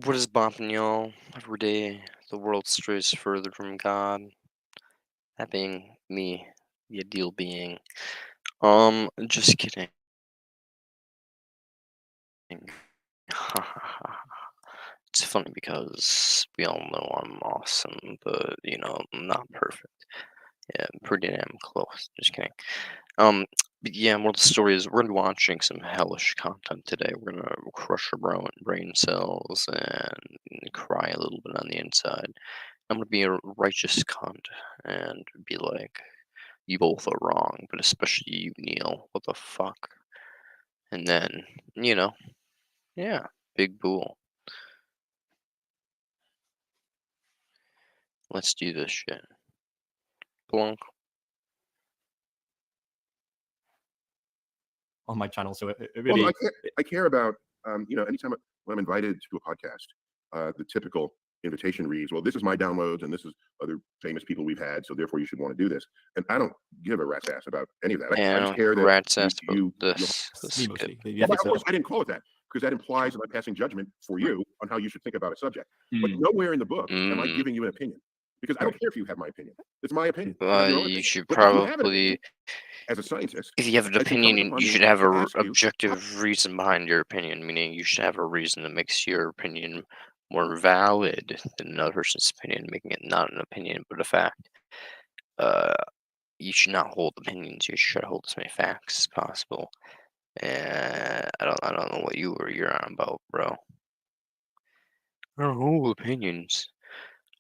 What is bopping, y'all? Every day the world strays further from God. That being me, the ideal being. Just kidding. It's funny because we all know I'm awesome, but I'm not perfect. Yeah, pretty damn close. Just kidding. Um, but yeah, well, the story is we're gonna be watching some hellish content today. We're gonna crush our brain cells and cry a little bit on the inside. I'm gonna be a righteous cunt and be like, "You both are wrong," but especially you, Neil. What the fuck? And then, you know, yeah, big bull. Let's do this shit. Plunk. On my channel, so it Well, no, really I care about, anytime when I'm invited to a podcast, the typical invitation reads, "Well, this is my downloads, and this is other famous people we've had, so therefore you should want to do this." And I don't give a rat's ass about any of that. I just And care that rats asked about you'll. this me skip. mostly the Well, ethics of course, of I didn't call it that because that implies that I'm passing judgment for you on how you should think about a subject. But Mm, nowhere in the book am I Mm, giving you an opinion because I right. don't care if you have my opinion. It's my opinion. You have your own you opinion. should But if you have an opinion probably, as a scientist, if you have an I think incumbent opinion, upon you me should have to a ask you, objective reason behind your opinion. Meaning, you should have a reason that makes your opinion more valid than another person's opinion, making it not an opinion but a fact. Uh, you should not hold opinions. You should try to hold as many facts as possible. And I don't know what you're on about, bro. I don't hold opinions.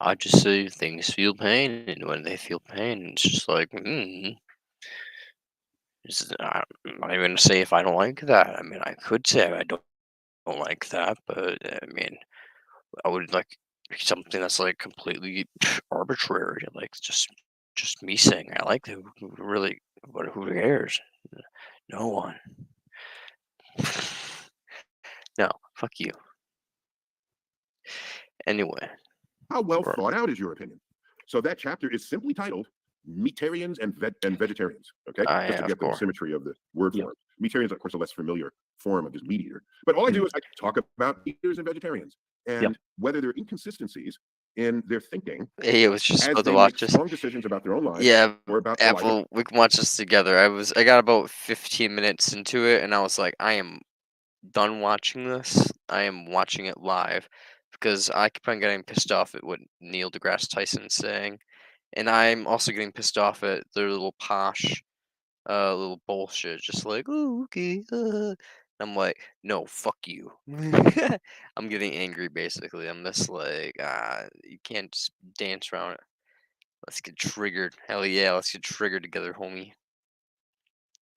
I just say things feel pain, and when they feel pain, it's just like, I'm not even gonna say if I don't like that. I mean, I could say I don't like that, but I mean, I would like something that's like completely arbitrary, like just me saying I like it. Who really, but who cares? No one. No, fuck you. Anyway, how well we're- thought out is your opinion? So that chapter is simply titled Meatarians and Vegetarians. Okay, just to of get the course. symmetry of the word Yeah. form. Meatarians, of course, a less familiar form of just meat eater. But all I do is I talk about meat eaters and vegetarians and whether there are inconsistencies in their thinking Hey, I was just as about to they watch make this. strong decisions about their own lives Yeah, or about the life of. Apple, we can watch this together. I got about 15 minutes into it, and I was like, I am done watching this. I am watching it live because I keep on getting pissed off at what Neil deGrasse Tyson's saying, and I'm also getting pissed off at their little posh, little bullshit. Just like, oh, okay. I'm like, no, fuck you. I'm getting angry basically. I'm just like, you can't just dance around it. Let's get triggered. Hell yeah, let's get triggered together, homie.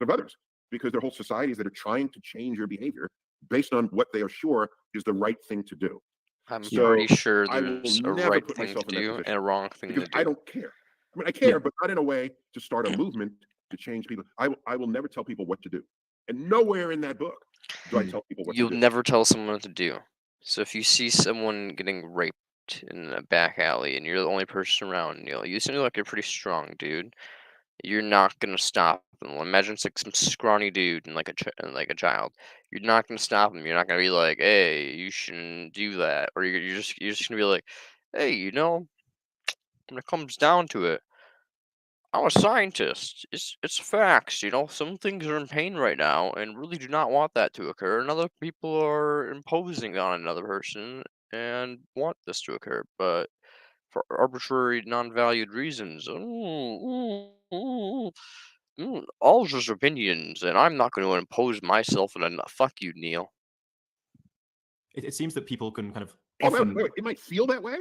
Of others because they're whole societies that are trying to change your behavior based on what they are sure is the right thing to do. I'm So pretty sure I will there's a never right put thing to myself in that do and position a wrong thing because to I do. don't care. I mean, I Yeah. care, but not in a way to start a movement to change people. I will never tell people what to do. And nowhere in that book do I tell people what to You'll do. never tell someone what to do. So if you see someone getting raped in a back alley and you're the only person around, you seem like you're pretty strong, dude. You're not gonna stop them. Imagine it's like some scrawny dude and like a child. You're not gonna stop him. You're not gonna be like, "Hey, you shouldn't do that," or you're just gonna be like, "Hey, when it comes down to it, I'm a scientist. It's facts. Some things are in pain right now and really do not want that to occur, and other people are imposing on another person and want this to occur, but for arbitrary, non-valued reasons. All just opinions, and I'm not going to impose myself on a fuck you, Neil. It seems that people can kind of Oh, often. wait, it might feel that way.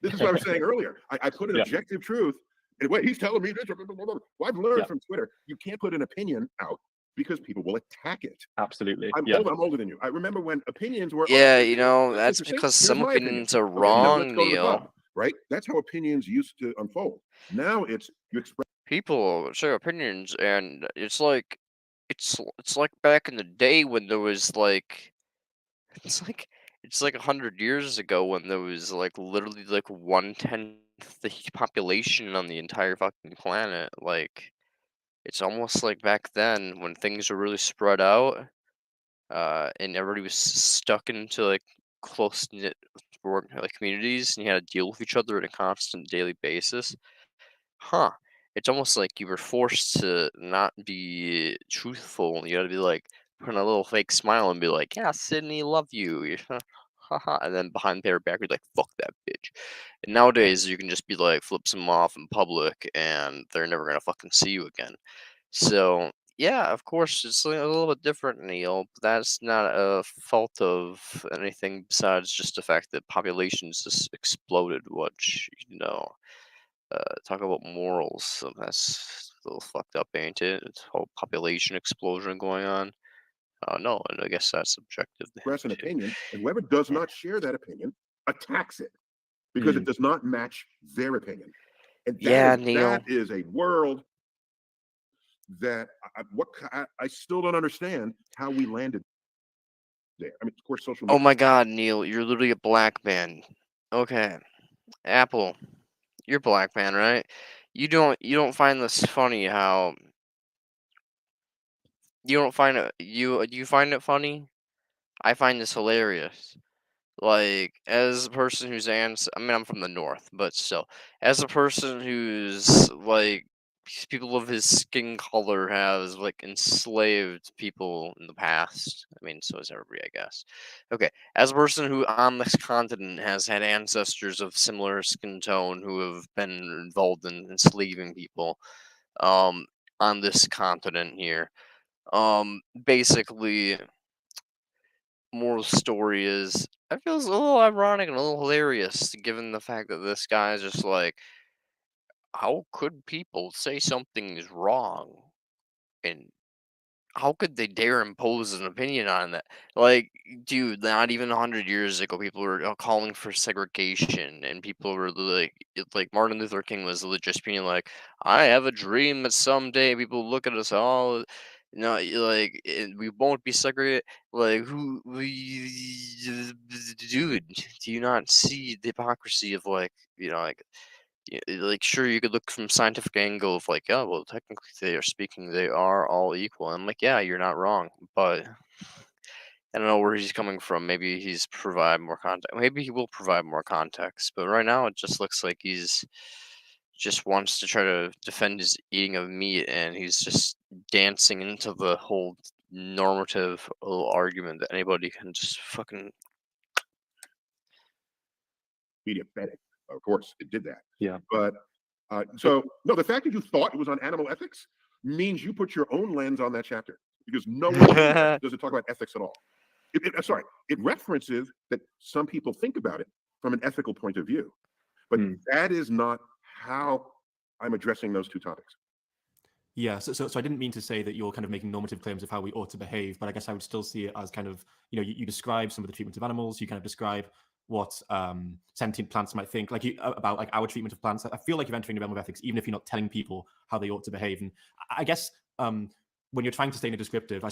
This is what I was saying earlier. I put an Yeah. objective truth. And wait, he's telling me this. Well, I've learned Yeah. from Twitter, you can't put an opinion out because people will attack it. Absolutely. I'm Yeah. older than you. I remember when opinions were. Yeah, That's that's interesting. because Here's some my opinion. opinions are Okay, now let's wrong, go to the Neil. club. Right? That's how opinions used to unfold. Now it's you express. People say opinions, and it's like back in the day when there was like it's like it's like 100 years ago when there was like literally like 1/10 the population on the entire fucking planet. Like it's almost like back then when things were really spread out, and everybody was stuck into like close knit like communities, and you had to deal with each other on a constant daily basis. Huh. It's almost like you were forced to not be truthful. You gotta be like, put on a little fake smile and be like, "Yeah, Sydney, love you." Haha. And then behind their back, you're like, "Fuck that bitch." And nowadays, you can just be like, flip some off in public, and they're never gonna fucking see you again. So yeah, of course, it's a little bit different, Neil. But that's not a fault of anything besides just the fact that populations just exploded. Which talk about morals. So that's a little fucked up, ain't it? It's whole population explosion going on. No, and I guess that's subjective Express an too. opinion, and whoever does not share that opinion attacks it because it Mm. does not match their opinion. And Yeah, that Neil. is a world that I still don't understand how we landed there. I mean, of course, social Oh media. my God, Neil, you're literally a black man. Okay, Apple, you're black man, right? You don't find this funny how you don't find it you do you find it funny? I find this hilarious. Like, as a person who's I mean, I'm from the north, but still, as a person who's like, people of his skin color has like enslaved people in the past. I mean, so has everybody, I guess. Okay, as a person who on this continent has had ancestors of similar skin tone who have been involved in enslaving people, um, on this continent here, basically moral story is I feel it's a little ironic and a little hilarious given the fact that this guy is just like, how could people say something is wrong? And how could they dare impose an opinion on that? Like, dude, not even 100 years ago, people were calling for segregation, and people were like Martin Luther King was just being like, "I have a dream that someday people look at us all, we won't be segregated." Like, dude, do you not see the hypocrisy of like sure you could look from scientific angle of like, yeah, well, technically they are speaking, they are all equal. I'm like, yeah, you're not wrong, but I don't know where he's coming from. Maybe he's provide more context. Maybe he will provide more context, but right now it just looks like he's just wants to try to defend his eating of meat, and he's just dancing into the whole normative little argument that anybody can just fucking. Media fed it. Of course, it did that. Yeah. But so no, the fact that you thought it was on animal ethics means you put your own lens on that chapter because nowhere does it talk about ethics at all. Sorry, it references that some people think about it from an ethical point of view, but Mm. that is not how I'm addressing those two topics. Yeah, so I didn't mean to say that you're kind of making normative claims of how we ought to behave, but I guess I would still see it as kind of, you describe some of the treatment of animals, you kind of describe what sentient plants might think, like about like our treatment of plants. I feel like you're entering the realm of ethics, even if you're not telling people how they ought to behave. And I guess when you're trying to stay in a descriptive,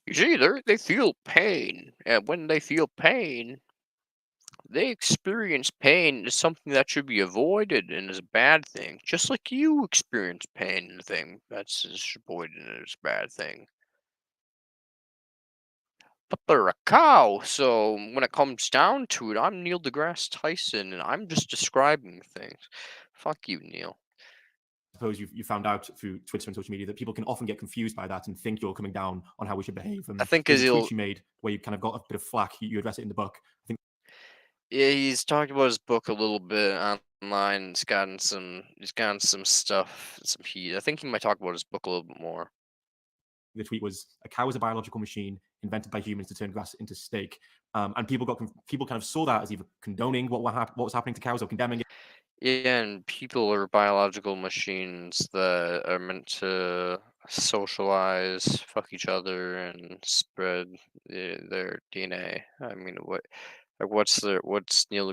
You see, they feel pain, and when they feel pain, they experience pain as something that should be avoided and is a bad thing, just like you experience pain and a thing that's is avoided and is a bad thing. But they're a cow, so when it comes down to it, I'm Neil deGrasse Tyson, and I'm just describing things. Fuck you, Neil. suppose you found out through Twitter and social media that people can often get confused by that and think you're coming down on how we should behave. I And think there's because a tweet he'll. you made where you kind of got a bit of flack. You address it in the book. I think Yeah, he's talked about his book a little bit online. He's gotten some stuff, some heat. I think he might talk about his book a little bit more. the tweet was, "A cow is a biological machine invented by humans to turn grass into steak." And people kind of saw that as either condoning what was happening to cows or condemning it. Yeah, and people are biological machines that are meant to socialize, fuck each other, and spread their DNA. I mean, what's Neil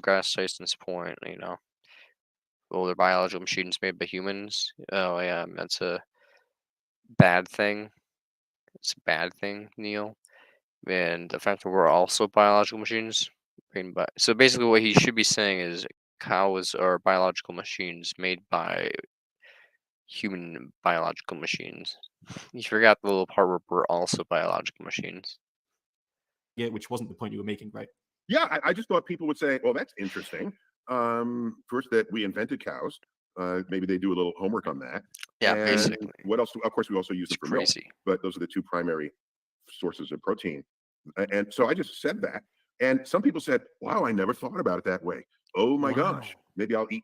deGrasse Tyson's point? Well, they're biological machines made by humans. Oh yeah, that's a bad thing. It's a bad thing, Neil. And the fact that we're also biological machines. So basically, what he should be saying is cows are biological machines made by human biological machines. You forgot the little part where we're also biological machines. Yeah, which wasn't the point you were making, right? Yeah, I just thought people would say, "Well, that's interesting." First, that we invented cows. Maybe they do a little homework on that. Yeah, And basically. what else? Of course, we also use It's them for milk, crazy. but those are the two primary sources of protein. And so I just said that, and some people said, "Wow, I never thought about it that way. Oh my Wow. gosh, maybe I'll eat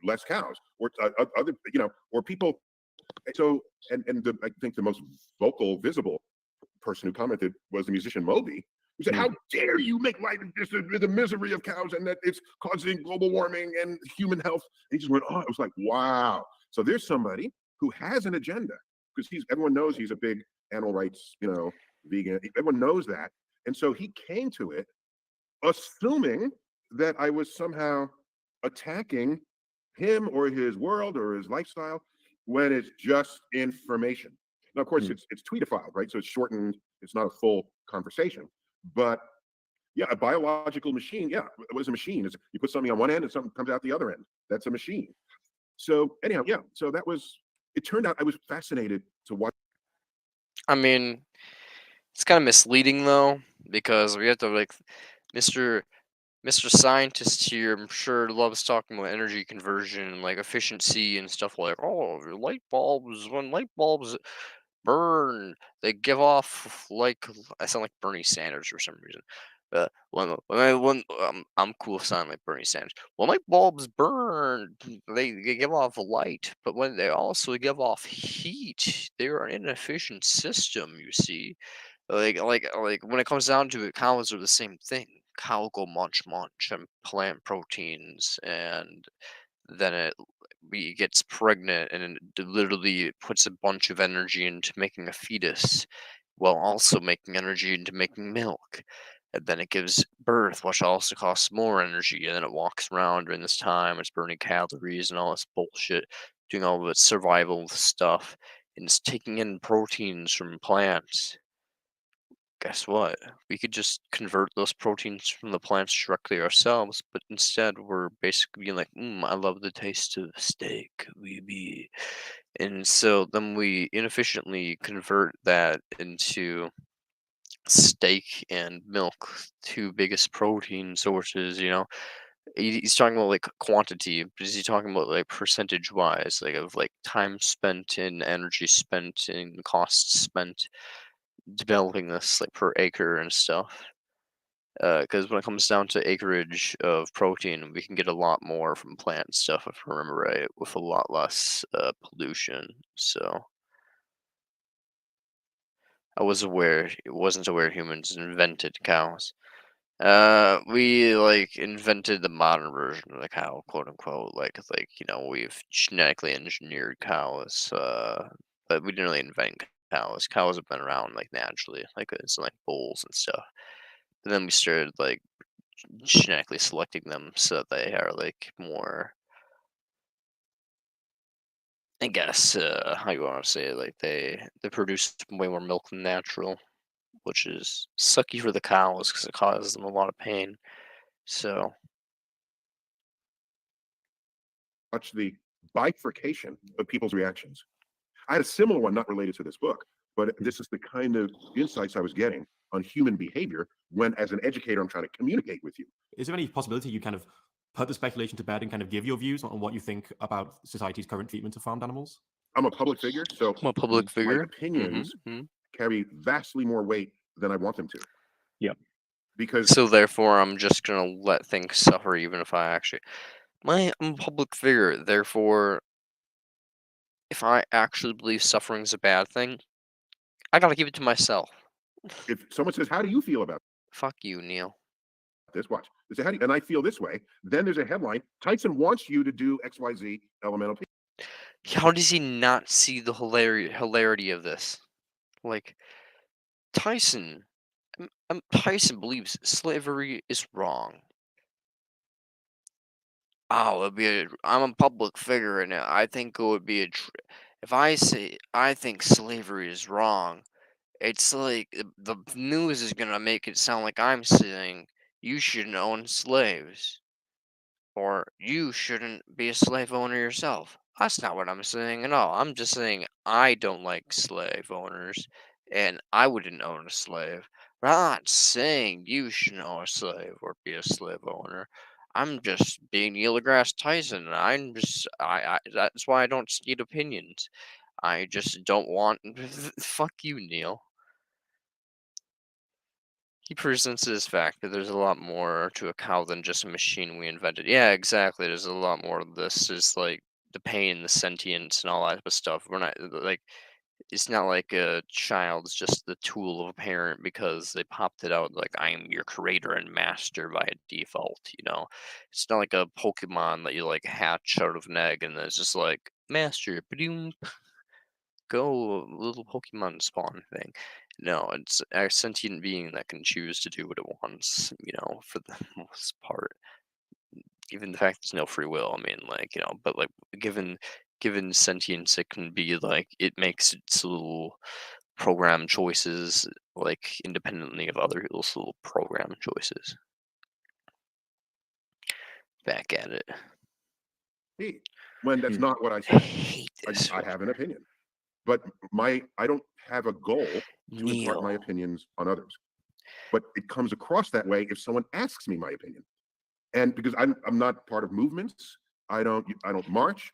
less cows." Or other, or people. So, I think the most vocal, visible person who commented was the musician Moby, who said, Hmm. "How dare you make light of this, the misery of cows, and that it's causing global warming and human health?" And he just went, "Oh," it was like, wow. So there's somebody who has an agenda, because everyone knows he's a big animal rights, vegan. Everyone knows that, and so he came to it assuming that I was somehow attacking him or his world or his lifestyle, when it's just information. Now, of course, Hmm. it's tweetified, right? So it's shortened. It's not a full conversation. But yeah, a biological machine. Yeah, it was a machine. You put something on one end and something comes out the other end. That's a machine. So anyhow, yeah. So that was. It turned out I was fascinated to watch. I mean, it's kind of misleading though, because we have to like Mr. Scientist here, I'm sure loves talking about energy conversion, like efficiency and stuff like, oh, light bulbs, when light bulbs burn, they give off like I sound like Bernie Sanders for some reason. I'm cool sounding like Bernie Sanders. When light bulbs burn, they give off light, but when they also give off heat, they're an inefficient system. You see, like when it comes down to it, cows are the same thing. Cow go munch munch and plant proteins, and then it gets pregnant and literally puts a bunch of energy into making a fetus, while also making energy into making milk. And then it gives birth, which also costs more energy. And then it walks around during this time. It's burning calories and all this bullshit, doing all of its survival stuff, and it's taking in proteins from plants. Guess what? We could just convert those proteins from the plants directly ourselves, but instead we're basically being like, I love the taste of steak, we be. And so then we inefficiently convert that into steak and milk, two biggest protein sources, He's talking about like quantity, but is he talking about like percentage wise, like of like time spent and energy spent and costs spent developing this like per acre and stuff? Because when it comes down to acreage of protein, we can get a lot more from plant stuff, if I remember right, with a lot less pollution. So wasn't aware humans invented cows. We like invented the modern version of the cow, quote unquote. We've genetically engineered cows, but we didn't really invent cows. Cows have been around like naturally, like it's like bulls and stuff. But then we started like genetically selecting them so that they are like more, I guess, how you want to say it, like they produce way more milk than natural, which is sucky for the cows because it causes them a lot of pain. So Watch the bifurcation of people's reactions. I had a similar one, not related to this book, but this is the kind of insights I was getting on human behavior when, as an educator, I'm trying to communicate with you. Is there any possibility you kind of put the speculation to bed and kind of give your views on what you think about society's current treatment of farmed animals? I'm a public figure, so I'm a public my figure. opinions carry vastly more weight than I want them to. Yep. Because So therefore, I'm just gonna let things suffer, even if I'm a public figure. Therefore, if I actually believe suffering is a bad thing, I gotta keep it to myself. if someone says, "How do you feel about Fuck you, Neil. this?" Watch. They say, "How do you?" And I feel this way. Then there's a headline: Tyson wants you to do XYZ elemental. How does he not see the hilarity of this? Like Tyson, Tyson believes slavery is wrong. Oh, I'm a public figure, and I think it would be if I say I think slavery is wrong. It's like the news is gonna make it sound like I'm saying you shouldn't own slaves, or you shouldn't be a slave owner yourself. That's not what I'm saying at all. I'm just saying I don't like slave owners, and I wouldn't own a slave. But I'm not saying you should own a slave or be a slave owner. I'm just being Neil deGrasse Tyson. That's why I don't state opinions. I just don't want. Fuck you, Neil. He presents this fact that there's a lot more to a cow than just a machine we invented. Yeah, exactly. There's a lot more of this. Is like the pain, the sentience, and all that type of stuff. We're not like it's not like a child's just the tool of a parent because they popped it out like I am your creator and master by default. It's not like a Pokemon that you like hatch out of an egg and then it's just like master, ba-doom, go little Pokemon spawn thing. No, it's a sentient being that can choose to do what it wants. For the most part, given the fact there's no free will. I mean, like but like given sentience, it can be like it makes its little program choices like independently of other people's little program choices. Back at it. Hey, when that's Hmm. not what I I said. hate this. I have an opinion, but I don't have a goal to impart my Neil. opinions on others. But it comes across that way if someone asks me my opinion, and because I'm not part of movements, I don't march,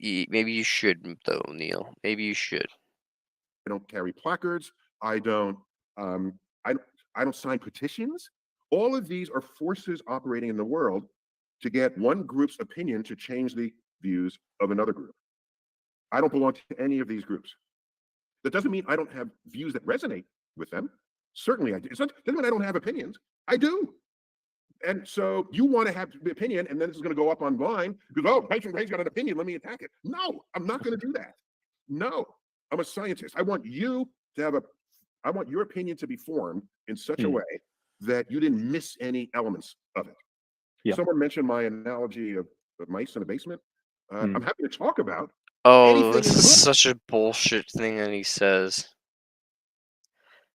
Maybe you should though, Neil. Maybe you should. I don't carry placards, I don't um, I I don't sign petitions. All of these are forces operating in the world to get one group's opinion to change the views of another group. I don't belong to any of these groups. That doesn't mean I don't have views that resonate with them. Certainly I do. It doesn't mean I don't have opinions. I do. And so you want to have the opinion, and then this is going to go up online because, oh, Tyson Gray's got an opinion. Let me attack it. No, I'm not going to do that. No, I'm a scientist. I want you to have I want your opinion to be formed in such a Hmm. way that you didn't miss any elements of it. Yeah. Someone mentioned my analogy of mice in a basement. Hmm. I'm happy to talk about Oh, anything this in the is book. such a bullshit thing that he says.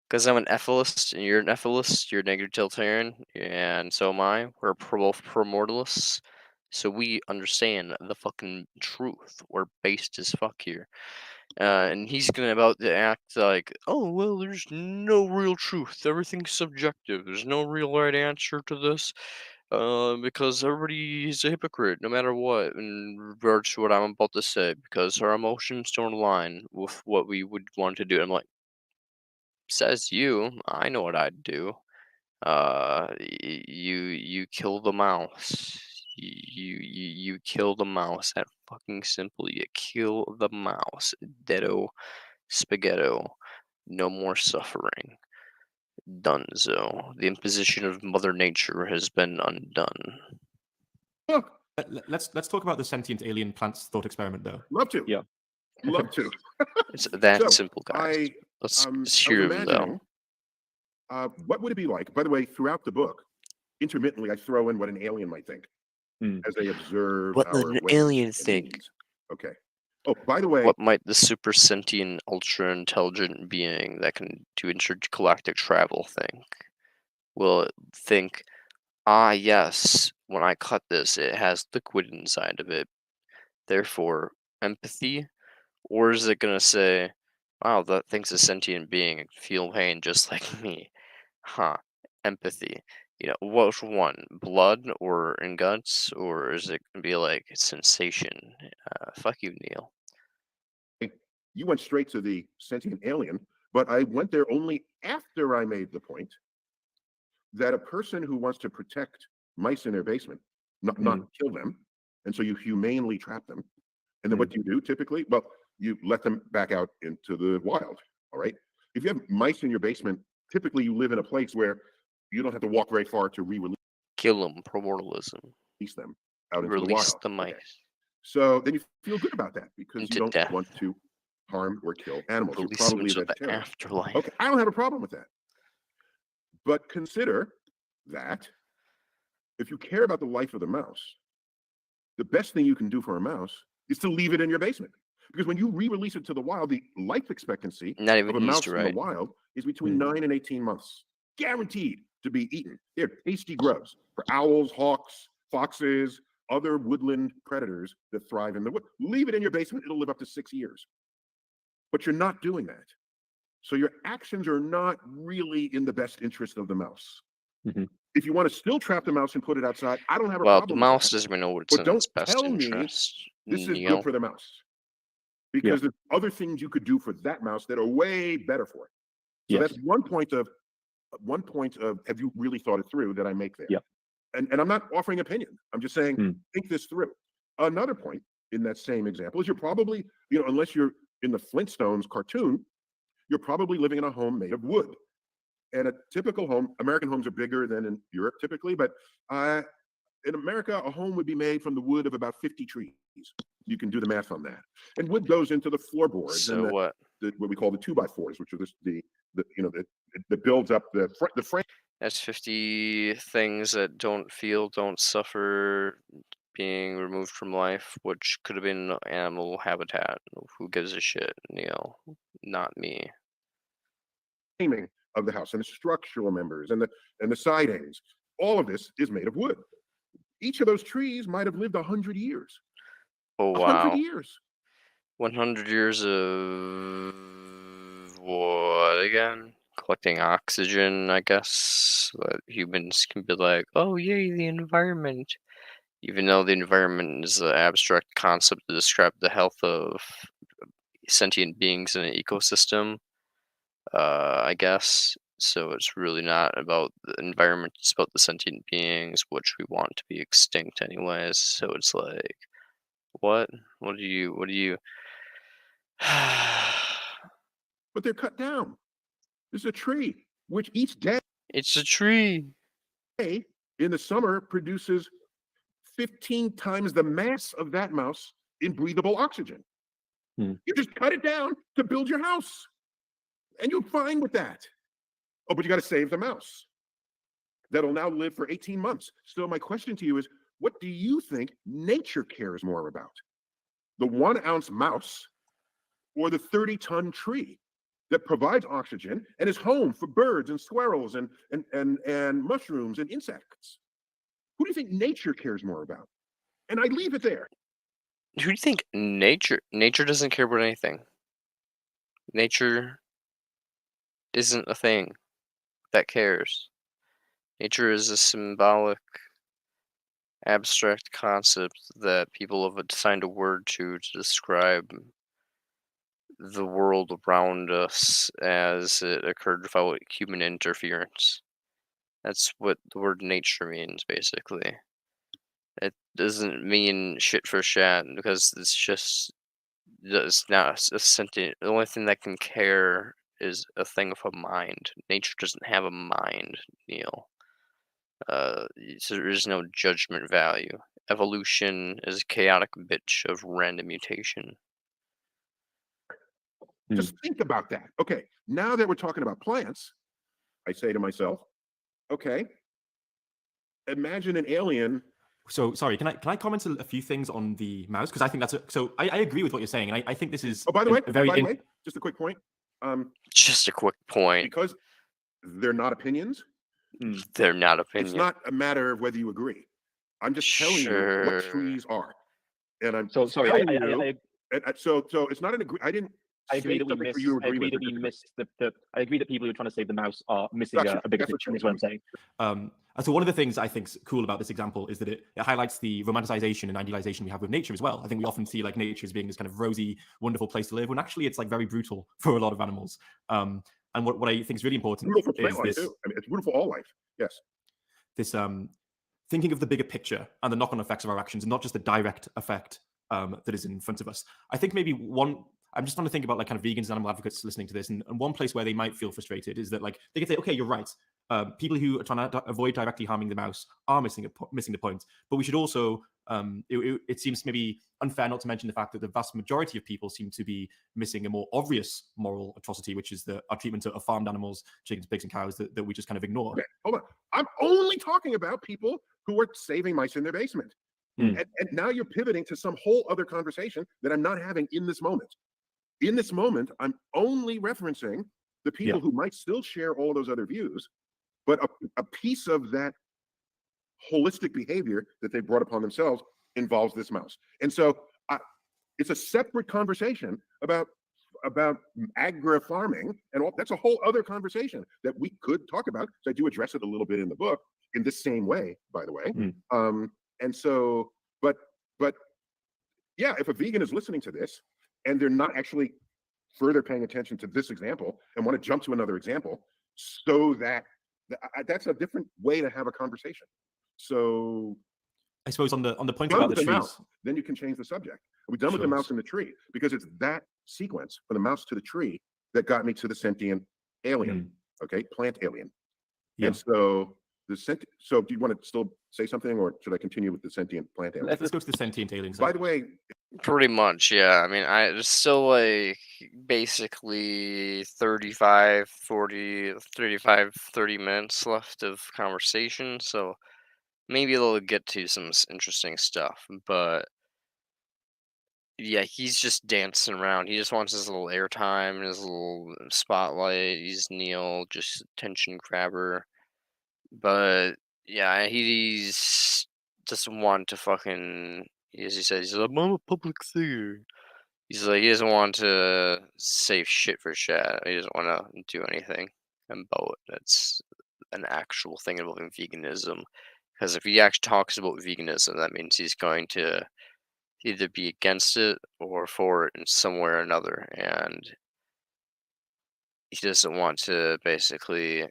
Because I'm an efilist and you're an efilist, you're a negative utilitarian, and so am I. We're both primordialists. So we understand the fucking truth. We're based as fuck here. And he's gonna about to act like, oh well, there's no real truth. Everything's subjective. There's no real right answer to this. Because everybody is a hypocrite, no matter what, in regards to what I'm about to say, because our emotions don't align with what we would want to do. I'm like, says you. I know what I'd do. You kill the mouse. You kill the mouse. That fucking simple. You kill the mouse. Deado spaghetto. No more suffering. Dunzo. The imposition of Mother Nature has been undone. Look, Let's talk about the sentient alien plants thought experiment, though. love to. Yeah. Love to. It's that So simple, guys. Let's I was hear him, imagining though. what would it be like? By the way, throughout the book, intermittently I throw in what an alien might think Hmm. as they observe What our an ways alien and think? means. Okay. Oh, by the way, What might the super sentient, ultra intelligent being that can do intergalactic travel think? Will it think, ah, yes, when I cut this, it has liquid inside of it, therefore empathy? Or is it going to say, wow, that thing's a sentient being and feel pain just like me? Huh, empathy. Which one? Blood or in guts? Or is it going to be like sensation? Fuck you, Neil. you went straight to the sentient alien, but I went there only after I made the point that a person who wants to protect mice in their basement, not kill them, and so you humanely trap them. And then what do you do typically? Well, you let them back out into the wild. All right. If you have mice in your basement, typically you live in a place where you don't have to walk very far to re-release Kill them, primordialism. them out into the Release wild. the Okay. mice So then you feel good about that because you into don't death. want to harm or kill animals. You're Release them probably a into the vegetarian. afterlife. Okay, I don't have a problem with that. But consider that if you care about the life of the mouse, the best thing you can do for a mouse is to leave it in your basement. Because when you re-release it to the wild, the life expectancy Not of even a he's mouse in the right. wild is between 9 and 18 months. Guaranteed to be eaten. They're tasty grubs for owls, hawks, foxes, other woodland predators that thrive in the wood. Leave it in your basement, it'll live up to 6 years. But you're not doing that. So your actions are not really in the best interest of the mouse. Mm-hmm. If you want to still trap the mouse and put it outside, I don't have a Well, the problem with mouse that. doesn't even know what's But in don't its best tell me interest. this is You good know? for the mouse, because there's other things you could do for that mouse that are way better for it. So Yes. that's one point of have you really thought it through that I make there? Yep. And I'm not offering opinion. I'm just saying Mm. think this through. Another point in that same example is you're probably, unless you're in the Flintstones cartoon, you're probably living in a home made of wood. And a typical home, American homes are bigger than in Europe typically, but in America, a home would be made from the wood of about 50 trees. You can do the math on that. And wood goes into the floorboards So and what? what we call the 2x4s, which are that builds up the frame. That's 50 things that don't feel, don't suffer, being removed from life, which could have been animal habitat. Who gives a shit? Not me. Framing of the house and the structural members and the sidings. All of this is made of wood. Each of those trees might have lived 100 years. Oh 100 wow. years. 100 years of what again? Collecting oxygen, I guess. That humans can be like, oh yay, the environment. Even though the environment is an abstract concept to describe the health of sentient beings in an ecosystem, I guess. So it's really not about the environment, it's about the sentient beings, which we want to be extinct anyways. So it's like, what? What do you But they're cut down. There's a tree, which each day It's a tree. in the summer produces 15 times the mass of that mouse in breathable oxygen. You just cut it down to build your house. And you're fine with that. Oh, but you got to save the mouse. That'll now live for 18 months. So my question to you is, what do you think nature cares more about? The 1-ounce mouse or the 30-ton tree that provides oxygen and is home for birds and squirrels and mushrooms and insects? Who do you think nature cares more about? And I leave it there. Who do you think nature doesn't care about anything? Nature isn't a thing that cares. Nature is a symbolic, abstract concept that people have assigned a word to describe the world around us as it occurred without human interference. That's what the word nature means, basically. It doesn't mean shit for shat because it's not a sentient. The only thing that can care is a thing of a mind. Nature doesn't have a mind, Neil. So there is no judgment value. Evolution is a chaotic bitch of random mutation. Just think about that. Okay, now that we're talking about plants, I say to myself, okay, imagine an alien. So sorry, can I comment a few things on the mouse? Because I think I agree with what you're saying, and I think this is Oh, by the way, very just a quick point. Just a quick point. Because they're not opinions, They're not it's opinion. not a matter of whether you agree. I'm just telling you what Sure. trees are. And I'm So sorry, telling you, so it's not an agree. I didn't I agree say that we something miss. for you to I agree agree with. that we missed the. I agree that people who are trying to save the mouse are missing Gotcha. a bigger That's what picture. you're Is what I'm saying. And so one of the things I think is cool about this example is that it highlights the romanticization and idealization we have with nature as well. I think we often see like nature as being this kind of rosy, wonderful place to live, when actually it's like very brutal for a lot of animals. And what I think is really important Beautiful is plant life this. too. I mean, it's beautiful all life. Yes. This thinking of the bigger picture and the knock-on effects of our actions, and not just the direct effect that is in front of us. I think maybe I'm just trying to think about like kind of vegans and animal advocates listening to this, and one place where they might feel frustrated is that like they could say, okay, you're right. People who are trying to avoid directly harming the mouse are missing the point. But we should also, it seems maybe unfair not to mention the fact that the vast majority of people seem to be missing a more obvious moral atrocity, which is our treatment of farmed animals, chickens, pigs, and cows that we just kind of ignore. Okay, hold on. I'm only talking about people who are saving mice in their basement. And now you're pivoting to some whole other conversation that I'm not having in this moment. In this moment, I'm only referencing the people who might still share all those other views, but a piece of that holistic behavior that they brought upon themselves involves this mouse. And so it's a separate conversation about about agri-farming and all. That's a whole other conversation that we could talk about. So I do address it a little bit in the book in the same way, by the way. And so, but yeah, if a vegan is listening to this and they're not actually further paying attention to this example and want to jump to another example, so that's a different way to have a conversation. So I suppose on the point done about with the the trees, mouse, then you can change the subject. We're done with the Sure. mouse and the tree, because it's that sequence from the mouse to the tree that got me to the sentient alien, okay, plant alien. Yeah. And so so do you want to still say something, or should I continue with the sentient plant alien? Let's go to the sentient alien By side. the way, Pretty much, yeah. I mean, it's still like basically 35, 40, 35, 30 minutes left of conversation, so maybe they'll get to some interesting stuff. But yeah, he's just dancing around. He just wants his little airtime and his little spotlight. He's Neil, just attention grabber. But yeah, he's doesn't want to fucking, as he says, he's like, I'm a public figure. He's like, he doesn't want to say shit for chat. He doesn't want to do anything about it. That's an actual thing involving veganism. Because if he actually talks about veganism, that means he's going to either be against it or for it in some way or another. And he doesn't want to basically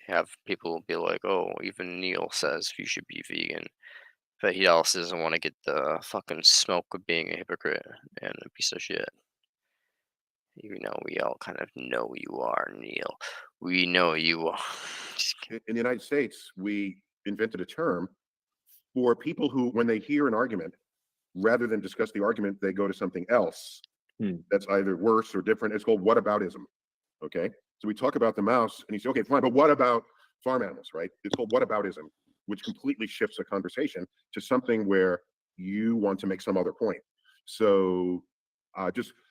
have people be like, oh, even Neil says you should be vegan. But he also doesn't want to get the fucking smoke of being a hypocrite and a piece of shit. Even though we all kind of know you are, Neil. We know you are. in the United States, we invented a term for people who, when they hear an argument, rather than discuss the argument, they go to something else that's either worse or different. It's called whataboutism. Okay, so we talk about the mouse, and you say, okay, fine, but what about farm animals, right? It's called whataboutism, which completely shifts the conversation to something where you want to make some other point. So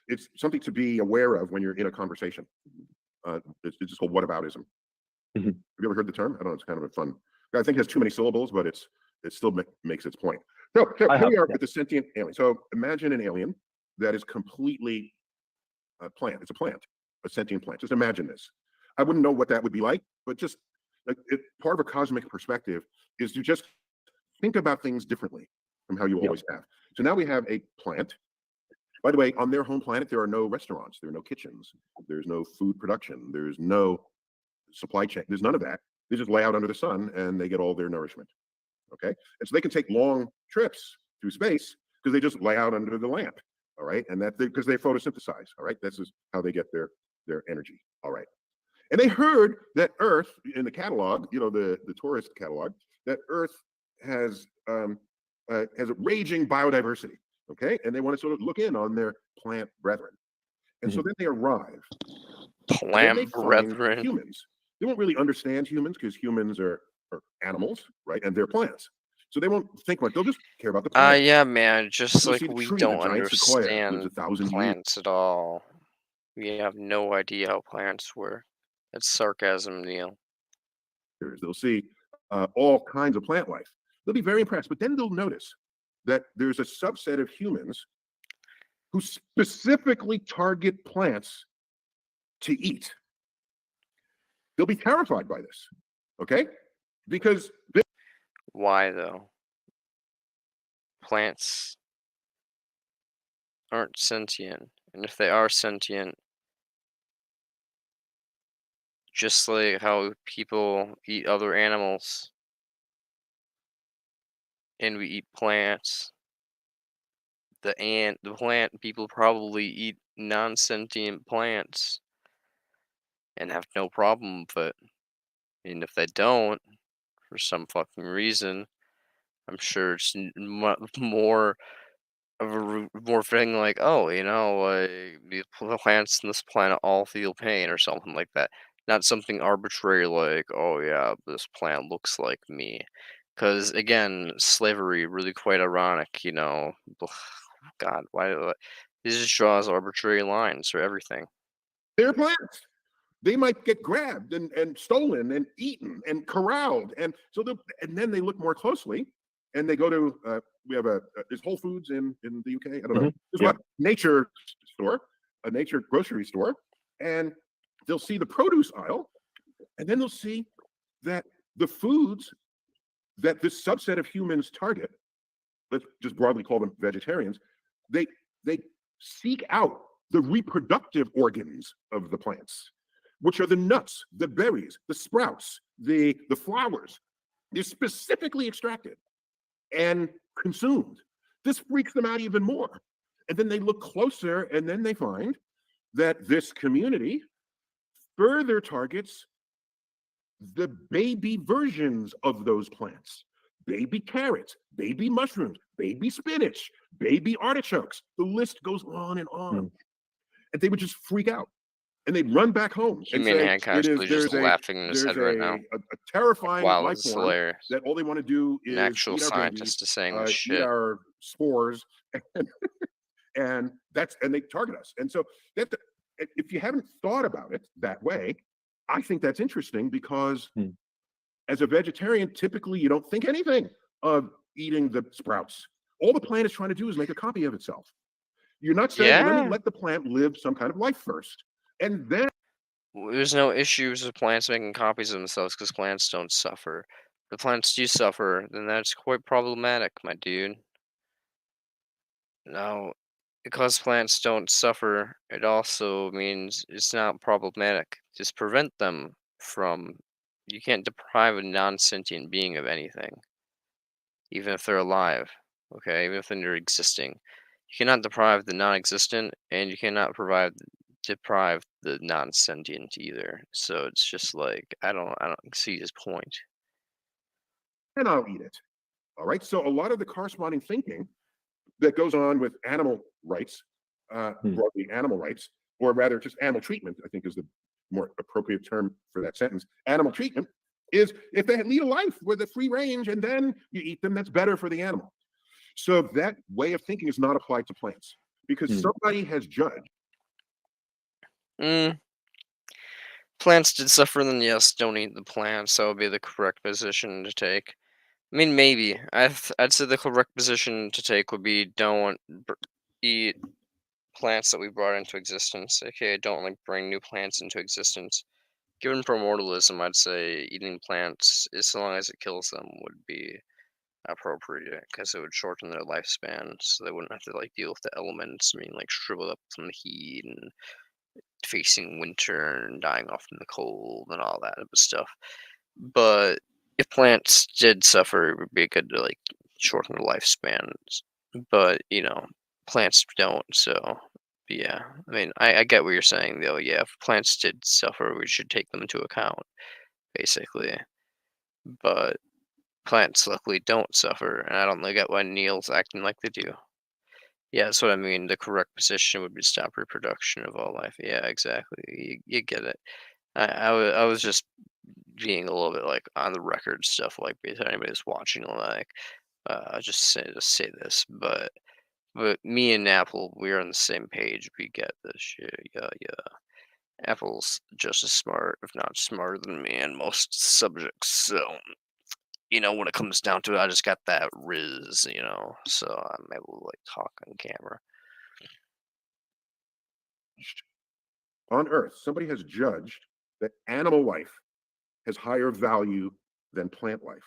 it's something to be aware of when you're in a conversation. It's just called whataboutism. Have you ever heard the term? I don't know. It's kind of a fun. I think it has too many syllables, but it still makes its point. So here we are with the sentient alien. So imagine an alien that is completely a plant. It's a plant, a sentient plant. Just imagine this. I wouldn't know what that would be like, but just part of a cosmic perspective is to just think about things differently from how you always have. So now we have a plant. By the way, on their home planet, there are no restaurants, there are no kitchens, there's no food production, there's no supply chain, there's none of that. They just lay out under the sun and they get all their nourishment. Okay, and so they can take long trips through space because they just lay out under the lamp. All right, and that's because they photosynthesize. All right, this is how they get their energy. All right, and they heard that Earth in the catalog, the tourist catalog, that Earth has a raging biodiversity. Okay, and they want to sort of look in on their plant brethren, and so then they arrive. Plant brethren. Humans. They won't really understand humans because humans are animals, right? And they're plants. So they won't think much. They'll just care about the plants. Yeah, man. Just You'll like see the we tree, the don't giant sequoia, lives understand 1,000 years. plants at all. We have no idea how plants work. That's sarcasm, Neil. They'll see all kinds of plant life. They'll be very impressed. But then they'll notice that there's a subset of humans who specifically target plants to eat. They'll be terrified by this, okay? Because why though? Plants aren't sentient, and if they are sentient, just like how people eat other animals, and we eat plants, the plant people probably eat non-sentient plants and have no problem with it. And if they don't, for some fucking reason, I'm sure it's more of a more thing like, oh, the plants on this planet all feel pain or something like that. Not something arbitrary like, oh yeah, this plant looks like me. Because again, slavery really quite ironic, God, why? This just draws arbitrary lines for everything. they're plants. They might get grabbed and stolen and eaten and corralled, and so and then they look more closely, and they go to we have there's Whole Foods in the UK. I don't know. There's a nature store, a nature grocery store, and they'll see the produce aisle, and then they'll see that the foods that this subset of humans target, let's just broadly call them vegetarians, they seek out the reproductive organs of the plants, which are the nuts, the berries, the sprouts, the flowers. They're specifically extracted and consumed. This freaks them out even more. And then they look closer, and then they find that this community further targets the baby versions of those plants. Baby carrots, baby mushrooms, baby spinach, baby artichokes. The list goes on and on. And they would just freak out. And they'd run back home and Human say, Hancock's just laughing in his head right now. a terrifying Wow, life this is form hilarious. that all they want to do An is actual eat our scientist babies, is saying this eat shit. our spores, and they target us. And so that if you haven't thought about it that way, I think that's interesting because as a vegetarian, typically you don't think anything of eating the sprouts. All the plant is trying to do is make a copy of itself. You're not saying, well, let Yeah. me let the plant live some kind of life first. And then There's no issues with plants making copies of themselves because plants don't suffer. If the plants do suffer, then that's quite problematic, my dude. Now, because plants don't suffer, it also means it's not problematic. Just prevent them from. You can't deprive a non-sentient being of anything, even if they're alive. Okay, even if they're existing, you cannot deprive the non-existent, and you cannot deprive the non-sentient either. So it's just like I don't see his point. I'll eat it. All right. So a lot of the corresponding thinking that goes on with animal rights, broadly animal rights, or rather just animal treatment, I think is the more appropriate term for that sentence. Animal treatment is if they lead a life with a free range and then you eat them, that's better for the animal. So that way of thinking is not applied to plants because somebody has judged. Plants did suffer, then yes, don't eat the plants. That would be the correct position to take. I mean, maybe. I'd say the correct position to take would be don't eat plants that we brought into existence. Okay, don't like bring new plants into existence. Given primordialism, I'd say eating plants, as long as it kills them, would be appropriate because it would shorten their lifespan, so they wouldn't have to like deal with the elements. I mean, like shrivel up from the heat and facing winter and dying off in the cold and all that type of stuff. But if plants did suffer, it would be good to like shorten their lifespans. But plants don't. So yeah, I mean, I get what you're saying though. Yeah, if plants did suffer, we should take them into account, basically. But plants luckily don't suffer, and I don't get why Neil's acting like they do. Yeah, that's what I mean. The correct position would be stop reproduction of all life. Yeah, exactly. You get it. I was just being a little bit like on the record stuff, like if anybody's watching, like just say this, but me and Apple, we're on the same page. We get this shit. Yeah, yeah. Apple's just as smart, if not smarter than me in most subjects. So when it comes down to it, I just got that riz, so I'm able to like talk on camera. On Earth, somebody has judged that animal life has higher value than plant life,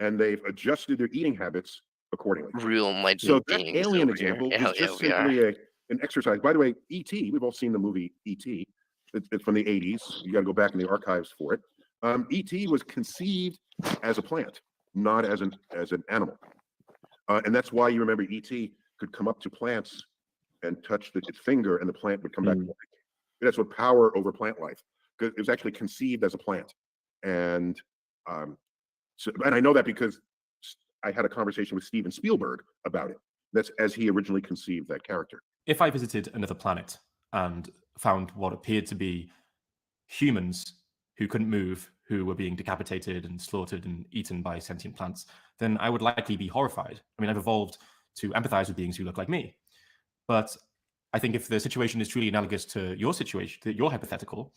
and they've adjusted their eating habits accordingly. Real enlightened So that beings alien over here. example Yeah, is just simply an exercise. By the way, E.T., we've all seen the movie E.T. It's from the 80s. You got to go back in the archives for it. E.T. was conceived as a plant, not as an animal. And that's why you remember E.T. could come up to plants and touch its finger, and the plant would come back to life. That's what power over plant life, because it was actually conceived as a plant. And and I know that because I had a conversation with Steven Spielberg about it. That's as he originally conceived that character. If I visited another planet and found what appeared to be humans who couldn't move, who were being decapitated and slaughtered and eaten by sentient plants, then I would likely be horrified. I mean, I've evolved to empathize with beings who look like me. But I think if the situation is truly analogous to your situation, to your hypothetical,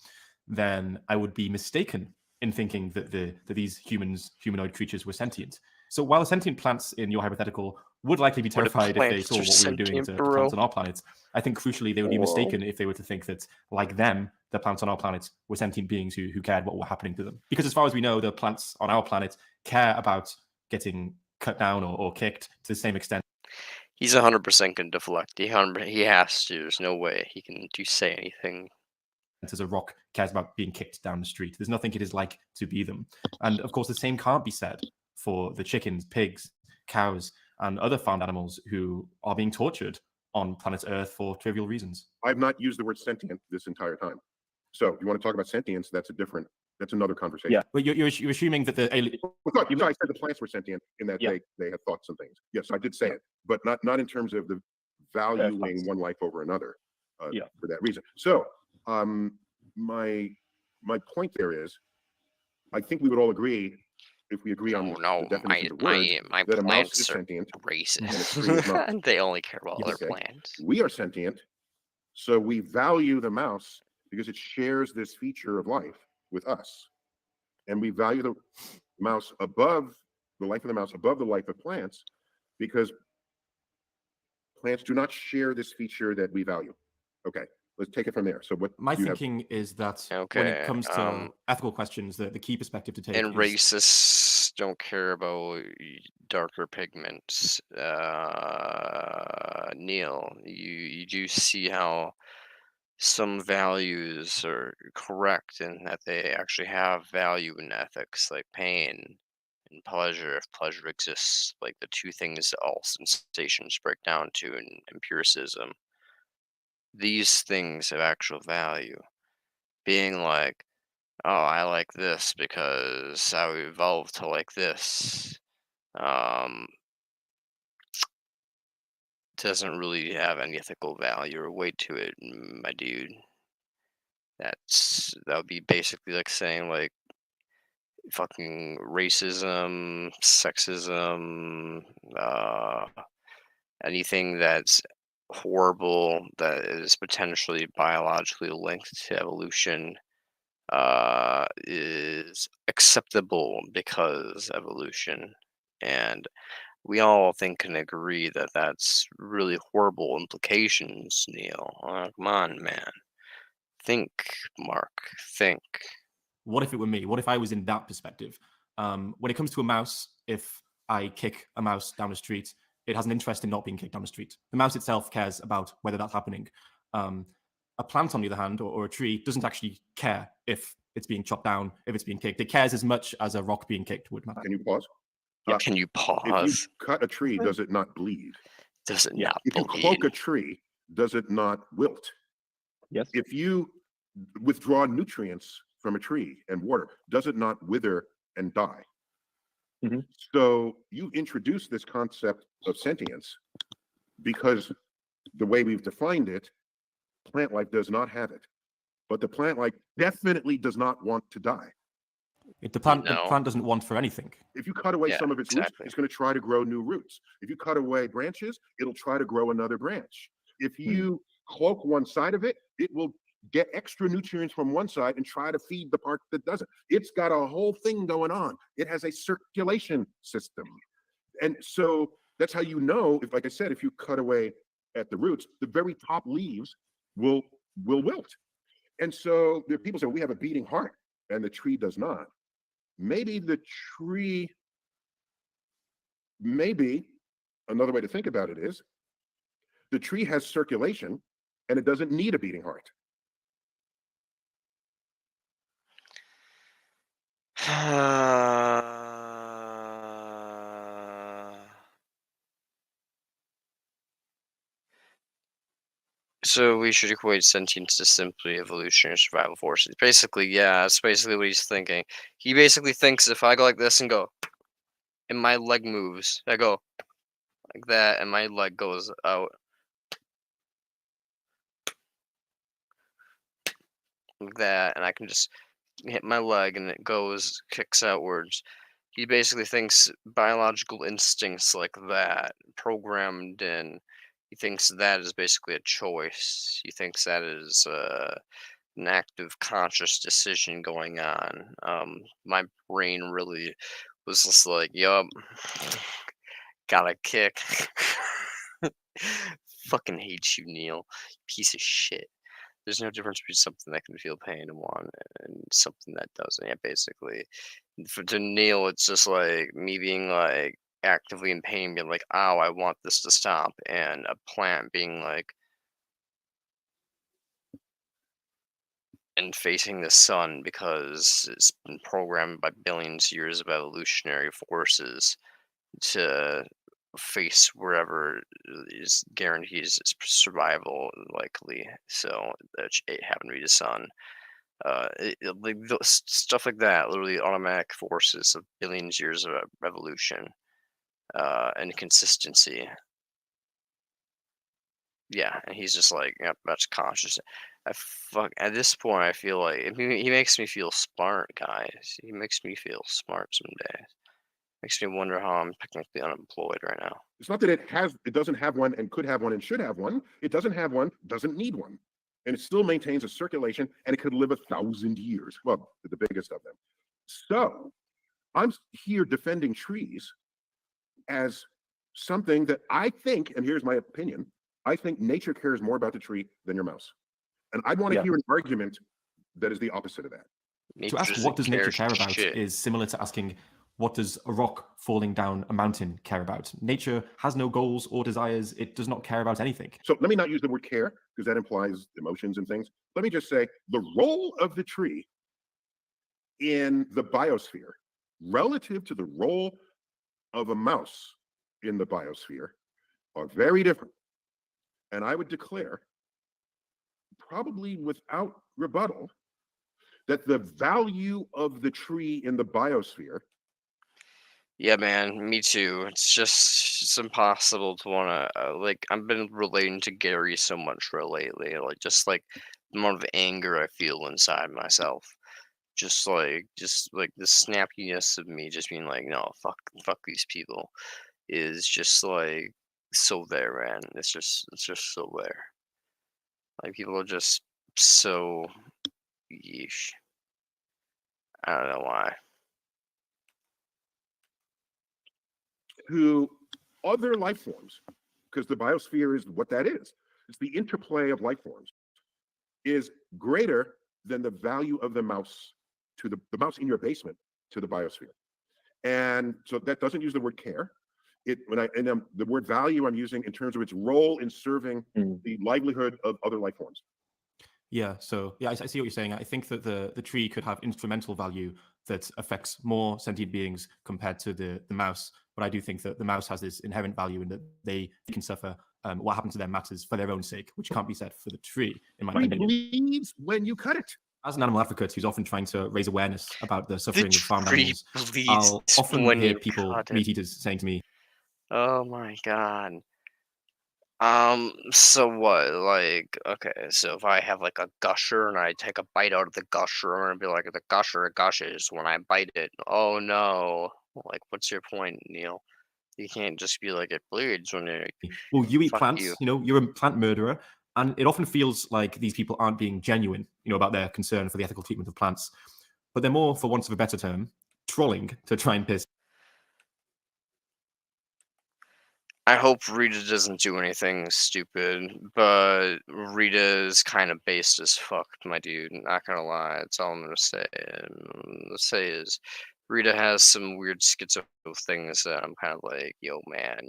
then I would be mistaken in thinking that these humanoid creatures were sentient. So while the sentient plants in your hypothetical would likely be What if terrified if they plants saw are what we were doing sentient, to bro? plants on our planet. I think crucially they would be Whoa. mistaken if they were to think that, like them, the plants on our planet were sentient beings who cared what were happening to them. Because as far as we know, the plants on our planet care about getting cut down or kicked to the same extent He's 100% gonna deflect. He has to. There's no way he can say anything. as a rock cares about being kicked down the street. There's nothing it is like to be them. And of course, the same can't be said for the chickens, pigs, cows, and other farmed animals who are being tortured on planet Earth for trivial reasons. I've not used the word sentient this entire time. So if you want to talk about sentience, that's another conversation. Yeah. But you're assuming that the alien. Well, I said the plants were sentient in that Yeah. they had thoughts and things. Yes, I did say it, but not in terms of the valuing Facts. one life over another. Yeah. For that reason. So my point there is, I think we would all agree, if we agree on No, the definition of the word, my that a mouse is plants are sentient. racist. a tree is not. They only care about Yes. other Okay. plants. We are sentient, so we value the mouse because it shares this feature of life with us, and we value the mouse above the life of the mouse above the life of plants because plants do not share this feature that we value. Okay, let's take it from there. So what My do you have? thinking is that when Okay, it comes to ethical questions, the key perspective to take And is racists don't care about darker pigments. Neil, you do see how some values are correct and that they actually have value in ethics, like pain and pleasure, if pleasure exists, like the two things that all sensations break down to in empiricism. These things have actual value. Being like, oh, I like this because I evolved to like this. Doesn't really have any ethical value or weight to it, my dude. That would be basically like saying like fucking racism, sexism, anything that's horrible that is potentially biologically linked to evolution is acceptable because evolution. And we all think and agree that that's really horrible implications, Neil. Come on, man. Think, Mark. Think. what if it were me? What if I was in that perspective? When it comes to a mouse, if I kick a mouse down the street, it has an interest in not being kicked down the street. The mouse itself cares about whether that's happening. A plant, on the other hand, or a tree, doesn't actually care if it's being chopped down, if it's being kicked. It cares as much as a rock being kicked would matter. Can you pause? Can you If you pause? cut a tree, does it not bleed? Does it Yeah. not If you bleed? cloak a tree, does it not wilt? Yes. If you withdraw nutrients from a tree and water, does it not wither and die? Mhm. So you introduce this concept of sentience because the way we've defined it, plant life does not have it. But the plant life definitely does not want to die. The plant No. doesn't want for anything. If you cut away Yeah, some of its exactly. roots, it's going to try to grow new roots. If you cut away branches, it'll try to grow another branch. If you cloak one side of it, it will get extra nutrients from one side and try to feed the part that doesn't. It's got a whole thing going on. It has a circulation system. And so that's how you know, if, like I said, if you cut away at the roots, the very top leaves will wilt. And so there are people say, we have a beating heart and the tree does not. Maybe another way to think about it is the tree has circulation and it doesn't need a beating heart. So we should equate sentience to simply evolutionary survival forces. Basically, yeah, that's basically what he's thinking. He basically thinks if I go like this and go, and my leg moves, I go like that, and my leg goes out like that, and I can just hit my leg and it kicks outwards. He basically thinks biological instincts like that, programmed in. He thinks that is basically a choice. He thinks that is an active conscious decision going on. My brain really was just like, yup, Got a kick. Fucking hate you, Neil. Piece of shit. There's no difference between something that can feel pain and one and something that doesn't. Yeah, basically. For to Neil, it's just like me being like actively in pain, being like, "Ow, I want this to stop," and a plant being like, and facing the sun because it's been programmed by billions of years of evolutionary forces to face wherever is guarantees its survival likely. So it happened to be the sun. Like stuff like that, literally automatic forces of billions years of evolution and consistency. Yeah, and he's just like, yep, that's conscious. At this point, I feel like he makes me feel smart, guys. He makes me feel smart some days. Makes me wonder how I'm technically unemployed right now. It's not that it doesn't have one and could have one and should have one. It doesn't have one, doesn't need one. And it still maintains a circulation and it could live 1,000 years. Well, the biggest of them. So I'm here defending trees as something that I think, and here's my opinion, I think nature cares more about the tree than your mouse. And I'd want to Yeah. hear an argument that is the opposite of that. To ask what does nature care about is similar to asking what does a rock falling down a mountain care about. Nature has no goals or desires. It does not care about anything. So let me not use the word care because that implies emotions and things. Let me just say the role of the tree in the biosphere relative to the role of a mouse in the biosphere are very different. And I would declare, probably without rebuttal, that the value of the tree in the biosphere. Yeah, man, me too. It's impossible to want to like. I've been relating to Gary so much lately, like just like the amount of anger I feel inside myself, just like the snappiness of me, just being like, no, fuck these people, is just like so there, man. It's just so there. Like people are just so yeesh. I don't know why. To other life forms, because the biosphere is what that is. It's the interplay of life forms, is greater than the value of the mouse to the mouse in your basement to the biosphere. And so that doesn't use the word care. The word value I'm using in terms of its role in serving the livelihood of other life forms. Yeah, so yeah, I see what you're saying. I think that the tree could have instrumental value that affects more sentient beings compared to the mouse. But I do think that the mouse has this inherent value in that they can suffer. What happens to them matters for their own sake, which can't be said for the tree, in my opinion. Bleeds when you cut it. As an animal advocate who's often trying to raise awareness about the suffering of farmed tree animals, bleeds I'll often when hear you people, cut it. meat eaters, saying to me, Oh my god. So what? Like, okay, so if I have like a gusher and I take a bite out of the gusher, I'm gonna be like, the gusher gushes when I bite it. Oh no. Like, what's your point, Neil? You can't just be like, it bleeds when it. well, you eat Fuck plants, you. You're a plant murderer. And it often feels like these people aren't being genuine, about their concern for the ethical treatment of plants. But they're more, for want of a better term, trolling to try and piss. I hope Rita doesn't do anything stupid, but Rita is kind of based as fuck, my dude. Not gonna lie, that's all I'm gonna say. And the say is, Rita has some weird schizo things that I'm kind of like, yo, man,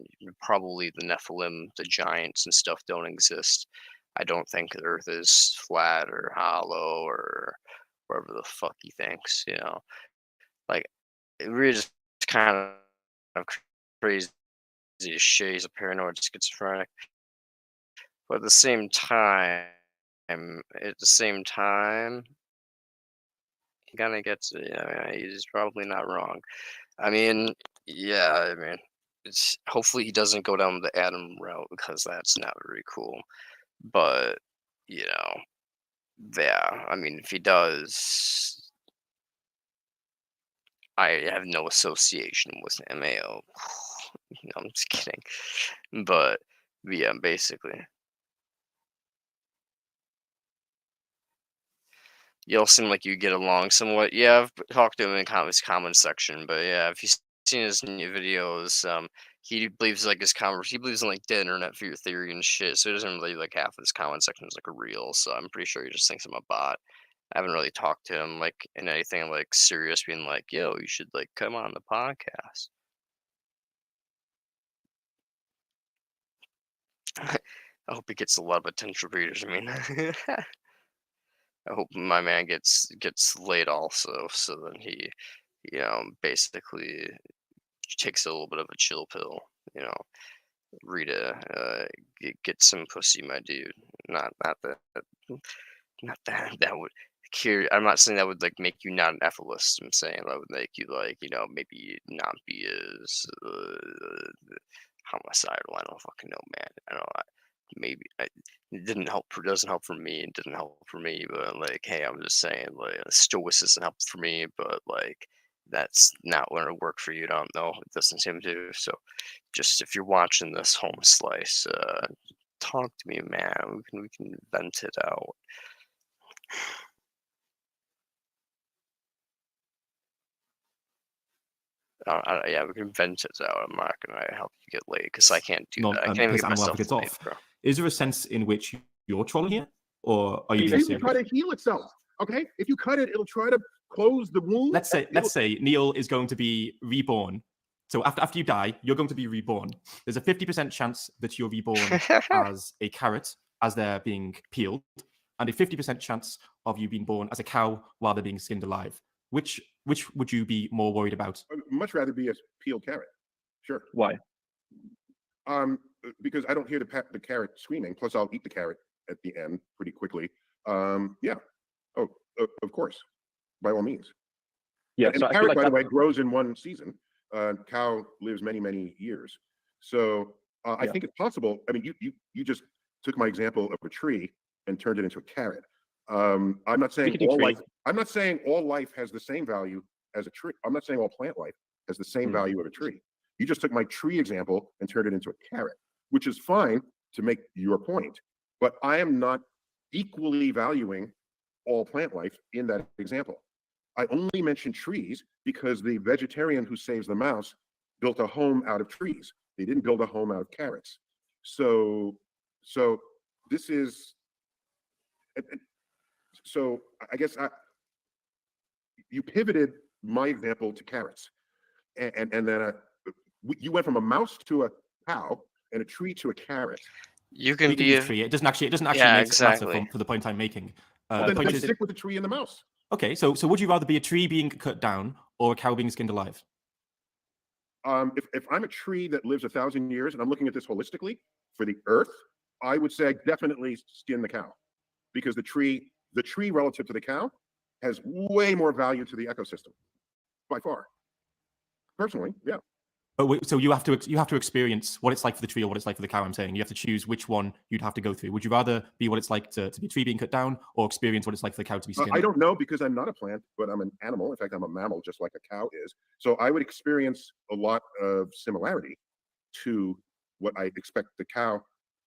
probably the Nephilim, the giants and stuff don't exist. I don't think the Earth is flat or hollow or wherever the fuck he thinks, Like, Rita's kind of crazy as shit. He's a paranoid schizophrenic. But at the same time, he kind of gets it. He's probably not wrong. I mean, yeah, it's hopefully he doesn't go down the Adam route because that's not very cool. But yeah. I mean, if he does, I have no association with MAO. No, I'm just kidding. But yeah, basically. Y'all seem like you get along somewhat. Yeah, I've talked to him in his comment section, but yeah, if you've seen his new videos, he believes like he believes in like the internet for your theory and shit. So he doesn't really like half of his comment section is like a real. So I'm pretty sure he just thinks I'm a bot. I haven't really talked to him like in anything like serious, being like, "Yo, you should like come on the podcast." I hope he gets a lot of attention readers. I mean, I hope my man gets laid also, so then he, basically takes a little bit of a chill pill. Rita, get some pussy, my dude. Not that would cure. I'm not saying that would like make you not an efilist. I'm saying that would make you like maybe not be as homicidal. I don't fucking know, man. I don't know. Maybe it didn't help. Doesn't help for me. It didn't help for me. But like, hey, I'm just saying, like, stoicism helped for me. But like, that's not going to work for you. I don't know. It doesn't seem to. So, just if you're watching this home slice, talk to me, man. We can vent it out. Yeah, we can vent it out. I'm not gonna help you get laid because I can't do that. I can't even get myself laid, off. bro. Is there a sense in which you're trolling here, or are you being It will serious? try to heal itself. Okay, if you cut it, it'll try to close the wound. Let's say Neil is going to be reborn. So after you die, you're going to be reborn. There's a 50% chance that you're reborn as a carrot as they're being peeled, and a 50% chance of you being born as a cow while they're being skinned alive. Which would you be more worried about? I'd much rather be a peeled carrot. Sure. Why? Because I don't hear the carrot screaming. Plus, I'll eat the carrot at the end pretty quickly. Yeah. Oh, of course, by all means. Yeah. And So carrot, like by the way, grows in one season. Cow lives many years. So I think it's possible. I mean, you just took my example of a tree and turned it into a carrot. I'm not saying all life. I'm not saying all life has the same value as a tree. I'm not saying all plant life has the same value of a tree. You just took my tree example and turned it into a carrot, which is fine to make your point. But I am not equally valuing all plant life in that example. I only mentioned trees because the vegetarian who saves the mouse built a home out of trees. They didn't build a home out of carrots. So this is. So I guess you pivoted my example to carrots, and then you went from a mouse to a cow and a tree to a carrot. You can be a tree. It doesn't actually yeah, make exactly. matter for the point I'm making. Well, then stick with the tree and the mouse. Okay, so would you rather be a tree being cut down or a cow being skinned alive? If I'm a tree that lives 1,000 years and I'm looking at this holistically for the earth, I would say definitely skin the cow, because the tree relative to the cow has way more value to the ecosystem by far. Personally, yeah. But so you have to experience what it's like for the tree or what it's like for the cow. I'm saying you have to choose which one you'd have to go through. Would you rather be what it's like to be a tree being cut down, or experience what it's like for the cow to be skinned? I don't know, because I'm not a plant, but I'm an animal. In fact, I'm a mammal, just like a cow is. So I would experience a lot of similarity to what I expect the cow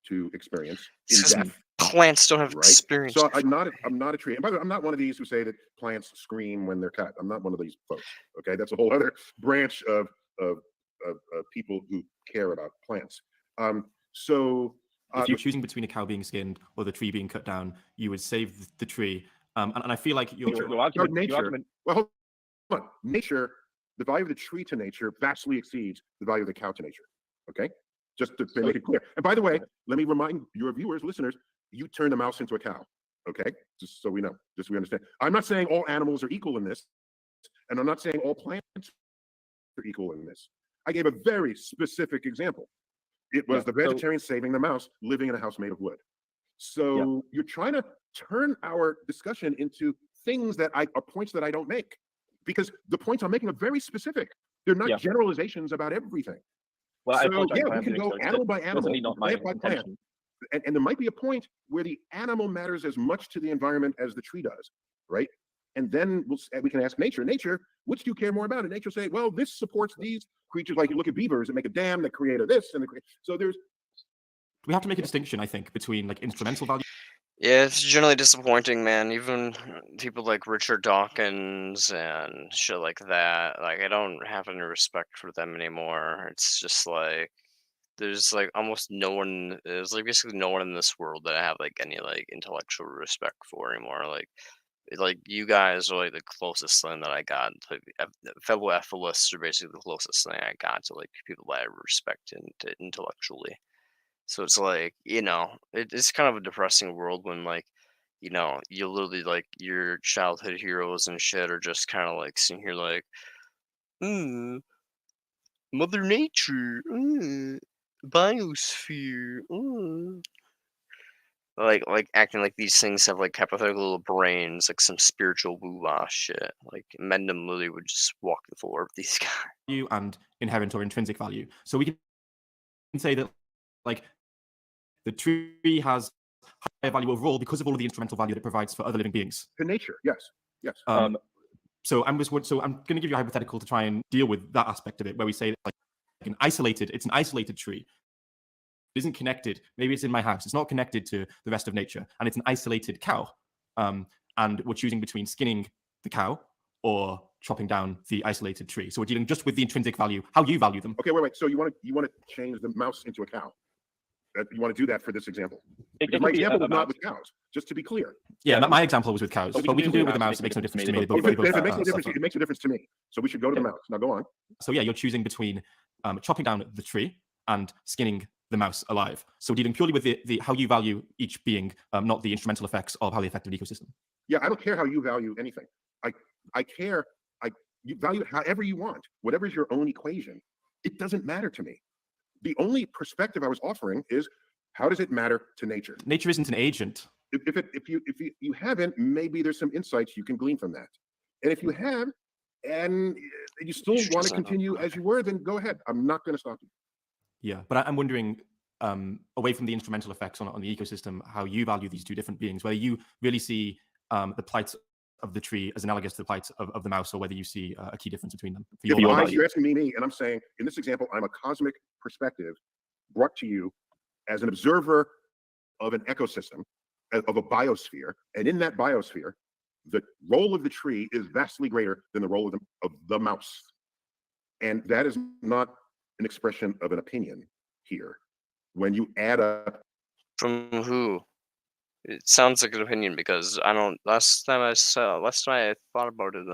to experience in death. Plants don't have experience. So I'm not a tree. And by the way, I'm not one of these who say that plants scream when they're cut. I'm not one of these folks. Okay, that's a whole other branch of people who care about plants. So if you're choosing between a cow being skinned or the tree being cut down, you would save the tree. And I feel like your argument. Well, hold on. Nature, the value of the tree to nature vastly exceeds the value of the cow to nature. Okay, just to make it clear. And by the way, let me remind your viewers, listeners, you turned a mouse into a cow. Okay, just so we know, just so we understand. I'm not saying all animals are equal in this, and I'm not saying all plants are equal in this. I gave a very specific example. It was the vegetarian saving the mouse living in a house made of wood. So you're trying to turn our discussion into things that are points that I don't make, because the points I'm making are very specific. They're not generalizations about everything. Well, so we can go animal by animal, plant by plant. And there might be a point where the animal matters as much to the environment as the tree does, right? And then we can ask nature, which do you care more about? And nature will say, well, this supports these creatures. Like you look at beavers that make a dam that create this, and so there's. We have to make a distinction, I think, between like instrumental value. Yeah, it's generally disappointing, man. Even people like Richard Dawkins and shit like that. Like, I don't have any respect for them anymore. It's just like there's like almost no one. There's like basically no one in this world that I have like any like intellectual respect for anymore. Like you guys are like the closest thing that I got. Like fellow ethicists are basically the closest thing I got to like people that I respect intellectually. So it's like, it's kind of a depressing world when like, you literally like your childhood heroes and shit are just kind of like sitting here like, mm, Mother Nature, biosphere, like acting like these things have like hypothetical little brains, like some spiritual woo-wah shit. Like Mendham literally would just walk the floor with these guys. Value and inherent or intrinsic value. So we can say that like the tree has higher value overall because of all of the instrumental value that it provides for other living beings. To nature, yes, yes. So I'm going to give you a hypothetical to try and deal with that aspect of it, where we say that, like it's an isolated tree. It isn't connected. Maybe it's in my house. It's not connected to the rest of nature, and it's an isolated cow. And we're choosing between skinning the cow or chopping down the isolated tree. So we're dealing just with the intrinsic value, how you value them. Okay, wait. So you want to change the mouse into a cow? You want to do that for this example? Because my example was not with cows. Just to be clear. Yeah, my example was with cows, but we can do it with the mouse. It makes no difference to me. It makes a difference to me. So we should go to the mouse. Now go on. So yeah, you're choosing between chopping down the tree and skinning the mouse alive. So dealing purely with the how you value each being, not the instrumental effects of how they affect an ecosystem. Yeah, I don't care how you value anything. I care. You value it however you want. Whatever is your own equation. It doesn't matter to me. The only perspective I was offering is how does it matter to nature? Nature isn't an agent. If you haven't, maybe there's some insights you can glean from that. And if you have, and you still want to continue as you were, then go ahead. I'm not going to stop you. Yeah, but I'm wondering, away from the instrumental effects on the ecosystem, how you value these two different beings, whether you really see the plight of the tree as analogous to the plight of the mouse, or whether you see a key difference between them. You're asking me, and I'm saying, in this example, I'm a cosmic perspective brought to you as an observer of an ecosystem, of a biosphere, and in that biosphere, the role of the tree is vastly greater than the role of the mouse. And that is not an expression of an opinion here. When you add up... From who? It sounds like an opinion because I don't. Last time I thought about it,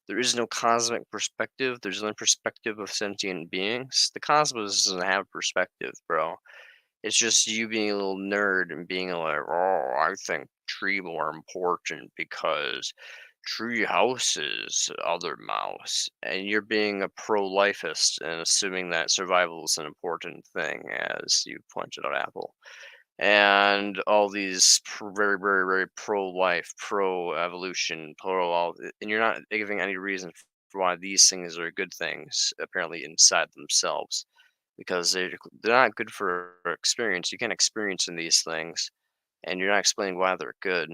there is no cosmic perspective. There's only perspective of sentient beings. The cosmos doesn't have perspective, bro. It's just you being a little nerd and being like, oh, I think tree more important because tree houses other mouse, and you're being a pro-lifist and assuming that survival is an important thing, as you pointed out, Apple. And all these very, very, very pro-life, pro-evolution, pro-all, and you're not giving any reason for why these things are good things, apparently inside themselves, because they're not good for experience. You can't experience in these things, and you're not explaining why they're good.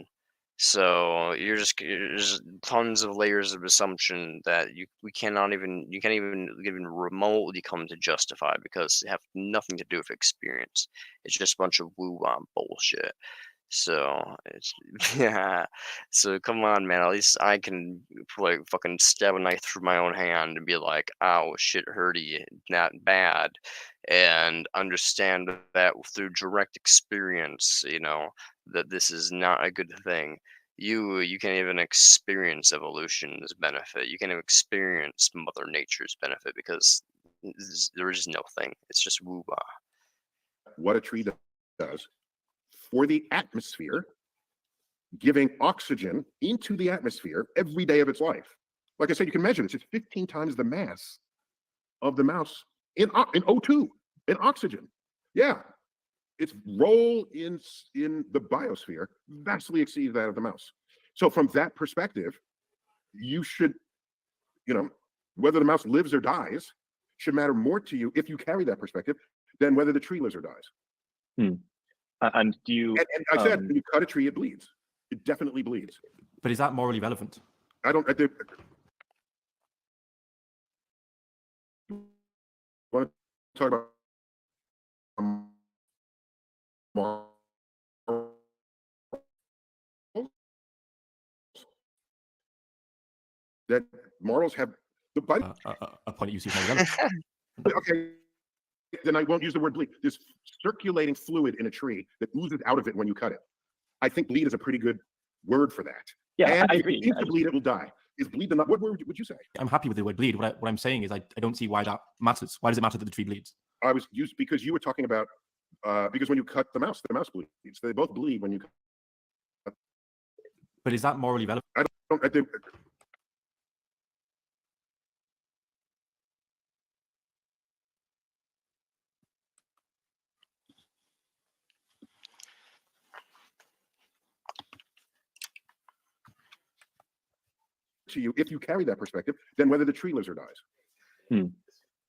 So there's tons of layers of assumption that you can't even remotely come to justify because they have nothing to do with experience. It's just a bunch of woo-wah bullshit. So it's yeah. So come on, man. At least I can like fucking stab a knife through my own hand and be like, "Ow, shit, hurty, not bad," and understand that through direct experience. That this is not a good thing. You can't even experience evolution's benefit. You can't even experience Mother Nature's benefit because there is no thing. It's just woo-wah. What a tree does for the atmosphere, giving oxygen into the atmosphere every day of its life. Like I said, you can measure this. It's 15 times the mass of the mouse in O2, in oxygen. Yeah, its role in the biosphere vastly exceeds that of the mouse. So from that perspective, you should, whether the mouse lives or dies should matter more to you if you carry that perspective than whether the tree lives or dies. And do you... And I said, when you cut a tree, it bleeds. It definitely bleeds. But is that morally relevant? I want to talk about... that morals have the body. A point that you see is more relevant. Okay, then I won't use the word bleed. This circulating fluid in a tree that oozes out of it when you cut it. I think bleed is a pretty good word for that. Yeah, and I if agree. it seems to bleed, it will die. Is bleed the not? What word would you say? I'm happy with the word bleed. What I'm saying is I don't see why that matters. Why does it matter that the tree bleeds? I was used because you were talking about because when you cut the mouse bleeds. They both bleed when you cut. But is that morally relevant? I think to you, if you carry that perspective, then whether the tree lives or dies.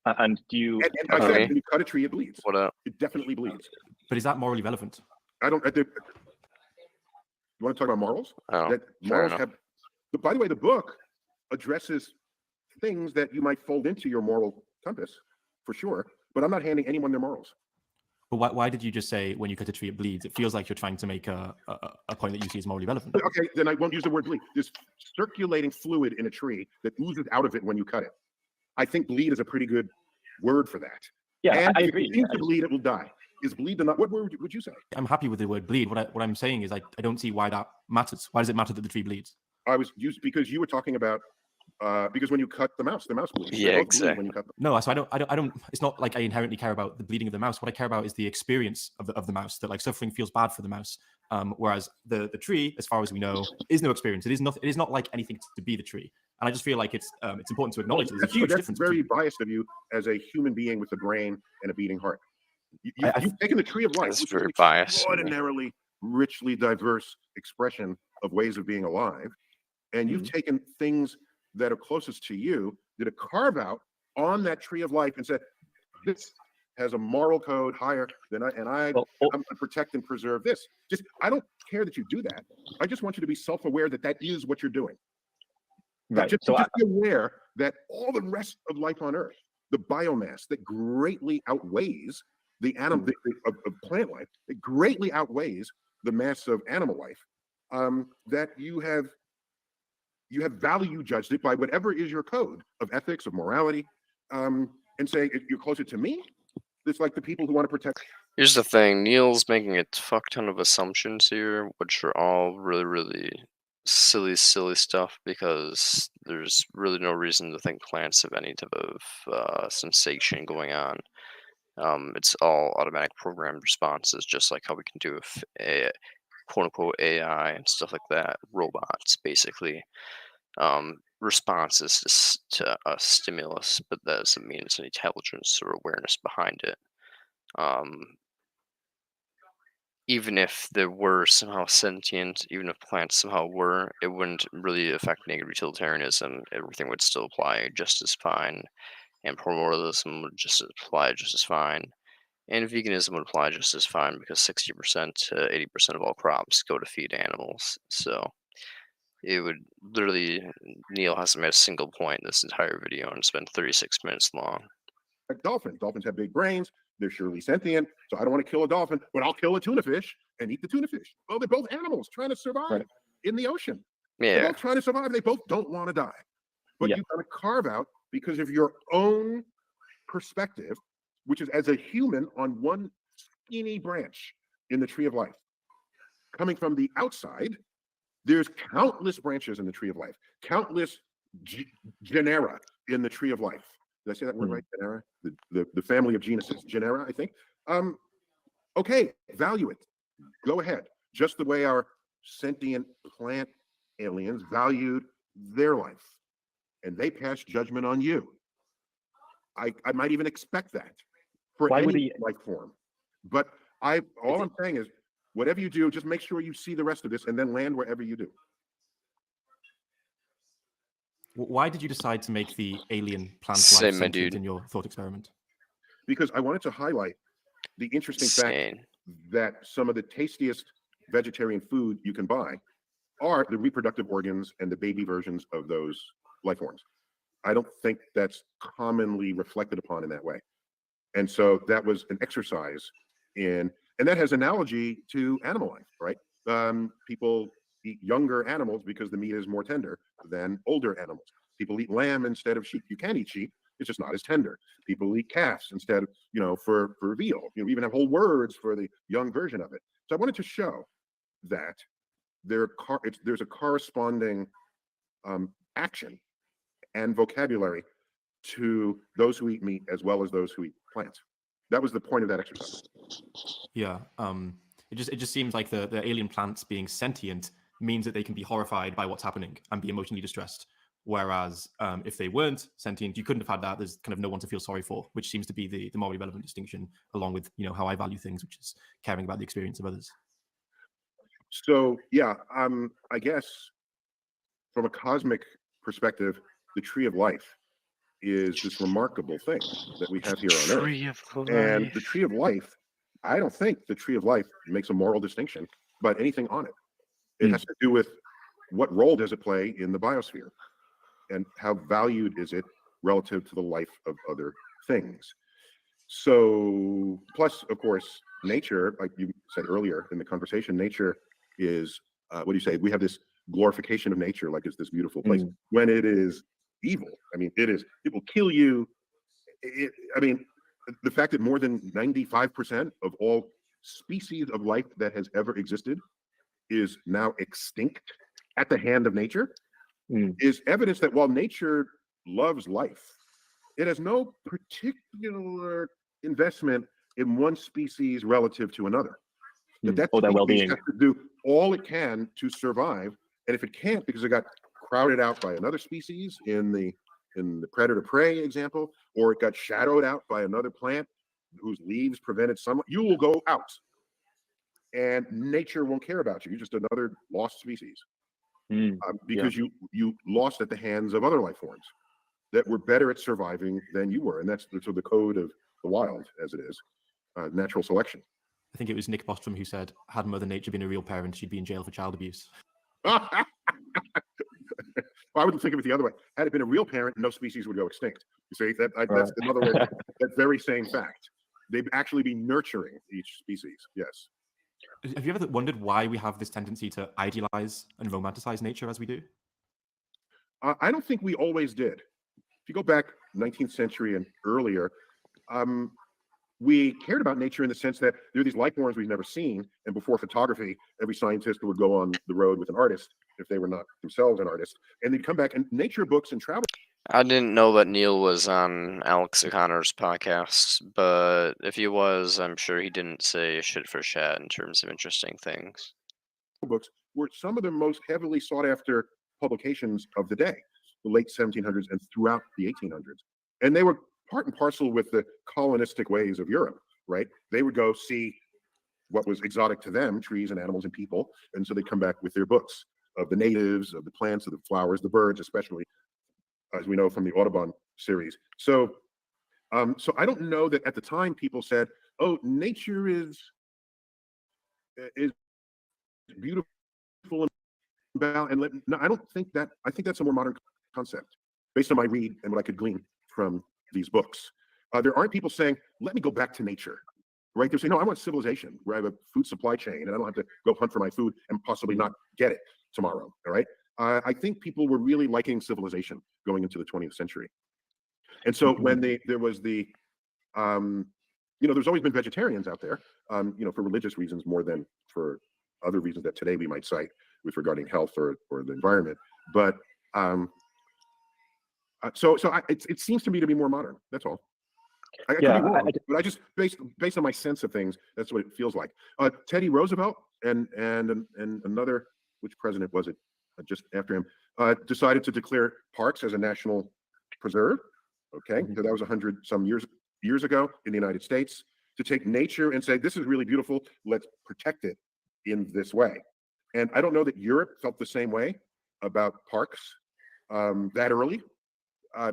And do you? And I said, when you cut a tree, it bleeds. What up? It definitely bleeds. But is that morally relevant? I don't. You want to talk about morals? Oh, That morals have. By the way, the book addresses things that you might fold into your moral compass, for sure. But I'm not handing anyone their morals. But why did you just say when you cut a tree it bleeds? It feels like you're trying to make a point that you see as morally relevant. Okay, then I won't use the word bleed. This circulating fluid in a tree that oozes out of it when you cut it. I think bleed is a pretty good word for that. Yeah, and I if agree. it seems to bleed, it will die. Is bleed the not? What word would you say? I'm happy with the word bleed. What I'm saying is I don't see why that matters. Why does it matter that the tree bleeds? I was used because you were talking about because when you cut the mouse bleeds. Yeah, They both bleed exactly. when you cut them. No, so I don't. It's not like I inherently care about the bleeding of the mouse. What I care about is the experience of the mouse. That like suffering feels bad for the mouse. Whereas the tree, as far as we know, is no experience. It is not like anything to be the tree. And I just feel like it's important to acknowledge there's a huge That's difference. very biased of you as a human being with a brain and a beating heart. You've taken the tree of life, That's which very is an biased of me. extraordinarily richly diverse expression of ways of being alive, and you've taken things that are closest to you, did a carve out on that tree of life, and said, "This has a moral code higher than I'm going to protect and preserve this." Just, I don't care that you do that. I just want you to be self-aware that that is what you're doing. Right. Just be aware that all the rest of life on Earth, the biomass that greatly outweighs the animal of plant life, it greatly outweighs the mass of animal life. That you have value judged it by whatever is your code of ethics, of morality, and say you're closer to me. It's like the people who want to protect. Here's the thing, Neil's making a fuck ton of assumptions here, which are all really, really silly stuff because there's really no reason to think plants have any type of sensation going on. It's all automatic programmed responses, just like how we can do with quote-unquote AI and stuff like that, robots, basically. Responses to a stimulus, but that doesn't mean it's an intelligence or awareness behind it. Even if there were somehow sentient, even if plants somehow were, it wouldn't really affect negative utilitarianism. Everything would still apply just as fine, and primordialism would just apply just as fine, and veganism would apply just as fine because 60% to 80% of all crops go to feed animals. So it would literally, Neil hasn't made a single point in this entire video, and it's been 36 minutes long. Like dolphins. Dolphins have big brains. They're surely sentient. So I don't want to kill a dolphin, but I'll kill a tuna fish and eat the tuna fish. Well, they're both animals trying to survive in the ocean. They're Yeah, both trying to survive. They both don't want to die. But you've got to carve out because of your own perspective, which is as a human on one skinny branch in the tree of life. Coming from the outside, there's countless branches in the tree of life, countless genera in the tree of life. Did I say that word right? Genera? The family of genuses, genera, I think. Okay, value it. Go ahead. Just the way our sentient plant aliens valued their life. And they passed judgment on you. I might even expect that for any life form. But all I'm saying is, whatever you do, just make sure you see the rest of this and then land wherever you do. Why did you decide to make the alien plant life Same, my sentient dude. in your thought experiment? Because I wanted to highlight the interesting fact Insane. that some of the tastiest vegetarian food you can buy are the reproductive organs and the baby versions of those life forms. I don't think that's commonly reflected upon in that way. And so that was an exercise in, and that has analogy to animal life, right? People eat younger animals because the meat is more tender than older animals. People eat lamb instead of sheep. You can eat sheep, it's just not as tender. People eat calves instead of, for veal. We even have whole words for the young version of it. So I wanted to show that there's a corresponding action and vocabulary to those who eat meat as well as those who eat plants. That was the point of that exercise. Yeah. It just seems like the alien plants being sentient means that they can be horrified by what's happening and be emotionally distressed. Whereas if they weren't sentient, you couldn't have had that. There's kind of no one to feel sorry for, which seems to be the morally relevant distinction, along with how I value things, which is caring about the experience of others. So yeah, I guess from a cosmic perspective, the tree of life is this remarkable thing that we have here on Earth. And the tree of life, I don't think the tree of life makes a moral distinction about anything on it. It has to do with what role does it play in the biosphere and how valued is it relative to the life of other things. So, plus, of course, nature, like you said earlier in the conversation, nature is, what do you say? We have this glorification of nature, like it's this beautiful place, when it is evil. I mean, it will kill you. The fact that more than 95% of all species of life that has ever existed is now extinct at the hand of nature is evidence that while nature loves life, it has no particular investment in one species relative to another. That their well-being has to do all it can to survive, and if it can't because it got crowded out by another species in the predator-prey example, or it got shadowed out by another plant whose leaves prevented sunlight, you will go out, and nature won't care about you. You're just another lost species because you lost at the hands of other life forms that were better at surviving than you were, and that's sort of the code of the wild, as it is, natural selection. I think it was Nick Bostrom who said, had Mother Nature been a real parent, she'd be in jail for child abuse. I would think of it the other way. Had it been a real parent, no species would go extinct. You see, that's another way. That very same fact. They'd actually be nurturing each species. Yes. Have you ever wondered why we have this tendency to idealize and romanticize nature as we do? I don't think we always did. If you go back 19th century and earlier, we cared about nature in the sense that there are these life forms we've never seen. And before photography, every scientist would go on the road with an artist if they were not themselves an artist. And they'd come back, and nature books and travel. I didn't know that Neil was on Alex O'Connor's podcast, but if he was, I'm sure he didn't say shit for chat in terms of interesting things. Books were some of the most heavily sought after publications of the day, the late 1700s and throughout the 1800s. And they were part and parcel with the colonistic ways of Europe, right? They would go see what was exotic to them, trees and animals and people. And so they'd come back with their books of the natives, of the plants, of the flowers, the birds, especially, as we know from the Audubon series. So I don't know that at the time people said, oh, nature is beautiful and no, I don't think that. I think that's a more modern concept based on my read and what I could glean from these books. There aren't people saying, let me go back to nature, right? They're saying, no, I want civilization where I have a food supply chain and I don't have to go hunt for my food and possibly not get it tomorrow, all right? I think people were really liking civilization going into the 20th century. And so when there was the, there's always been vegetarians out there, for religious reasons more than for other reasons that today we might cite with regarding health or the environment. But it seems to me to be more modern. That's all. I could be wrong, but I just based on my sense of things, that's what it feels like. Teddy Roosevelt and another, which president was it? Just after him, decided to declare parks as a national preserve. Okay, so that was 100-some years ago in the United States, to take nature and say, this is really beautiful, let's protect it in this way. And I don't know that Europe felt the same way about parks that early,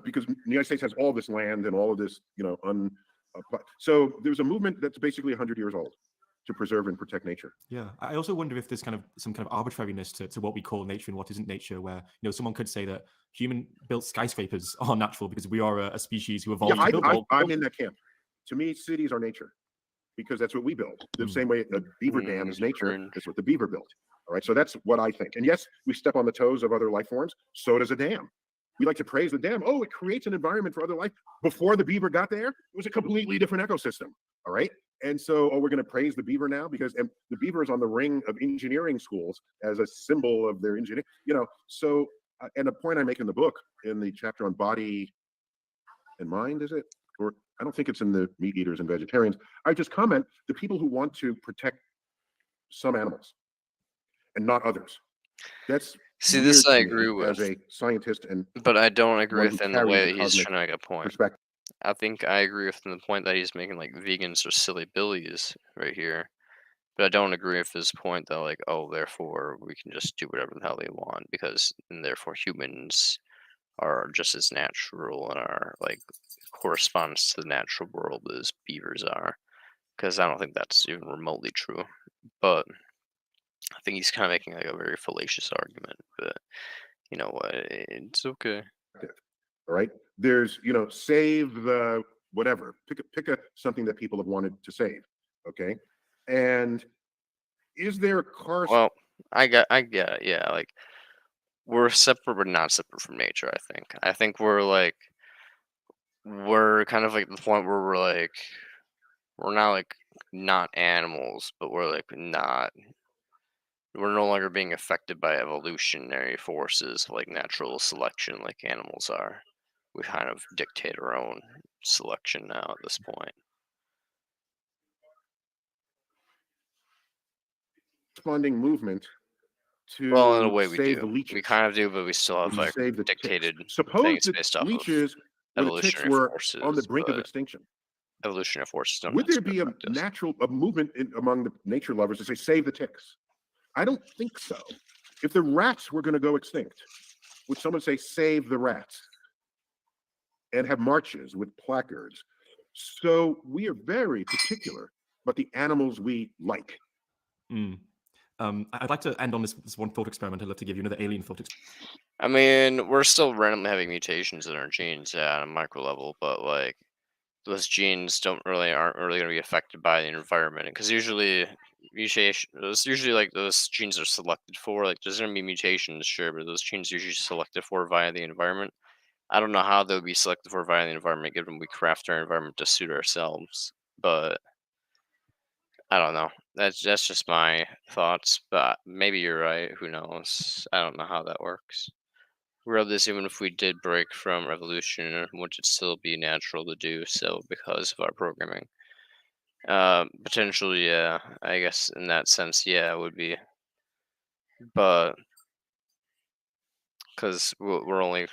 because the United States has all this land and all of this, so there's a movement that's basically 100 years old to preserve and protect nature. Yeah, I also wonder if there's some kind of arbitrariness to what we call nature and what isn't nature, where someone could say that human-built skyscrapers are natural because we are a species who evolved. Yeah, I'm in that camp. To me, cities are nature because that's what we build. The same way a beaver dam is nature, that's what the beaver built. All right, so that's what I think. And yes, we step on the toes of other life forms. So does a dam. we like to praise the dam. Oh, it creates an environment for other life. Before the beaver got there, it was a completely different ecosystem. All right. And so, oh, we're going to praise the beaver now because the beaver is on the ring of engineering schools as a symbol of their engineering. So and a point I make in the book in the chapter on body and mind, is it? Or I don't think it's in the meat eaters and vegetarians. I just comment the people who want to protect some animals and not others. That's See, weird this I to me agree as with, a scientist and but I don't one agree who with in the carries way a that he's cosmic trying to make a point. perspective. I think I agree with him the point that he's making, like vegans are silly billies right here. But I don't agree with his point that like, oh, therefore we can just do whatever the hell they want because and therefore humans are just as natural and are like corresponds to the natural world as beavers are. Because I don't think that's even remotely true. But I think he's kind of making like a very fallacious argument. But you know what? It's okay. All right. There's, save the whatever. Pick a something that people have wanted to save. Okay. And is there a Well, I get it. Yeah, like we're separate but not separate from nature. I think we're kind of like the point where we're like we're not like not animals, but we're no longer being affected by evolutionary forces like natural selection like animals are. We kind of dictate our own selection now at this point. corresponding movement Well, in a to way we save do. the We leeches, kind of do, but we still have like save the ticks? dictated Suppose things the based off of leeches or the ticks evolutionary were on the forces, brink of but extinction. evolutionary forces don't Would there necessarily be a affect us. movement among the nature lovers to say, save the ticks? I don't think so. If the rats were going to go extinct, would someone say, save the rats? And have marches with placards. So we are very particular about the animals we like. Mm. I'd like to end on this one thought experiment. I'd love to give you another alien thought experiment. I mean, we're still randomly having mutations in our genes, yeah, on a micro level, but like those genes aren't really going to be affected by the environment because usually mutation those usually like those genes are selected for like there's going to be mutations, sure, but those genes are usually selected for via the environment. I don't know how they'll be selected for via the environment given we craft our environment to suit ourselves, but I don't know. That's just my thoughts, but maybe you're right. Who knows? I don't know how that works. Regardless, even if we did break from evolution, would it still be natural to do so because of our programming? Potentially, yeah. I guess in that sense, yeah, it would be. But because we're only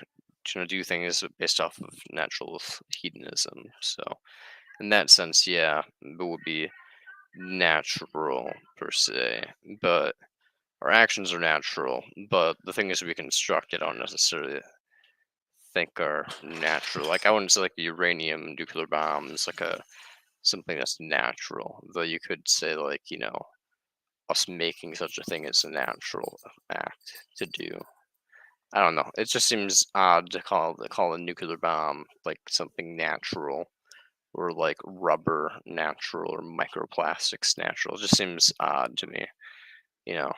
trying to do things based off of natural hedonism, so in that sense, yeah, it would be natural per se. But our actions are natural. But the thing is, we construct it. I don't necessarily think are natural. Like I wouldn't say like the uranium nuclear bomb is like a something that's natural. Though you could say like us making such a thing is a natural act to do. I don't know. It just seems odd to call a nuclear bomb like something natural or like rubber natural or microplastics natural. It just seems odd to me. You know,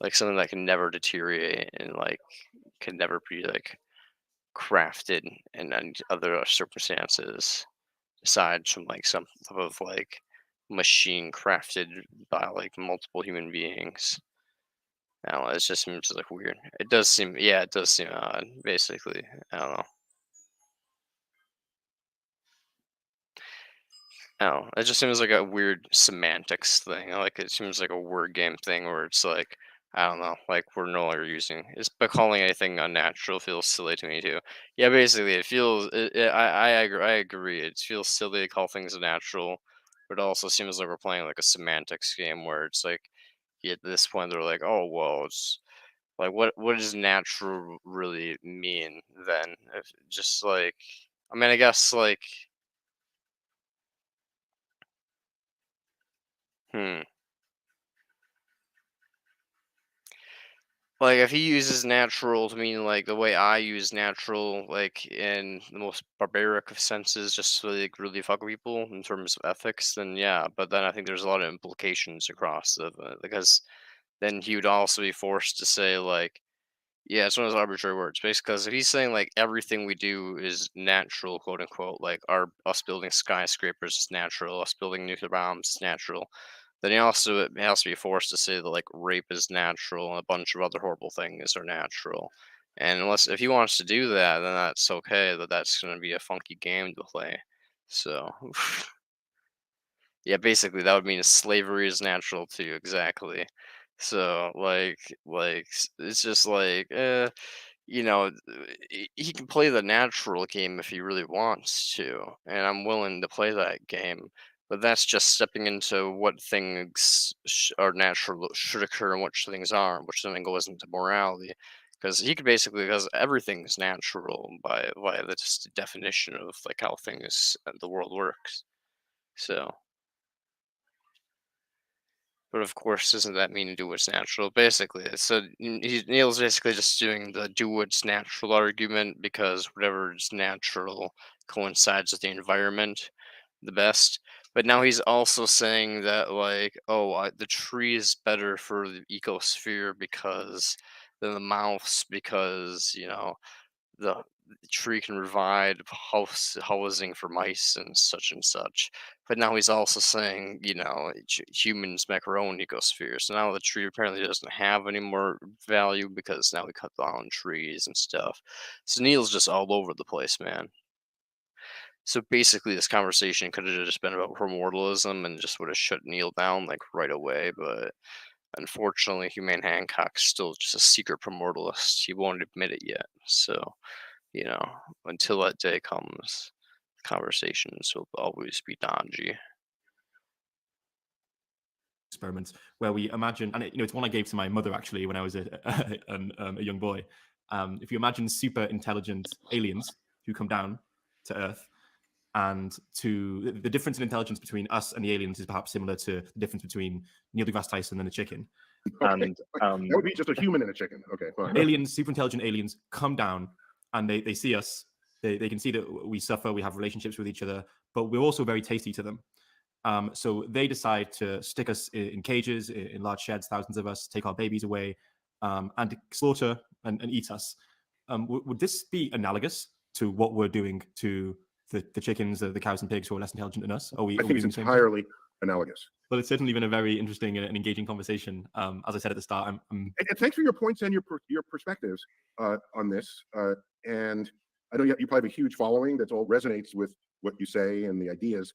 like something that can never deteriorate and like can never be like crafted in any other circumstances aside from like some type of like machine crafted by like multiple human beings. I don't know. It just seems like weird. It does seem, yeah, it does seem odd. Basically, I don't know. I don't know. It just seems like a weird semantics thing. Like it seems like a word game thing where it's like I don't know, like we're no longer using. It's but calling anything unnatural feels silly to me too. Yeah, basically, it feels. I agree. I agree. It feels silly to call things natural, but it also seems like we're playing like a semantics game where it's like at this point they're like, oh well, it's like what does natural really mean then? If just like I mean, I guess like hmm. Like, if he uses natural to mean like the way I use natural, like in the most barbaric of senses, just to like really fuck with people in terms of ethics, then yeah. But then I think there's a lot of implications across because then he would also be forced to say like, Yeah, it's one of those arbitrary words, basically. Because if he's saying like everything we do is natural, quote unquote, like us building skyscrapers is natural, us building nuclear bombs is natural, then he also it has to be forced to say that like rape is natural and a bunch of other horrible things are natural. And unless if he wants to do that, then that's okay. But that's going to be a funky game to play. So yeah, basically that would mean slavery is natural too. Exactly. So it's just like you know, he can play the natural game if he really wants to, and I'm willing to play that game. But that's just stepping into what things are natural should occur and which things aren't, which then goes into morality. Because he could basically, because everything's natural by the just definition of like how things the world works. So. But of course, doesn't that mean do what's natural? Basically, so Neil's basically just doing the do what's natural argument because whatever is natural coincides with the environment the best. But now he's also saying that like, oh, the tree is better for the ecosphere because than the mouse because the tree can provide housing for mice and such. But now he's also saying, humans make our own ecosphere. So now the tree apparently doesn't have any more value because now we cut down trees and stuff. So Neil's just all over the place, man. So basically, this conversation could have just been about primordialism and just would have shut Neil down like right away. But unfortunately, Humane Hancock's still just a secret primordialist. He won't admit it yet. So you know, until that day comes, conversations will always be dodgy. Experiments where we imagine, and it's one I gave to my mother actually when I was a young boy. If you imagine super intelligent aliens who come down to Earth, and the difference in intelligence between us and the aliens is perhaps similar to the difference between Neil deGrasse Tyson and a chicken. Okay. That would be just a human and a chicken. Okay, fine. Aliens, super intelligent aliens, come down and they see us. They can see that we suffer, we have relationships with each other, but we're also very tasty to them. So they decide to stick us in cages, in large sheds, thousands of us, take our babies away, and slaughter and eat us. Would this be analogous to what we're doing to the chickens, the cows and pigs who are less intelligent than us? I think it's entirely analogous. Well, it's certainly been a very interesting and engaging conversation. As I said at the start, And thanks for your points and your perspectives on this. And I know you probably have a huge following that all resonates with what you say and the ideas.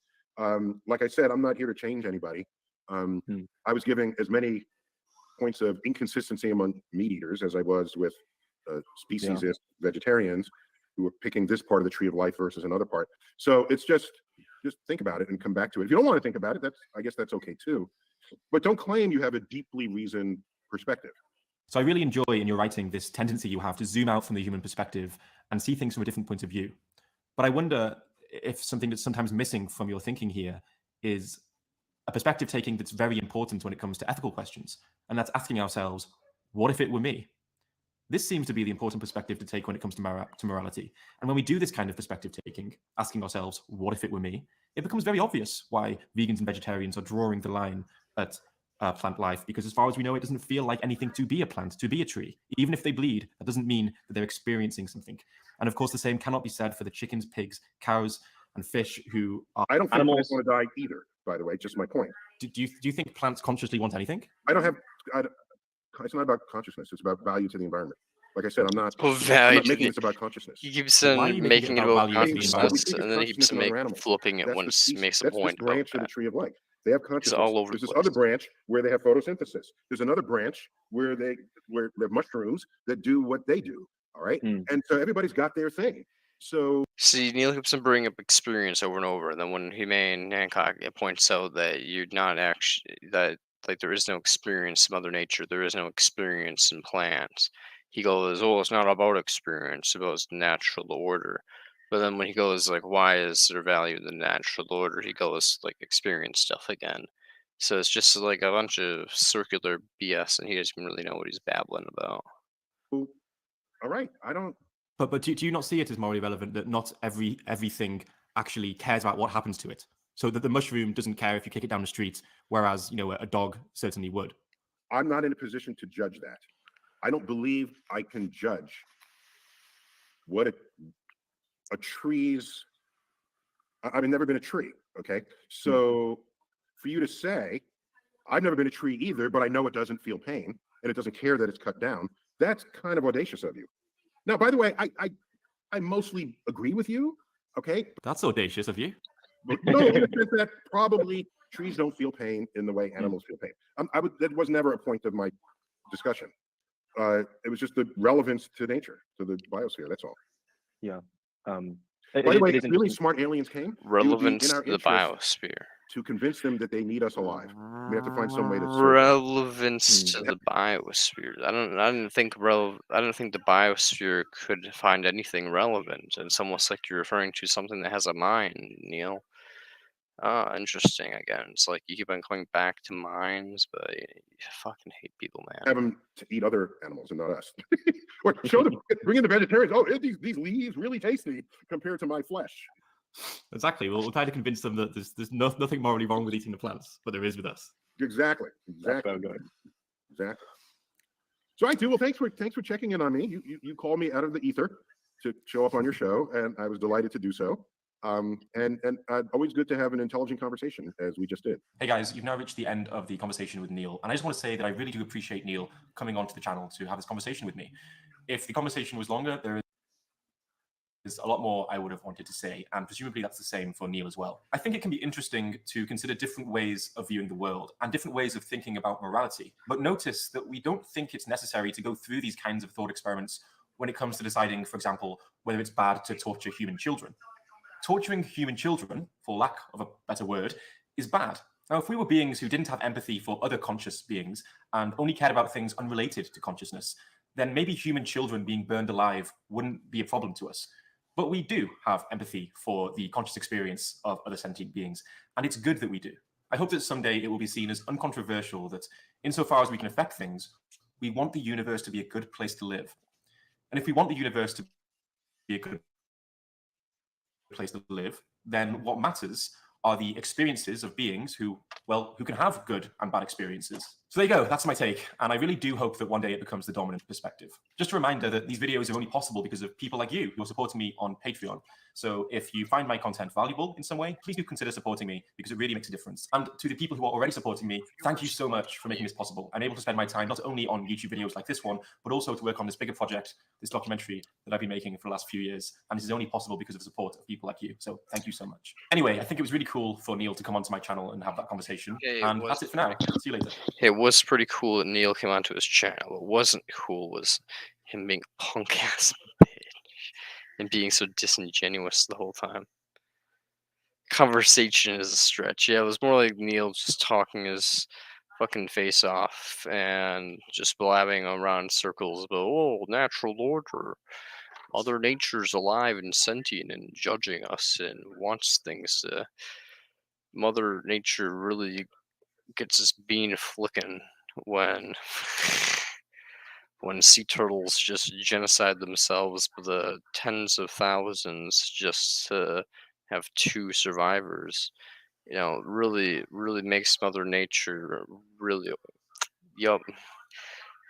Like I said, I'm not here to change anybody. I was giving as many points of inconsistency among meat eaters as I was with speciesist vegetarians who were picking this part of the tree of life versus another part. So it's just think about it and come back to it. If you don't want to think about it, I guess that's okay too. But don't claim you have a deeply reasoned perspective. So I really enjoy in your writing this tendency you have to zoom out from the human perspective and see things from a different point of view. But I wonder if something that's sometimes missing from your thinking here is a perspective taking that's very important when it comes to ethical questions. And that's asking ourselves, what if it were me? This seems to be the important perspective to take when it comes to morality. And when we do this kind of perspective taking, asking ourselves, what if it were me? It becomes very obvious why vegans and vegetarians are drawing the line at plant life, because as far as we know, it doesn't feel like anything to be a plant, to be a tree. Even if they bleed, that doesn't mean that they're experiencing something. And of course, the same cannot be said for the chickens, pigs, cows, and fish who are I don't think animals want to die either, by the way, just my point. Do you think plants consciously want anything? It's not about consciousness. It's about value to the environment. Like I said, I'm not making this about consciousness. He keeps making it about consciousness, and then he keeps flipping it when it makes a point. That's this branch of the tree of life. They have consciousness. It's all over There's this other branch where they have photosynthesis. There's another branch where they have mushrooms that do what they do. All right, and so everybody's got their thing. So see, Neil keeps on bringing up experience over and over, and then when Humane Hancock points out that you're not actually that like there is no experience in Mother Nature, there is no experience in plants. He goes, "Oh, it's not about experience; it's about natural order." But then when he goes like, "Why is there value in the natural order?" He goes like experience stuff again. So it's just like a bunch of circular BS, and he doesn't even really know what he's babbling about. All right, I don't. But do you not see it as morally relevant that not everything actually cares about what happens to it? So that the mushroom doesn't care if you kick it down the street, whereas a dog certainly would. I'm not in a position to judge that. I don't believe I can judge what a tree's. I've never been a tree. Okay, so for you to say I've never been a tree either, but I know it doesn't feel pain and it doesn't care that it's cut down, that's kind of audacious of you. Now, by the way, I mostly agree with you. Okay, That's audacious of you. but no, in the sense that probably trees don't feel pain in the way animals feel pain. That was never a point of my discussion. It was just the relevance to nature, to the biosphere. That's all. Yeah. By the way, if really smart aliens came, it would be in Relevance our to the interest biosphere. to convince them that they need us alive. We have to find some way to serve them. Relevance to the biosphere. I didn't think the biosphere could find anything relevant. It's almost like you're referring to something that has a mind, Neil. Ah, interesting. Again, it's like you keep on coming back to minds, but you fucking hate people, man. Have them to eat other animals and not us. Or show them, bring in the vegetarians. Oh, these leaves really tasty compared to my flesh. Exactly. We'll try to convince them that there's nothing morally wrong with eating the plants, but there is with us. Exactly. That's very good. Exactly. So I do. Well, thanks for checking in on me. You called me out of the ether to show up on your show, and I was delighted to do so. And always good to have an intelligent conversation, as we just did. Hey guys, you've now reached the end of the conversation with Neil, and I just want to say that I really do appreciate Neil coming onto the channel to have this conversation with me. If the conversation was longer, there is a lot more I would have wanted to say, and presumably that's the same for Neil as well. I think it can be interesting to consider different ways of viewing the world and different ways of thinking about morality, but notice that we don't think it's necessary to go through these kinds of thought experiments when it comes to deciding, for example, whether it's bad to torture human children. Torturing human children, for lack of a better word, is bad. Now, if we were beings who didn't have empathy for other conscious beings and only cared about things unrelated to consciousness, then maybe human children being burned alive wouldn't be a problem to us. But we do have empathy for the conscious experience of other sentient beings, and it's good that we do. I hope that someday it will be seen as uncontroversial that, insofar as we can affect things, we want the universe to be a good place to live. And if we want the universe to be a good place to live, then what matters are the experiences of beings who can have good and bad experiences. So there you go, that's my take, and I really do hope that one day it becomes the dominant perspective. Just a reminder that these videos are only possible because of people like you who are supporting me on Patreon. So if you find my content valuable in some way, please do consider supporting me because it really makes a difference. And to the people who are already supporting me, thank you so much for making this possible. I'm able to spend my time not only on YouTube videos like this one, but also to work on this bigger project, this documentary that I've been making for the last few years. And this is only possible because of the support of people like you. So thank you so much. Anyway, I think it was really cool for Neil to come onto my channel and have that conversation. And that's it for now. See you later. Hey, it was pretty cool that Neil came onto his channel. What wasn't cool was him being a punk ass bitch and being so disingenuous the whole time. Conversation is a stretch. Yeah, it was more like Neil just talking his fucking face off and just blabbing around in circles about, oh, natural order. Mother Nature's alive and sentient and judging us and wants things to. Mother Nature really gets his bean flicking when when sea turtles just genocide themselves by the tens of thousands just to have 2 survivors. You know, really makes Mother Nature really. Yup.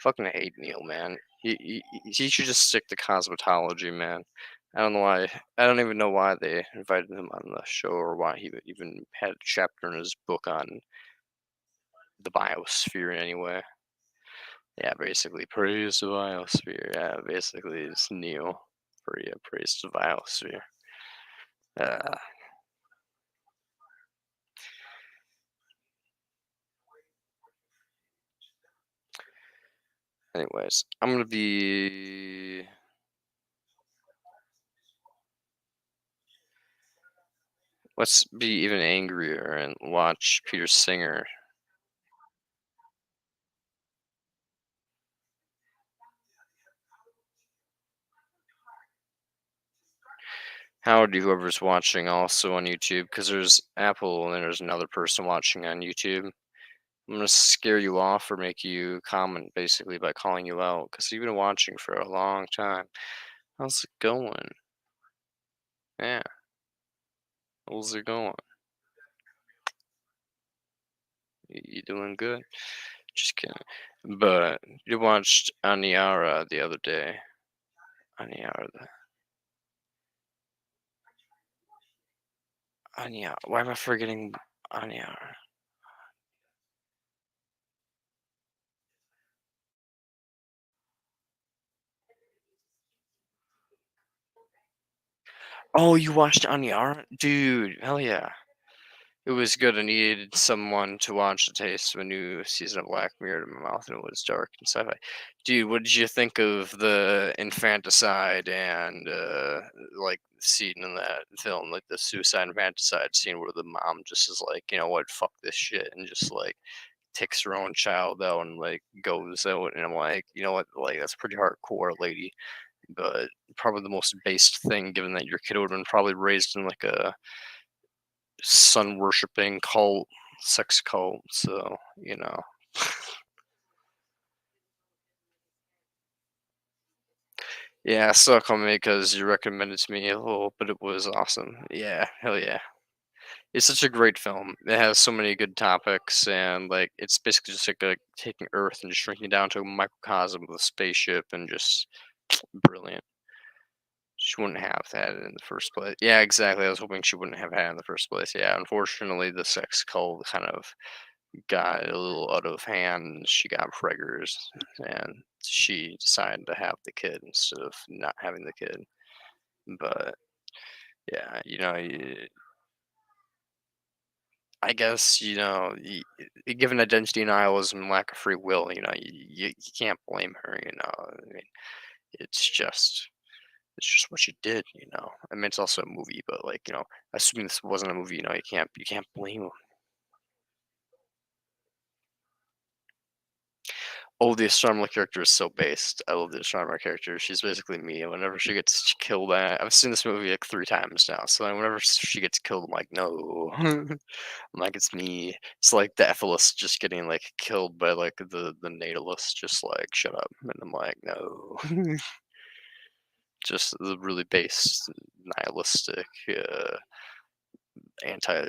Fucking hate Neil, man. He should just stick to cosmetology, man. I don't know why. I don't even know why they invited him on the show or why he even had a chapter in his book on the biosphere in any way. Yeah, basically, praise the biosphere. Yeah, basically, it's Neil. Praise the biosphere. Uh, anyways, I'm gonna be. Let's be even angrier and watch Peter Singer. Howdy, whoever's watching also on YouTube, because there's Apple and then there's another person watching on YouTube. I'm gonna scare you off or make you comment basically by calling you out, because you've been watching for a long time. How's it going? Yeah, how's it going? You doing good? Just kidding. But you watched Aniara the other day. Aniara. Anya. Why am I forgetting Aniara? Oh, you watched Aniara? Dude, hell yeah. It was good. I needed someone to watch the taste of a new season of Black Mirror in my mouth, and it was dark and sci-fi. Dude, what did you think of the infanticide and like scene in that film, like the suicide infanticide scene where the mom just is like, you know what, fuck this shit, and just like takes her own child out and like goes out, and I'm like, you know what, like that's pretty hardcore, lady, but probably the most based thing, given that your kid would have been probably raised in like a sun worshipping cult, sex cult. So, you know. Yeah, it suck on me because you recommended to me a little, but it was awesome. Yeah, hell yeah. It's such a great film. It has so many good topics, and like it's basically just like taking Earth and just shrinking it down to a microcosm of a spaceship, and just brilliant. She wouldn't have had it in the first place. Yeah, exactly. I was hoping she wouldn't have had it in the first place. Yeah, unfortunately, the sex cult kind of got a little out of hand. She got preggers, and she decided to have the kid instead of not having the kid. But yeah, I guess given identity nihilism and lack of free will, you can't blame her. I mean, it's just it's just what she did. I mean, it's also a movie, but like assuming this wasn't a movie, you can't blame. Oh, the astronomer character is so based. I love the astronomer character. She's basically me. Whenever she gets killed, I've seen this movie like 3 times now. So whenever she gets killed, I'm like, no. I'm like, it's me. It's like the efilsit just getting like killed by like the natalist, just like shut up. And I'm like, no. Just the really base nihilistic, anti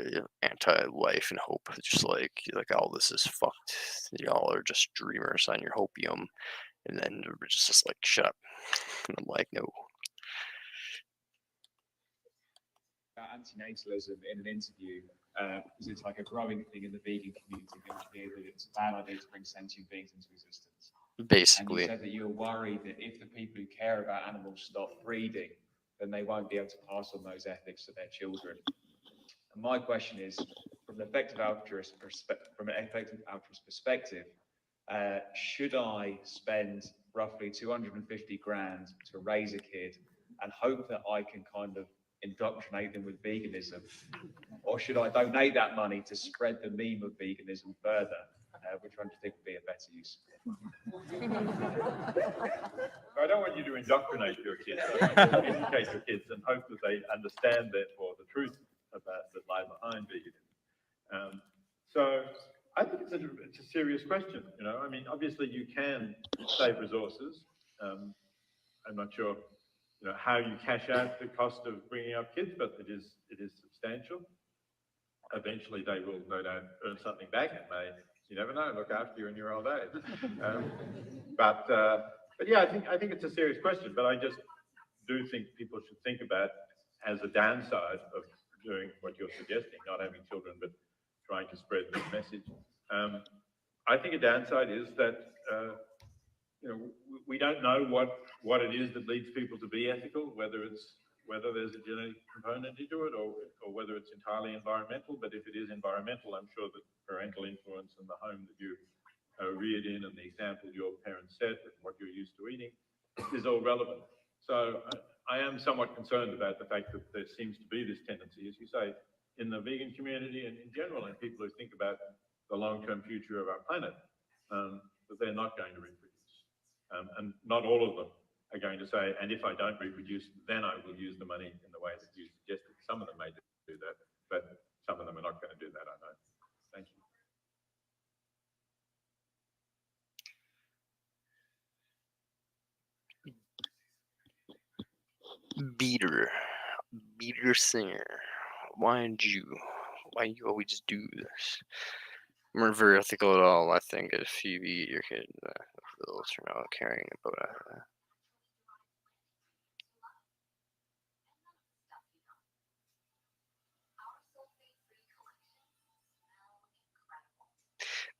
life and hope. Just like all this is fucked. Y'all are just dreamers on your hopium. And then we're just like, shut up. And I'm like, no. Antinatalism in an interview because it's like a growing thing in the vegan community that you hear that it's a bad idea to bring sentient beings into existence. And you Basically, said that you're worried that if the people who care about animals stop breeding, then they won't be able to pass on those ethics to their children. And my question is, from an effective altruist perspective, should I spend roughly 250 grand to raise a kid and hope that I can kind of indoctrinate them with veganism? Or should I donate that money to spread the meme of veganism further? Which one do you think would be a better use? I don't want you to indoctrinate your kids. I want you to educate your kids and hope that they understand, therefore, the truth about that lie behind veganism. So I think it's a serious question. I mean, obviously you can save resources. I'm not sure, how you cash out the cost of bringing up kids, but it is substantial. Eventually, they will no doubt earn something back, and you never know, look after you in your old age. But yeah, I think it's a serious question. But I just do think people should think about as a downside of doing what you're suggesting, not having children, but trying to spread this message. I think a downside is that we don't know what it is that leads people to be ethical, whether there's a genetic component into it or whether it's entirely environmental. But if it is environmental, I'm sure that parental influence in the home that you reared in and the example your parents set and what you're used to eating is all relevant. So I am somewhat concerned about the fact that there seems to be this tendency, as you say, in the vegan community and in general, and people who think about the long-term future of our planet, that they're not going to reproduce. And not all of them are going to say, and if I don't reproduce, then I will use the money in the way that you suggested. Some of them may do that, but some of them are not going to do that, I know. Thank you. Beater singer. Why you always do this? weren't very ethical at all. I think if you eat your kid, they'll turn out carrying a boat after that.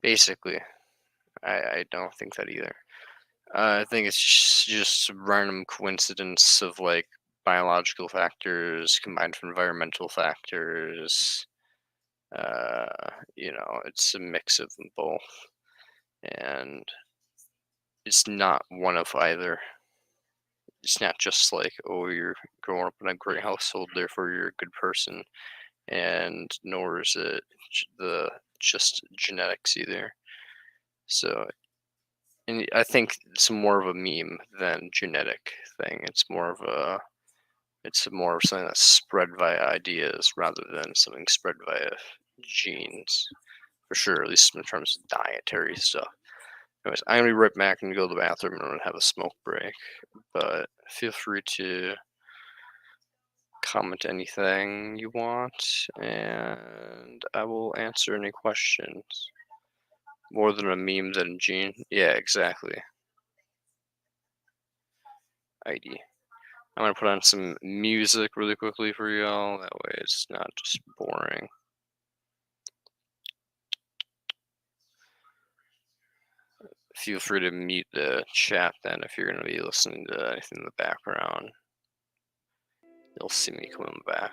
Basically, I don't think that either. I think it's just random coincidence of like biological factors combined with environmental factors. It's a mix of them both, and it's not one of either. It's not just like, oh, you're growing up in a great household, therefore you're a good person, and nor is it just genetics either. So, and I think it's more of a meme than genetic thing. It's more of something that's spread via ideas rather than something spread via genes, for sure. At least in terms of dietary stuff. Anyways, I'm gonna be right back and go to the bathroom and I'm gonna have a smoke break. But feel free to comment anything you want, and I will answer any questions. More than a meme than a gene. Yeah, exactly. ID. I'm gonna put on some music really quickly for y'all. That way it's not just boring. Feel free to mute the chat then if you're gonna be listening to anything in the background. You'll see me coming back.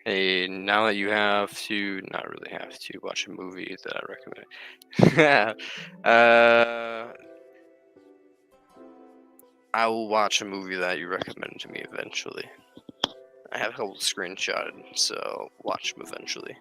Hey, now that you have to, not really have to, watch a movie that I recommend. I will watch a movie that you recommend to me eventually. I have a couple screenshotted, so watch them eventually.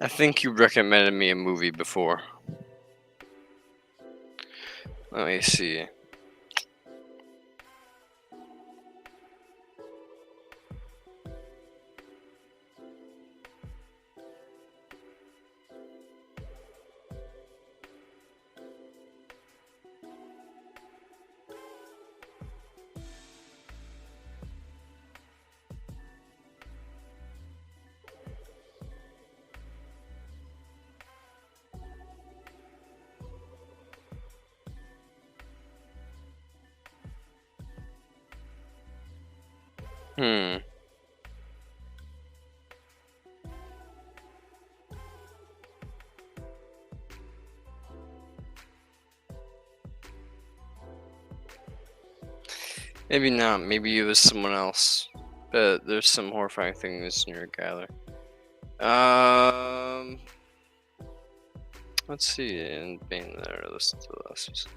I think you recommended me a movie before. Let me see. Hmm. Maybe not. Maybe it was someone else. But there's some horrifying things near Gyler. Let's see. And being there, listen to this.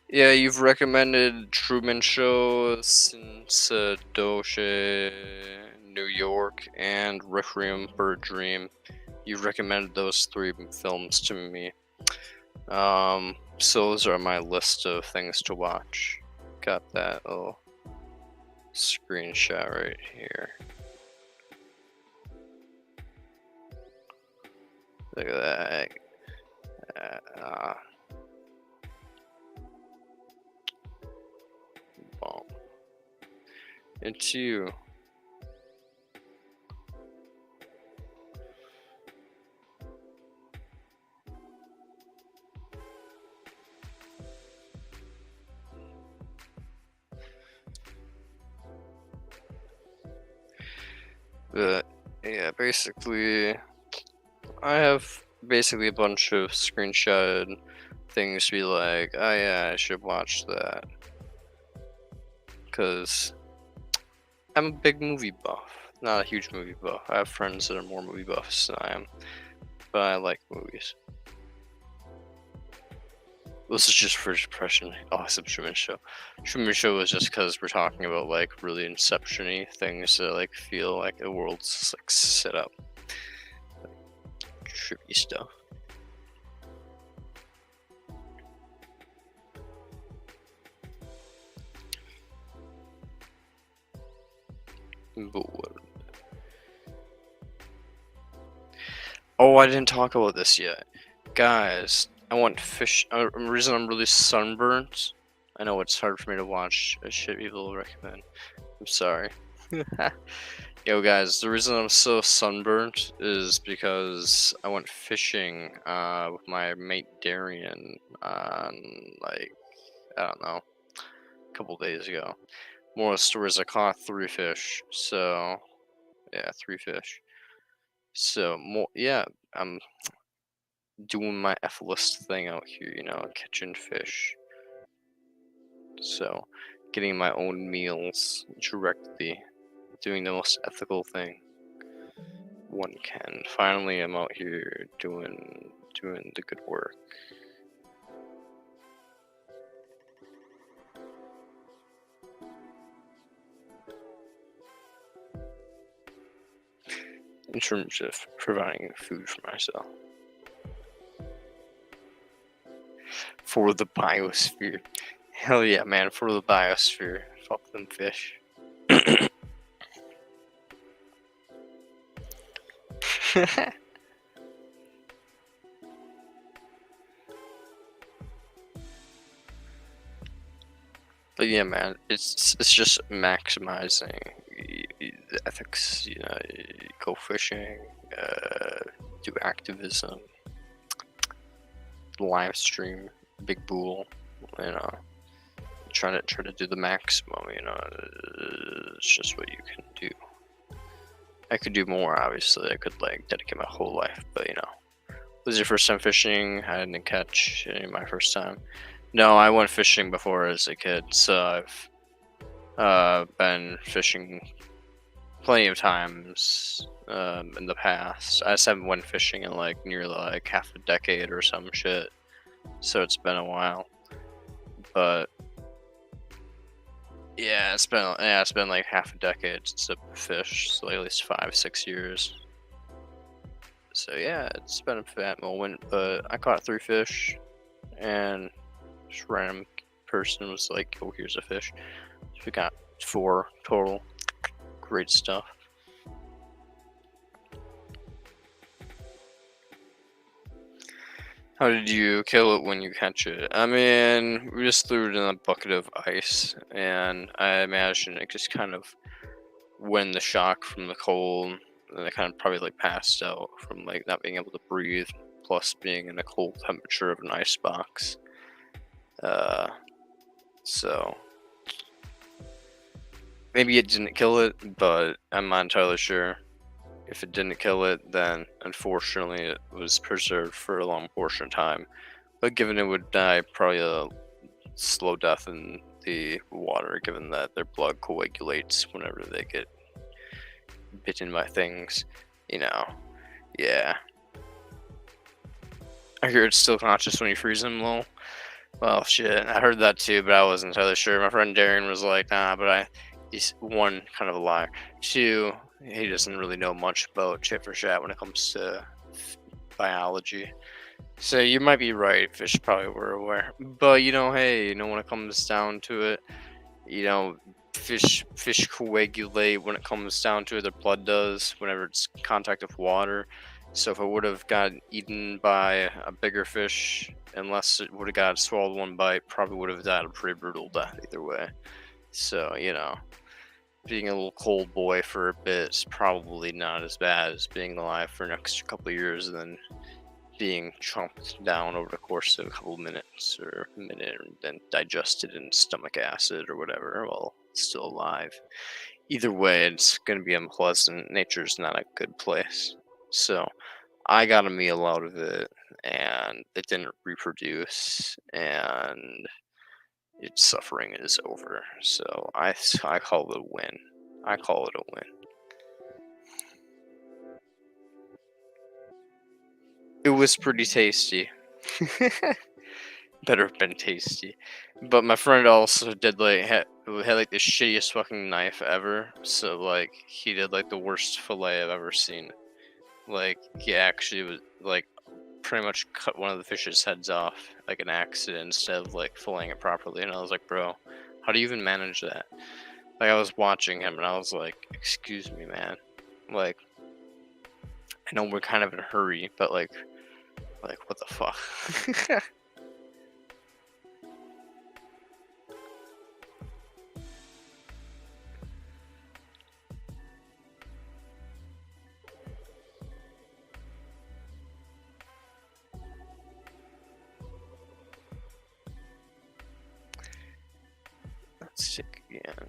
Yeah, you've recommended Truman Show, Doce, New York, and Requiem for a Dream. You've recommended those 3 films to me. So those are my list of things to watch. Got that little screenshot right here. Look at that. Boom. It's you. But yeah, basically, I have basically a bunch of screenshotted things to be like, oh yeah, I should watch that. Because I'm a big movie buff. Not a huge movie buff. I have friends that are more movie buffs than I am. But I like movies. This is just first impression. Awesome Truman Show. Truman Show is just because we're talking about like really Inception-y things that like feel like the world's like set up. Like, trippy stuff. But what? Oh, I didn't talk about this yet. Guys, I want fish. The reason I'm really sunburnt, I know it's hard for me to watch shit people recommend. I'm sorry. Yo, guys, the reason I'm so sunburnt is because I went fishing with my mate Darian on, like, I don't know, a couple days ago. More stories, I caught 3 fish. So, yeah, 3 fish. So, more, yeah, I'm doing my efilsit thing out here, you know, catching fish. So, getting my own meals directly, doing the most ethical thing one can. Finally, I'm out here doing the good work. In terms of providing food for myself. For the biosphere. Hell yeah, man, for the biosphere. Fuck them fish. But yeah, man, it's just maximizing the ethics. You know, go fishing, do activism, live stream, big bull. You know, try to do the maximum. You know, it's just what you can do. I could do more. Obviously, I could like dedicate my whole life. But you know, was your first time fishing? I didn't catch any my first time. No, I went fishing before as a kid, so I've been fishing plenty of times in the past. I just haven't went fishing in like nearly like half a decade or some shit, so it's been a while. But Yeah, it's been like half a decade since I fished, so like at least 5-6 years. So yeah, it's been a fat moment, but I caught 3 fish, and just random person was like, "Oh, here's a fish." So we got 4 total. Great stuff. How did you kill it when you catch it? I mean, we just threw it in a bucket of ice, and I imagine it just kind of when the shock from the cold, and it kind of probably like passed out from like not being able to breathe, plus being in a cold temperature of an ice box. So maybe it didn't kill it, but I'm not entirely sure. If it didn't kill it, then unfortunately it was preserved for a long portion of time. But given it would die probably a slow death in the water, given that their blood coagulates whenever they get bitten by things, you know. Yeah. I hear it's still conscious when you freeze them, lol. Well, shit, I heard that too, but I wasn't entirely sure. My friend Darren was like, nah, but he's one, kind of a liar. Two, he doesn't really know much about chit for chat when it comes to biology. So you might be right, fish probably were aware. But, hey, when it comes down to it, fish coagulate when it comes down to it, their blood does, whenever it's contact with water. So if it would have gotten eaten by a bigger fish, unless it would have got swallowed one bite, probably would have died a pretty brutal death either way. So, being a little cold boy for a bit is probably not as bad as being alive for an extra couple of years and then being chomped down over the course of a couple of minutes or a minute and then digested in stomach acid or whatever while still alive. Either way, it's going to be unpleasant. Nature's not a good place. So I got a meal out of it and it didn't reproduce and its suffering is over. So I call it a win. I call it a win. It was pretty tasty. Better have been tasty. But my friend also did had like the shittiest fucking knife ever. So like he did like the worst fillet I've ever seen. Like he actually was like pretty much cut one of the fish's heads off like an accident instead of like filleting it properly. And I was like, bro, how do you even manage that? Like I was watching him and I was like, excuse me, man. Like I know we're kind of in a hurry, but like what the fuck? Let's check again.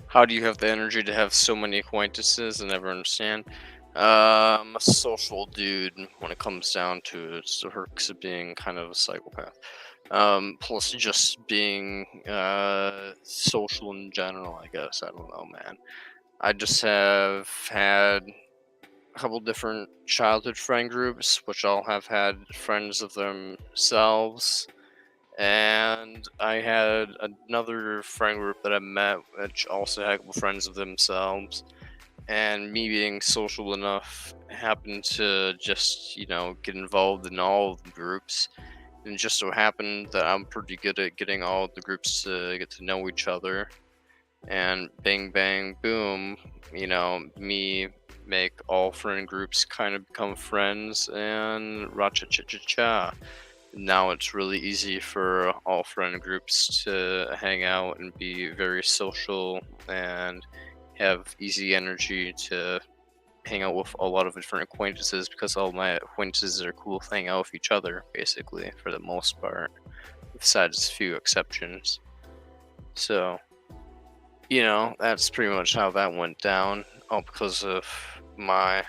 How do you have the energy to have so many acquaintances and never understand? I'm a social dude when it comes down to it. It's the perks of being kind of a psychopath. Plus just being social in general, I guess. I don't know, man. I just have had a couple different childhood friend groups, which all have had friends of themselves. And I had another friend group that I met, which also had a couple friends of themselves. And me being social enough happened to just, get involved in all of the groups. And it just so happened that I'm pretty good at getting all of the groups to get to know each other. And bang, bang, boom, me make all friend groups kind of become friends and ra cha cha cha cha. now it's really easy for all friend groups to hang out and be very social and have easy energy to hang out with a lot of different acquaintances, because all my acquaintances are cool to hang out with each other, basically, for the most part, besides a few exceptions. So, that's pretty much how that went down, all because of my...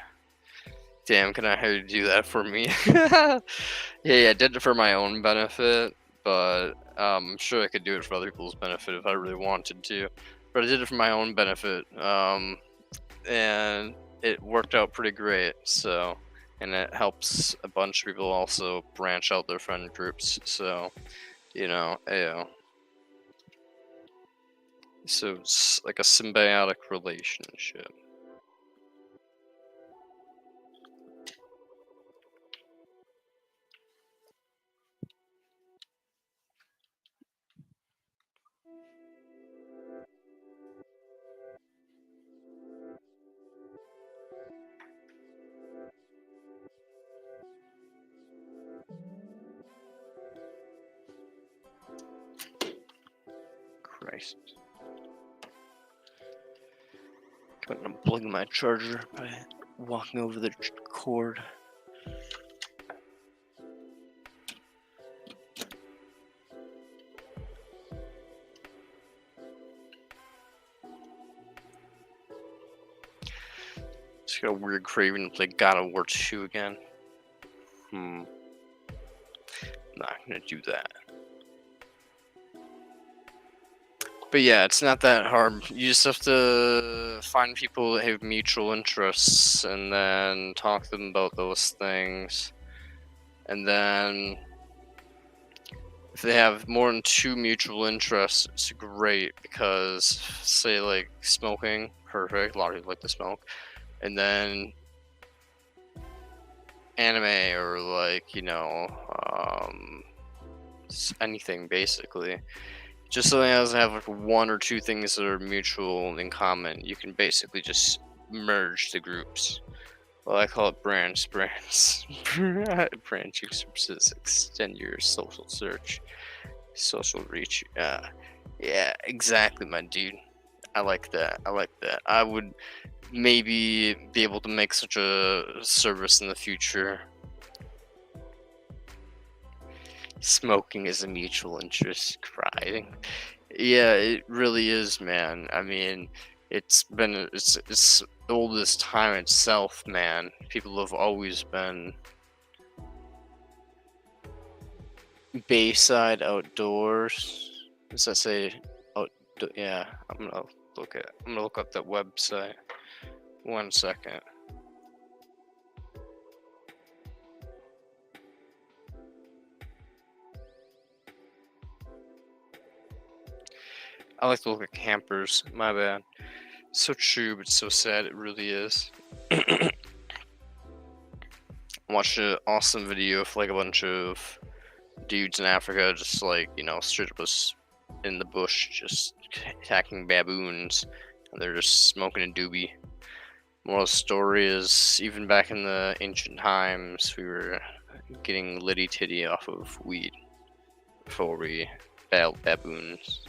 Damn, can I have you do that for me? Yeah, I did it for my own benefit, but I'm sure I could do it for other people's benefit if I really wanted to. But I did it for my own benefit, and it worked out pretty great. So, and it helps a bunch of people also branch out their friend groups. So, ayo. So it's like a symbiotic relationship. Christ. I'm gonna plug my charger by walking over the cord. Just got a weird craving to play God of War 2 again. I'm not gonna do that. But yeah, it's not that hard. You just have to find people that have mutual interests and then talk to them about those things. And then if they have more than 2 mutual interests, it's great, because say like smoking, perfect. A lot of people like to smoke. And then anime, or like, anything basically. Just so as I have like 1 or 2 things that are mutual in common, you can basically just merge the groups. Well, I call it branching services, extend your social search, social reach. Yeah, exactly, my dude. I like that. I would maybe be able to make such a service in the future. Smoking is a mutual interest. Crying. Yeah, it really is, man. I mean, it's the oldest time itself, man. People have always been Bayside outdoors. Does that say yeah, I'm gonna look up that website. 1 second. I like to look at campers. My bad. So true, but so sad. It really is. Watched an awesome video of like a bunch of dudes in Africa, just like, straight up was in the bush, just attacking baboons, and they're just smoking a doobie. Moral of the story is, even back in the ancient times, we were getting litty titty off of weed before we battled baboons.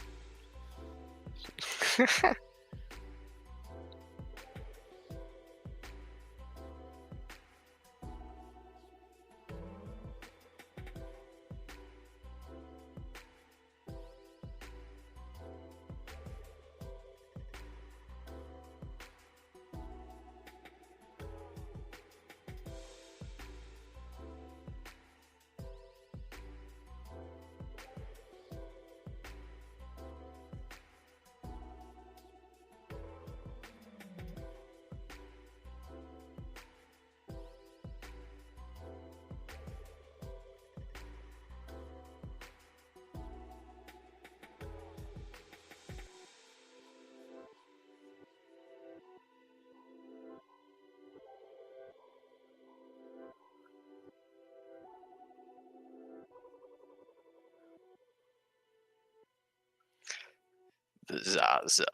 The Zaza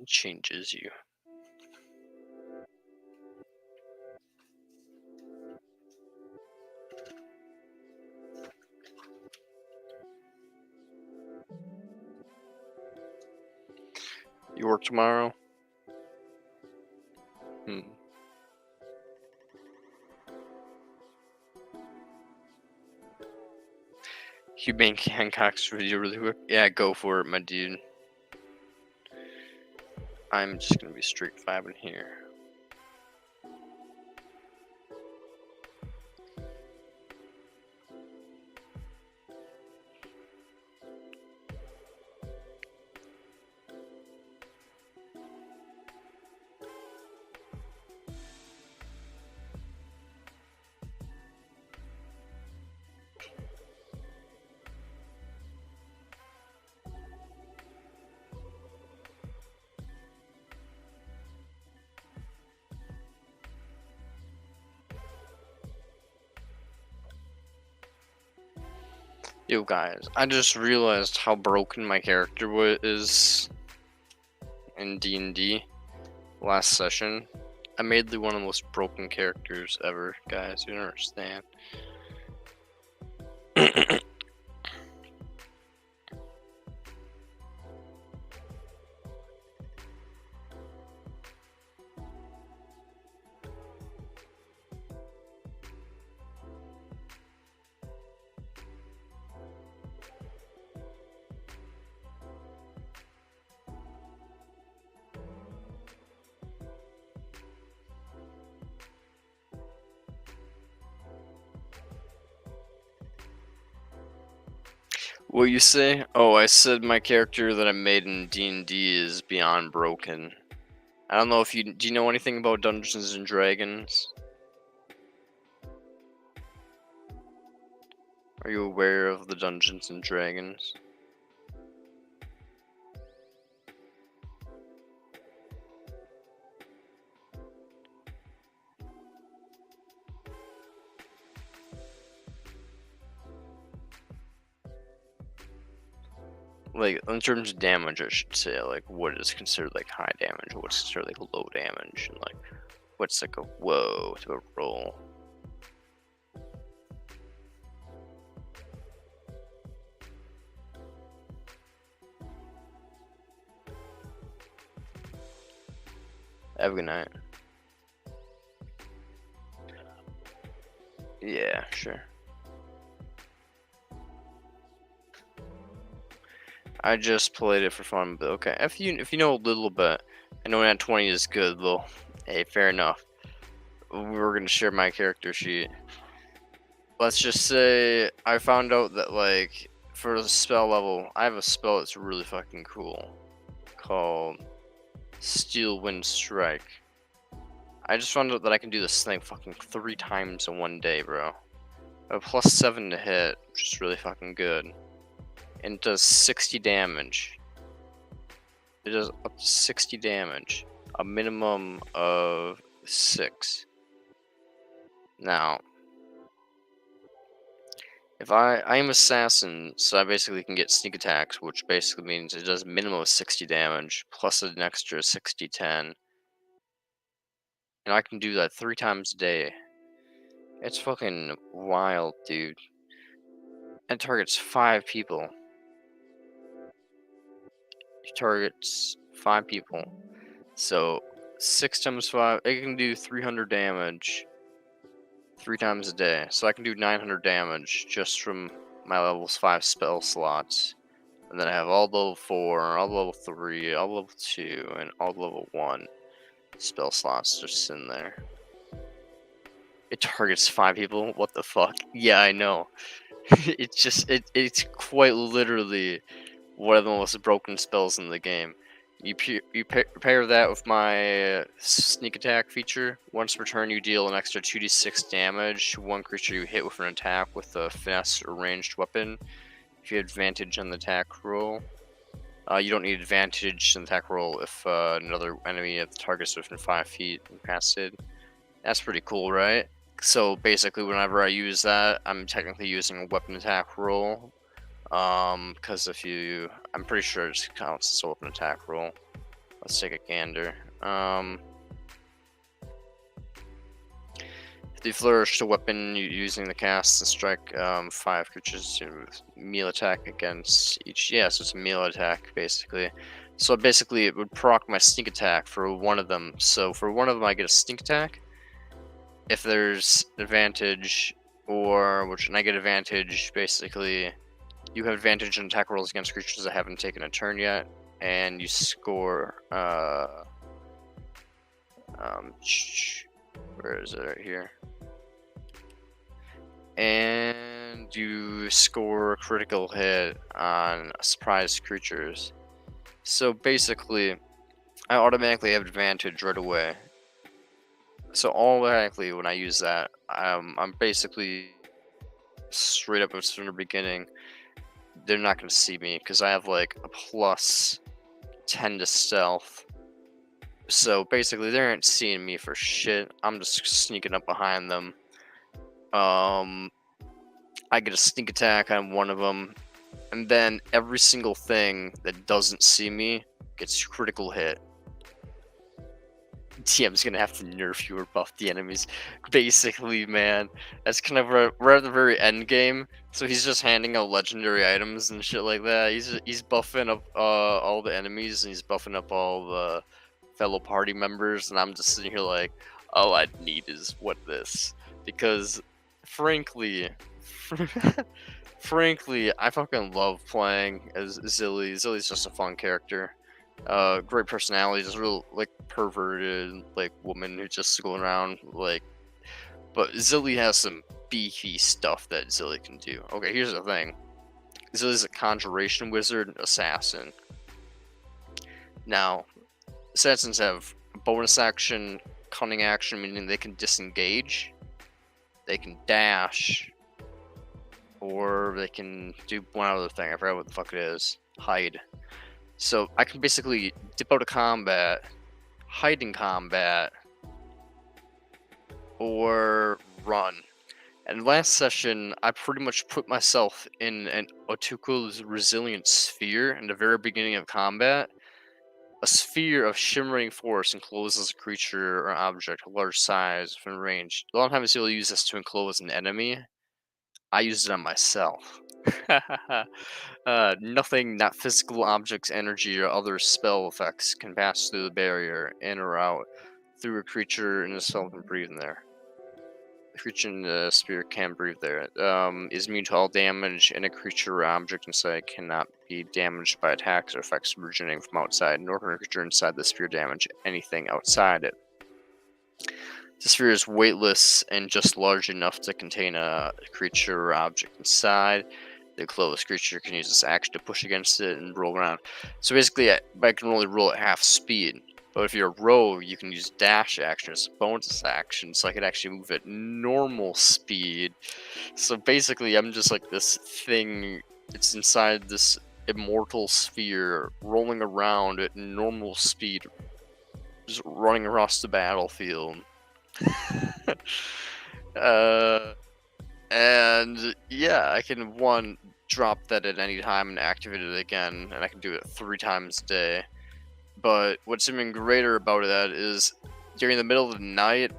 changes you. You work tomorrow? You make Hancock's video really quick? Yeah, go for it, my dude. I'm just gonna be straight vibing here. Yo guys, I just realized how broken my character is in D&D last session. I made one of the most broken characters ever, guys. You don't understand. What you say? Oh, I said my character that I made in D&D is beyond broken. I don't know if do you know anything about Dungeons and Dragons? Are you aware of the Dungeons and Dragons? Like, in terms of damage, I should say, like, what is considered, like, high damage, what's considered, like, low damage, and, like, what's, like, a whoa to a roll. Have a good night. Yeah, sure. I just played it for fun, but okay. If you know a little bit, I know Nat 20 is good, though. Hey, fair enough. We were gonna share my character sheet. Let's just say I found out that, like, for the spell level, I have a spell that's really fucking cool called Steel Wind Strike. I just found out that I can do this thing fucking 3 times in one day, bro. A +7 to hit, which is really fucking good. And it does 60 damage. It does up to 60 damage. A minimum of 6. Now, if I am assassin, so I basically can get sneak attacks, which basically means it does a minimum of 60 damage, plus an extra 60-10. And I can do that 3 times a day. It's fucking wild, dude. And targets 5 people. It targets 5 people. So 6 times 5, it can do 300 damage 3 times a day. So I can do 900 damage just from my levels 5 spell slots. And then I have all level 4, all level 3, all level 2, and all level 1 spell slots just in there. It targets 5 people? What the fuck? Yeah, I know. it's quite literally one of the most broken spells in the game. You pair that with my sneak attack feature. Once per turn, you deal an extra 2d6 damage to one creature you hit with an attack with a finesse or ranged weapon. If you have advantage on the attack roll. You don't need advantage on the attack roll if another enemy at the target is within 5 feet and past it. That's pretty cool, right? So basically, whenever I use that, I'm technically using a weapon attack roll. Because I'm pretty sure it just counts as a weapon attack roll. Let's take a gander. If you flourish a weapon using the cast and strike 5 creatures with melee attack against each. Yeah, so it's a melee attack basically. So basically, it would proc my sneak attack for one of them. So for one of them, I get a sneak attack. If there's advantage, and I get advantage, basically, you have advantage in attack rolls against creatures that haven't taken a turn yet, and you score. Where is it? Right here. And you score a critical hit on surprise creatures. So basically, I automatically have advantage right away. So automatically, when I use that, I'm basically straight up from the beginning. They're not going to see me because I have like a plus 10 to stealth. So basically, they aren't seeing me for shit. I'm just sneaking up behind them. I get a sneak attack on one of them, and then every single thing that doesn't see me gets critical hit. TM's gonna have to nerf you or buff the enemies. Basically, man. That's kind of we're at the very end game, so he's just handing out legendary items and shit like that. He's buffing up all the enemies, and he's buffing up all the fellow party members, and I'm just sitting here like, all I need is this. Because frankly, I fucking love playing as Zilly. Zilly's just a fun character. Great personality, just real like perverted like woman who's just going around like. But Zilly has some beefy stuff that Zilly can do. Okay, here's the thing. Zilly's a conjuration wizard assassin. Now, assassins have bonus action, cunning action, meaning they can disengage, they can dash, or they can do one other thing. I forgot what the fuck it is. Hide. So I can basically dip out of combat, hide in combat, or run. And last session, I pretty much put myself in an Otuku's resilient sphere in the very beginning of combat. A sphere of shimmering force encloses a creature or object of large size within range. A lot of times you'll use this to enclose an enemy. I used it on myself. Nothing, not physical objects, energy, or other spell effects can pass through the barrier, in or out, through a creature in the spell can breathe in there. The creature in the sphere can breathe there. Is immune to all damage, and a creature or object inside cannot be damaged by attacks or effects originating from outside, nor can a creature inside the sphere damage anything outside it. The sphere is weightless and just large enough to contain a creature or object inside. The closest creature can use this action to push against it and roll around. So basically, I can only roll at half speed. But if you're a rogue, you can use dash action as a bonus action, so I could actually move at normal speed. So basically, I'm just like this thing. It's inside this immortal sphere, rolling around at normal speed, just running across the battlefield. And yeah, I can drop that at any time and activate it again, and I can do it 3 times a day. But what's even greater about that is during the middle of the night,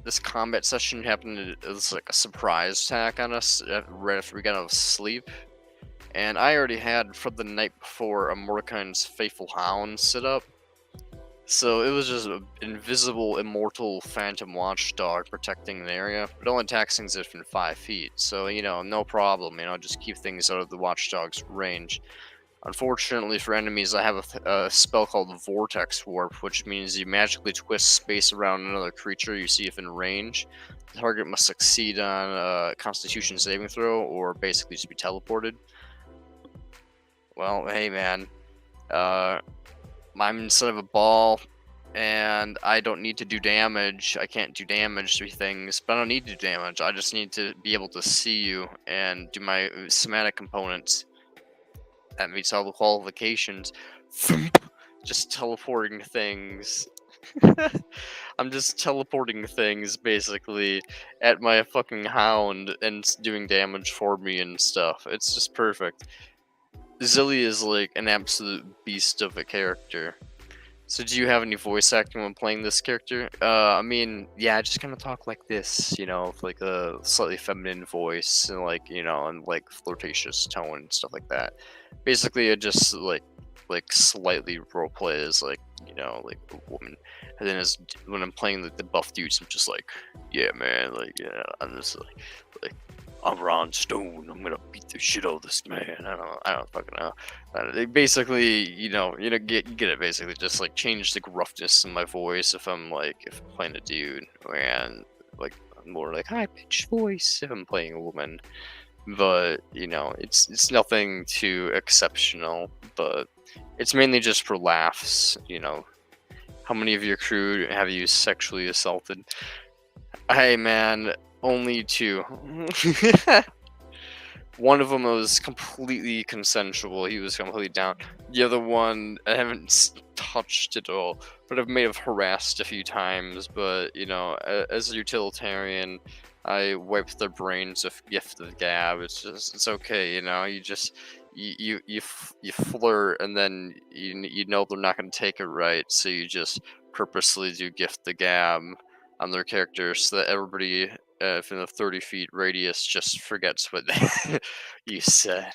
this combat session happened. It was like a surprise attack on us right after we got out of sleep, and I already had from the night before a Mordekai's Faithful Hound set up. So it was just an invisible, immortal phantom watchdog protecting the area. It only attacks things within 5 feet, so, no problem, just keep things out of the watchdog's range. Unfortunately for enemies, I have a spell called Vortex Warp, which means you magically twist space around another creature you see within range. The target must succeed on a Constitution saving throw, or basically just be teleported. Well, hey man. I'm inside of a ball, and I don't need to do damage. I can't do damage to things, but I don't need to do damage. I just need to be able to see you and do my somatic components. That meets all the qualifications. Just teleporting things. I'm just teleporting things, basically, at my fucking hound and doing damage for me and stuff. It's just perfect. Zilly is like an absolute beast of a character. So do you have any voice acting when playing this character? I mean, yeah, I just kind of talk like this, with like a slightly feminine voice and like, and like flirtatious tone and stuff like that. Basically, I just like like slightly roleplay as like, you know, like a woman, and then as when I'm playing like the buff dudes, I'm just like, yeah, man, like yeah, I'm just like I'm Ron Stone. I'm gonna beat the shit out of this man. I don't fucking know. They basically, you get it. Basically, just like change the gruffness in my voice if I'm playing a dude, and like more like high pitched voice if I'm playing a woman. But it's nothing too exceptional. But it's mainly just for laughs. How many of your crew have you sexually assaulted? Hey man, only 2. One of them was completely consensual. He was completely down. The other one, I haven't touched at all, but I may have harassed a few times. But as a utilitarian, I wiped their brains with gift of gab. It's okay. You just you flirt, and then you know they're not gonna take it right, so you just purposely do gift the gab on their characters so that everybody within a 30 feet radius just forgets what you said.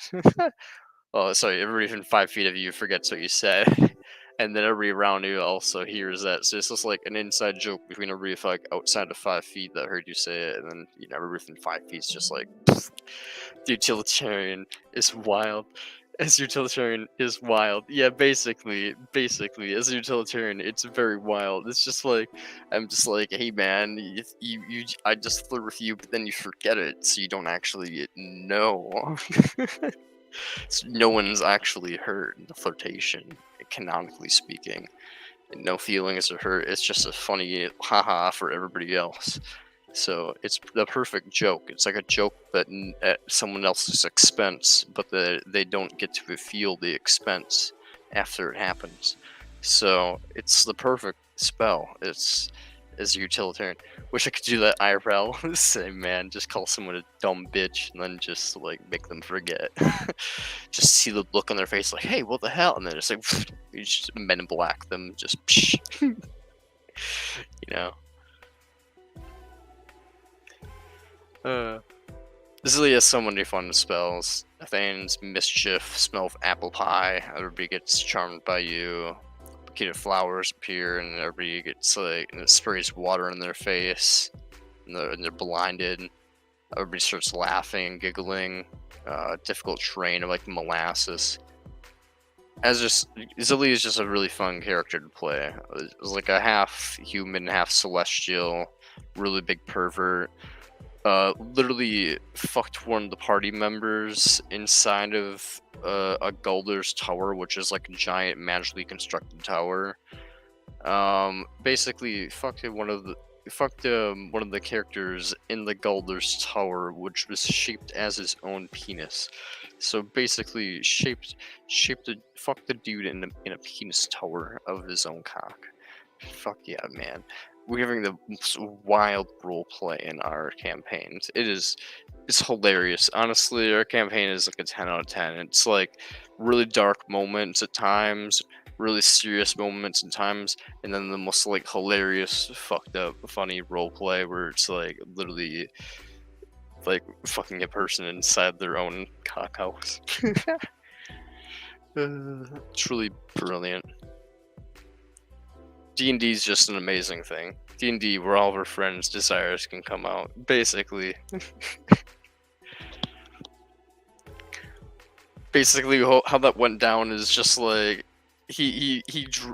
Oh, sorry, everybody within 5 feet of you forgets what you said. And then everybody around you also hears that. So it's just like an inside joke between everybody outside of 5 feet that heard you say it. And then, everybody within 5 feet is just like, the utilitarian is wild. As utilitarian is wild. Yeah, basically, as a utilitarian, it's very wild. It's just like, I'm just like, hey man, I just flirt with you, but then you forget it, so you don't actually know. So no one's actually heard the flirtation, canonically speaking. And no feelings are hurt. It's just a funny haha for everybody else. So it's the perfect joke. It's like a joke, but at someone else's expense, but they don't get to feel the expense after it happens. So it's the perfect spell. It's as a utilitarian. Wish I could do that IRL. Say, man, just call someone a dumb bitch and then just like make them forget. Just see the look on their face, like, hey, what the hell? And then it's like, you just Men in Black them, just, This really has so many fun spells. Athane's Mischief, Smell of Apple Pie. Everybody gets charmed by you. Bouquet flowers appear, and everybody gets and it sprays water in their face, and they're blinded. Everybody starts laughing and giggling. Difficult terrain of molasses. Zilly is just a really fun character to play. It's like a half human, half celestial, really big pervert. Literally fucked one of the party members inside of a Gulder's tower, which is like a giant magically constructed tower. Basically fucked one of the characters in the Gulder's tower, which was shaped as his own penis. So basically fucked the dude in a penis tower of his own cock. Fuck yeah, man. We're having the most wild role play in our campaigns. It's hilarious. Honestly, our campaign is like a 10 out of 10. It's like really dark moments at times, really serious moments at times, and then the most hilarious, fucked up, funny role play where it's literally fucking a person inside their own cock house. Truly brilliant. D&D is just an amazing thing. D&D, where all of our friends' desires can come out, basically. Basically, how that went down is just he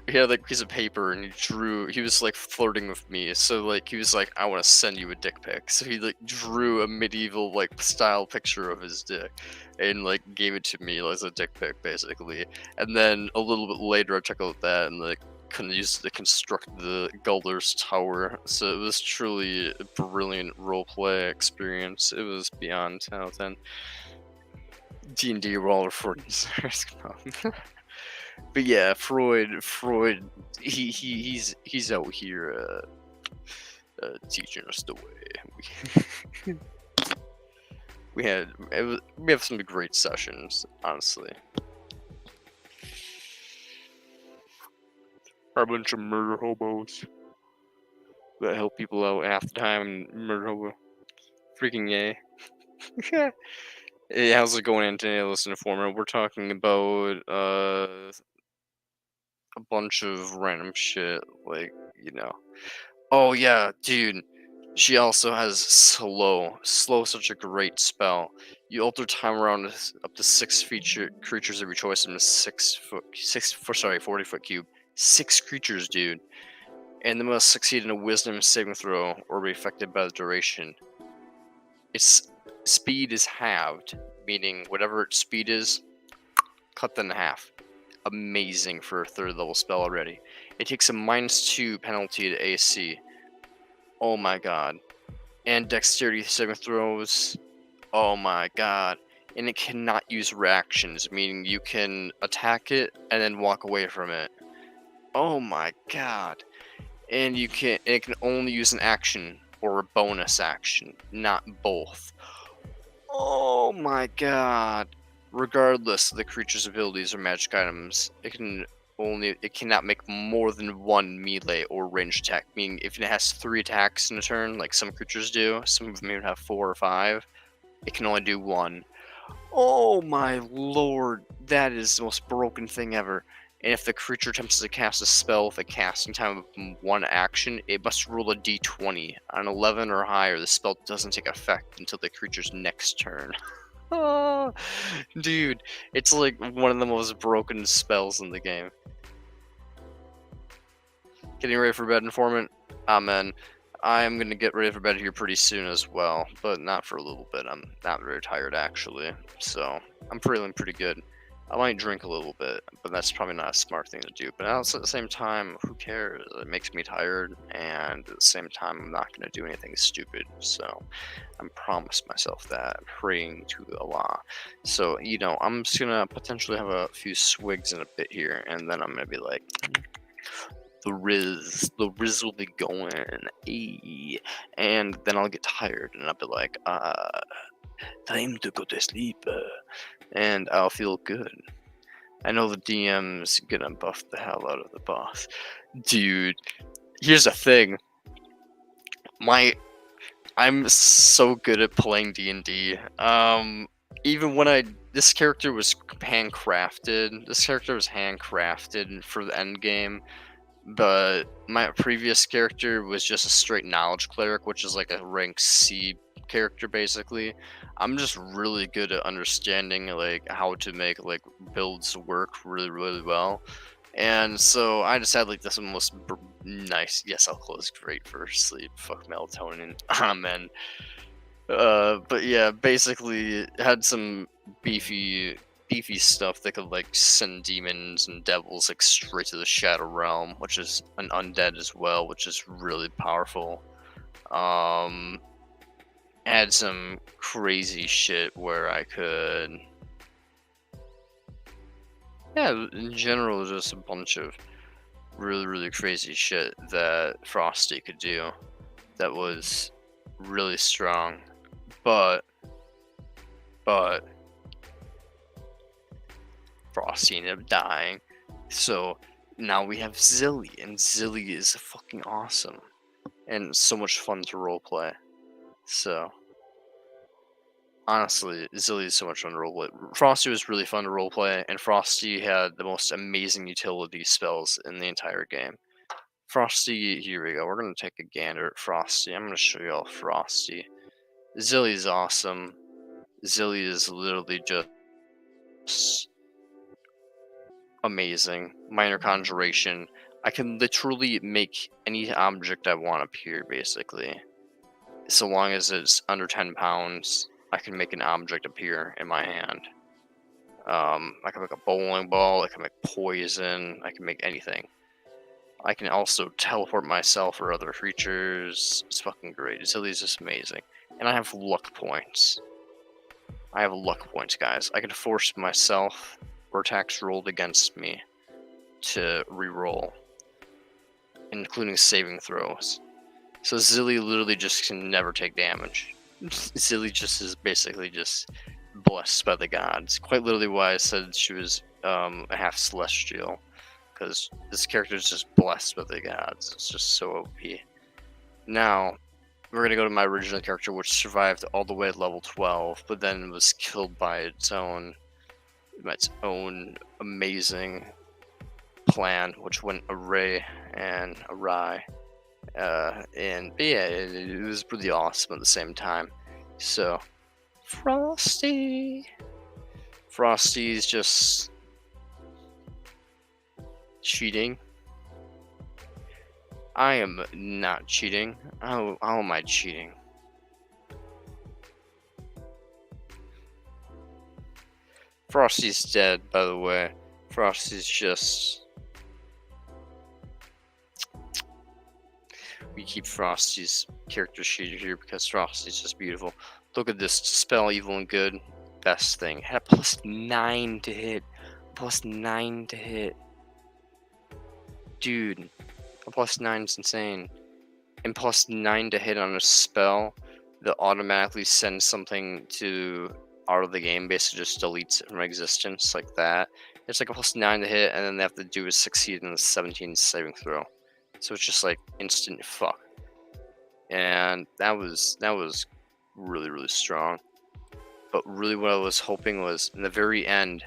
had a piece of paper and he was flirting with me, so he was like, I want to send you a dick pic. So he drew a medieval style picture of his dick and gave it to me as a dick pic, basically. And then a little bit later, I took out that and used to construct the Gulder's tower. So it was truly a brilliant roleplay experience. It was beyond 10 out of 10. D&D roller for desires. But yeah, Freud, he's out here teaching us the way. We have some great sessions, honestly. Are a bunch of murder hobos that help people out half the time. Murder hobo, freaking yay! Hey, how's it going, Anthony? Listen, Informer. We're talking about a bunch of random shit, like, you know. Oh yeah, dude. She also has slow. Slow is such a great spell. You alter time around up to 6 creatures of your choice in a 40 foot cube. 6 creatures, dude. And they must succeed in a wisdom saving throw or be affected by the duration. Its speed is halved, meaning whatever its speed is, cut that in half. Amazing for a 3rd level spell already. It takes a -2 penalty to AC. Oh my god. And dexterity saving throws. Oh my god. And it cannot use reactions, meaning you can attack it and then walk away from it. Oh my god. And it can only use an action or a bonus action, not both. Oh my god. Regardless of the creature's abilities or magic items, it cannot make more than 1 melee or ranged attack. Meaning if it has 3 attacks in a turn, like some creatures do, some of them even have 4 or 5, it can only do 1. Oh my lord, that is the most broken thing ever. And if the creature attempts to cast a spell with a casting time of 1 action, it must roll a d20. On 11 or higher, the spell doesn't take effect until the creature's next turn. Oh, dude, it's like one of the most broken spells in the game. Getting ready for bed, informant? Amen. I'm gonna get ready for bed here pretty soon as well, but not for a little bit. I'm not very tired actually, so I'm feeling pretty good. I might drink a little bit, but that's probably not a smart thing to do. But also at the same time, who cares? It makes me tired, and at the same time, I'm not gonna do anything stupid. So I'm promised myself that, I'm praying to Allah. So you know, I'm just gonna potentially have a few swigs in a bit here, and then I'm gonna be like, the Riz will be going, and then I'll get tired, and I'll be like, time to go to sleep, and I'll feel good. I know the DM's gonna buff the hell out of the boss. Dude, here's the thing. I'm so good at playing D&D. Even when this character was handcrafted. This character was handcrafted for the end game. But my previous character was just a straight knowledge cleric, which is like a rank C character basically. I'm just really good at understanding like how to make like builds work really well. And so I just had like this most nice, yes, alcohol is great for sleep, fuck melatonin, amen. But yeah, basically it had some beefy stuff that could like send demons and devils like straight to the Shadow Realm, which is an undead as well, which is really powerful. Had some crazy shit where I could, yeah, in general, just a bunch of really crazy shit that Frosty could do that was really strong, but Frosty ended up dying. So now we have Zilly, and Zilly is fucking awesome and so much fun to roleplay. So honestly, Zilly is so much fun to roleplay. Frosty was really fun to roleplay, and Frosty had the most amazing utility spells in the entire game. Frosty, here we go. We're gonna take a gander at Frosty. I'm gonna show you all Frosty. Zilly is awesome. Zilly is literally just amazing. Minor conjuration. I can literally make any object I want appear, basically. So long as it's under 10 pounds, I can make an object appear in my hand. I can make a bowling ball, I can make poison, I can make anything. I can also teleport myself or other creatures. It's fucking great. Zilly's just amazing. And I have luck points. Guys. I can force myself or attacks rolled against me to re-roll, including saving throws. So Zilly literally just can never take damage. Zilly just is basically just blessed by the gods. Quite literally why I said she was a half celestial, because this character is just blessed by the gods. It's just so OP. Now, we're going to go to my original character, which survived all the way at level 12, but then was killed by its own amazing plan, which went awry. And yeah, it was really awesome at the same time. So, Frosty's just cheating. I am not cheating. How am I cheating? Frosty's dead, by the way. Frosty's just... We keep Frosty's character sheet here because Frosty's just beautiful. Look at this. Dispel evil and good. Best thing. Had a +9 to hit. +9 to hit. Dude. A +9 is insane. And +9 to hit on a spell that automatically sends something to out of the game, basically just deletes it from existence like that. It's like a +9 to hit, and then they have to do is succeed in the 17 saving throw. So it's just like instant fuck. And that was really, really strong. But really what I was hoping was in the very end,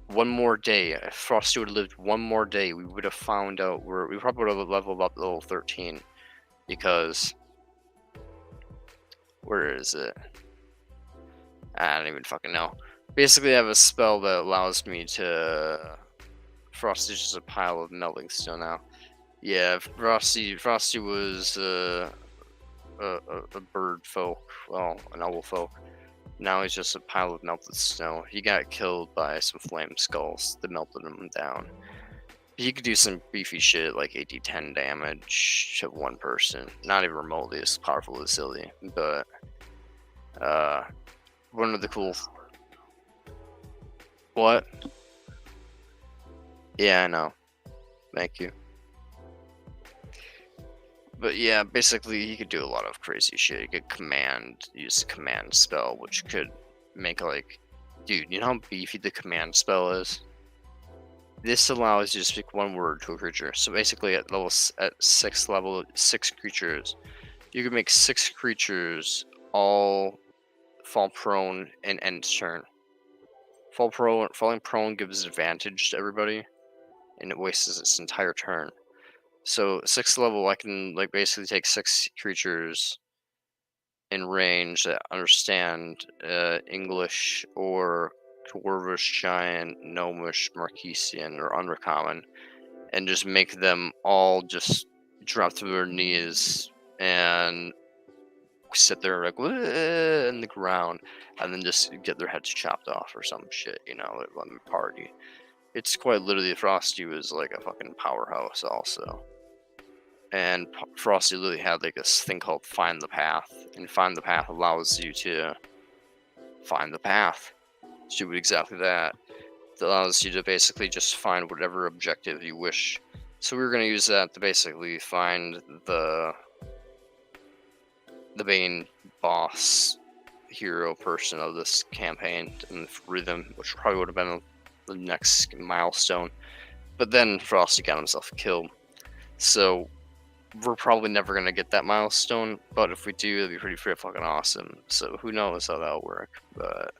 one more day, if Frosty would have lived one more day, we would have found out where we probably would have leveled up to level 13. Because where is it? I don't even fucking know. Basically I have a spell that allows me to... Frosty's just a pile of melting stone now. Yeah, Frosty was a bird folk, well, an owl folk. Now he's just a pile of melted snow. He got killed by some flame skulls that melted him down. He could do some beefy shit like 8d10 damage to one person. Not even remotely as powerful as Silly, but one of the cool... What? Yeah, I know. Thank you. But yeah, basically he could do a lot of crazy shit. He could use a command spell, which could make like, dude, you know how beefy the command spell is? This allows you to speak one word to a creature. So basically at 6th level, 6 creatures, you can make 6 creatures all fall prone and end turn. Falling prone gives advantage to everybody, and it wastes its entire turn. So 6th level, I can like basically take 6 creatures in range that understand English or Dwarvish, Giant, Gnomish, Marquesian, or Uncommon, and just make them all just drop to their knees and sit there like in the ground, and then just get their heads chopped off or some shit, you know, at one party. It's quite literally Frosty was like a fucking powerhouse also. And Frosty literally had like this thing called Find the Path, and Find the Path allows you to find the path. Do exactly that. It allows you to basically just find whatever objective you wish. So we were going to use that to basically find the main boss hero person of this campaign and rhythm, which probably would have been the next milestone. But then Frosty got himself killed. So we're probably never going to get that milestone, but if we do, it'd be pretty fucking awesome. So who knows how that'll work, but...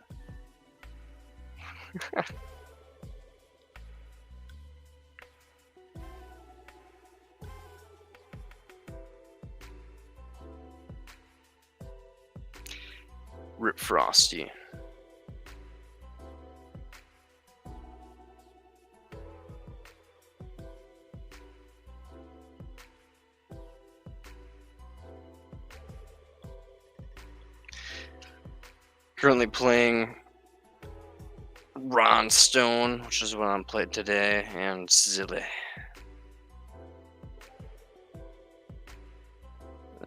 Rip Frosty. Currently playing Ron Stone, which is what I'm playing today, and Zilly.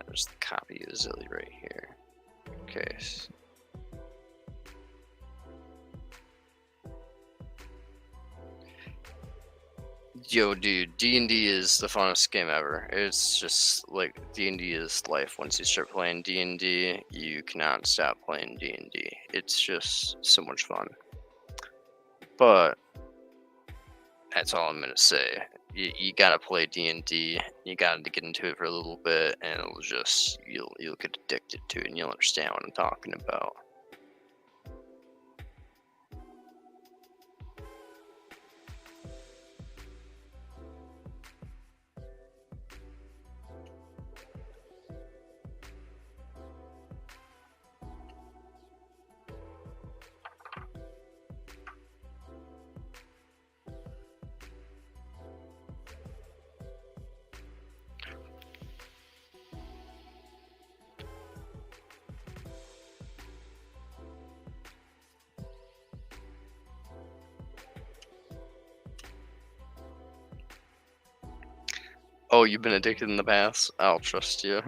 There's the copy of Zilly right here. Okay. Yo, dude, D&D is the funnest game ever. It's just like D&D is life. Once you start playing D&D, you cannot stop playing D&D. It's just so much fun. But that's all I'm gonna say. You gotta play D&D. You gotta get into it for a little bit, and it'll just you'll get addicted to it, and you'll understand what I'm talking about. Oh, you've been addicted in the past? I'll trust you.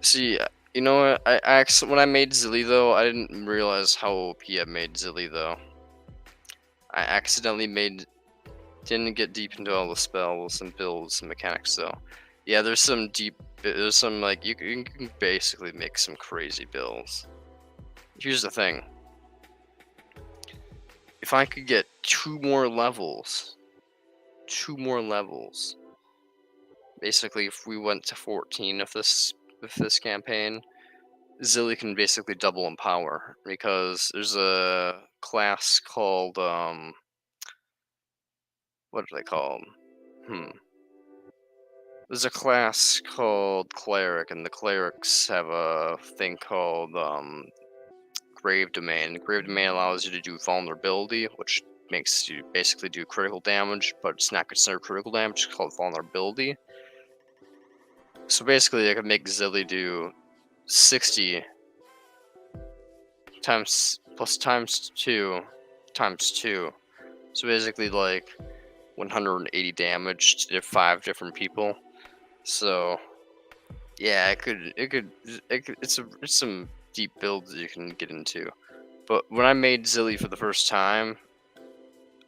See, you know what? When I made Zilly though, I didn't realize how OP I made Zilly though. I accidentally didn't get deep into all the spells and builds and mechanics though. Yeah, there's some like you can basically make some crazy builds. Here's the thing. If I could get 2 more levels, basically if we went to 14 of this campaign, Zilly can basically double in power because there's a class called what are they called? There's a class called Cleric, and the Clerics have a thing called Grave Domain. Grave Domain allows you to do vulnerability, which makes you basically do critical damage, but it's not considered critical damage, it's called vulnerability. So basically I could make Zilly do 60 times 2 times 2. So basically like 180 damage to 5 different people. So yeah, it's some deep builds you can get into. But when I made Zilly for the first time,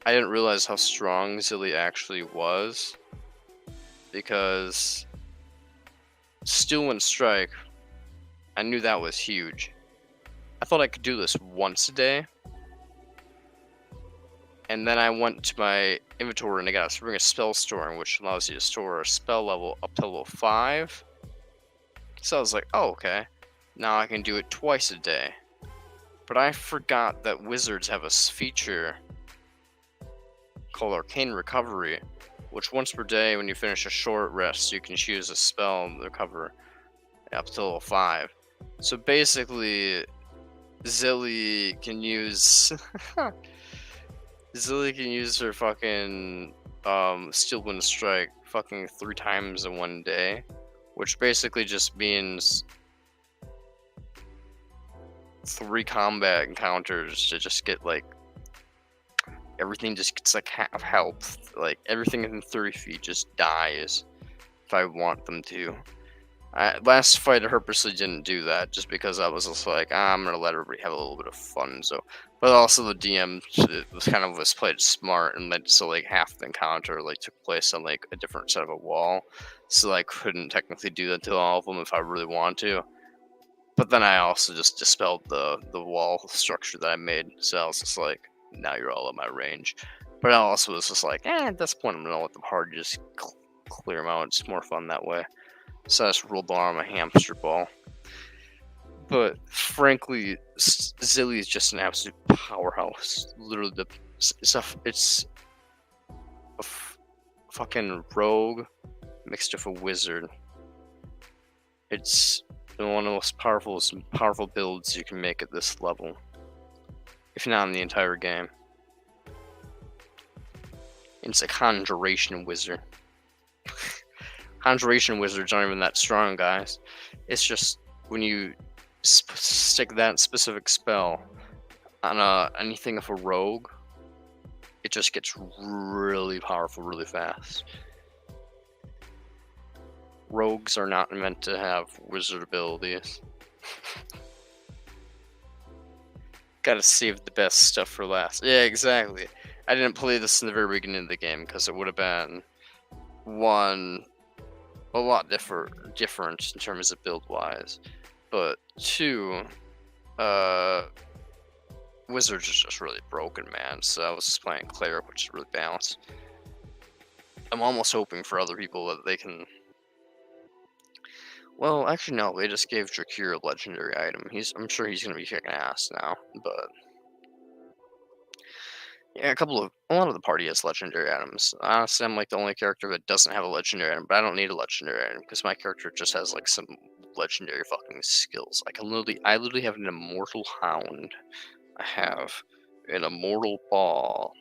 I didn't realize how strong Zilly actually was, because Still Wind Strike, I knew that was huge. I thought I could do this once a day, and then I went to my inventory and I got a spell storing, which allows you to store a spell level up to level 5. So I was like, oh, okay, now I can do it twice a day. But I forgot that wizards have a feature called Arcane Recovery, which once per day when you finish a short rest, you can choose a spell and recover up to level 5. So basically, Zilly can use her fucking Steel Wind Strike fucking 3 times in one day, which basically just means 3 combat encounters to just get like everything just gets like half health. Like everything in 30 feet just dies if I want them to. Last fight I purposely didn't do that just because I was just like, I'm gonna let everybody have a little bit of fun. So, but also the DM was played smart and let so like half the encounter like took place on like a different side of a wall, so I couldn't technically do that to all of them if I really want to. But then I also just dispelled the wall structure that I made, so I was just like, now you're all in my range. But I also was just like, at this point I'm gonna let them hard just clear them out. It's more fun that way. So I just rolled on my hamster ball. But frankly, Zilly is just an absolute powerhouse. Literally, it's a fucking rogue mixed with a wizard. It's one of the most powerful builds you can make at this level, if not in the entire game. It's a conjuration wizard. Conjuration wizards aren't even that strong, guys. It's just when you stick that specific spell on anything of a rogue, it just gets really powerful really fast. Rogues are not meant to have wizard abilities. Gotta save the best stuff for last. Yeah, exactly. I didn't play this in the very beginning of the game because it would have been a lot different in terms of build wise, but 2, wizards is just really broken, man. So I was just playing cleric, which is really balanced. I'm almost hoping for other people that they can. Well, actually, no. They just gave Drakir a legendary item. I'm sure he's gonna be kicking ass now. But yeah, a lot of the party has legendary items. Honestly, I'm like the only character that doesn't have a legendary item, but I don't need a legendary item because my character just has like some legendary fucking skills. I literally have an immortal hound. I have an immortal ball.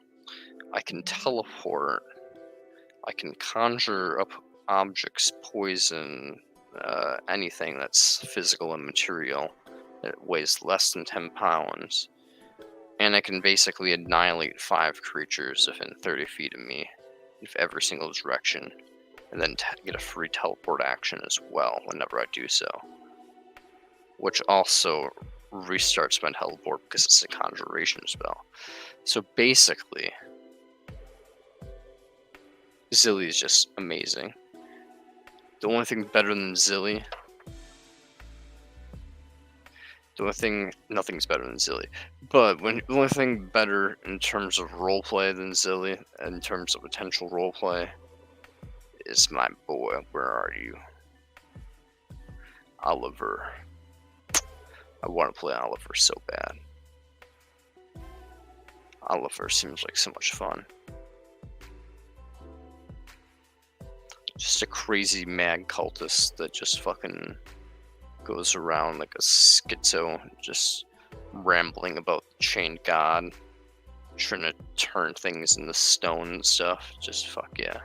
I can teleport. I can conjure up objects, poison, anything that's physical and material that weighs less than 10 pounds. And I can basically annihilate 5 creatures within 30 feet of me, in every single direction, and then get a free teleport action as well whenever I do so. Which also restarts my teleport because it's a conjuration spell. So basically, Zilly is just amazing. The only thing better than Zilly, nothing's better than Zilly, but the only thing better in terms of roleplay than Zilly, in terms of potential roleplay, is my boy. Where are you? Oliver. I want to play Oliver so bad. Oliver seems like so much fun. Just a crazy mad cultist that just fucking goes around like a schizo, just rambling about the chained god, trying to turn things into stone and stuff. Just fuck yeah.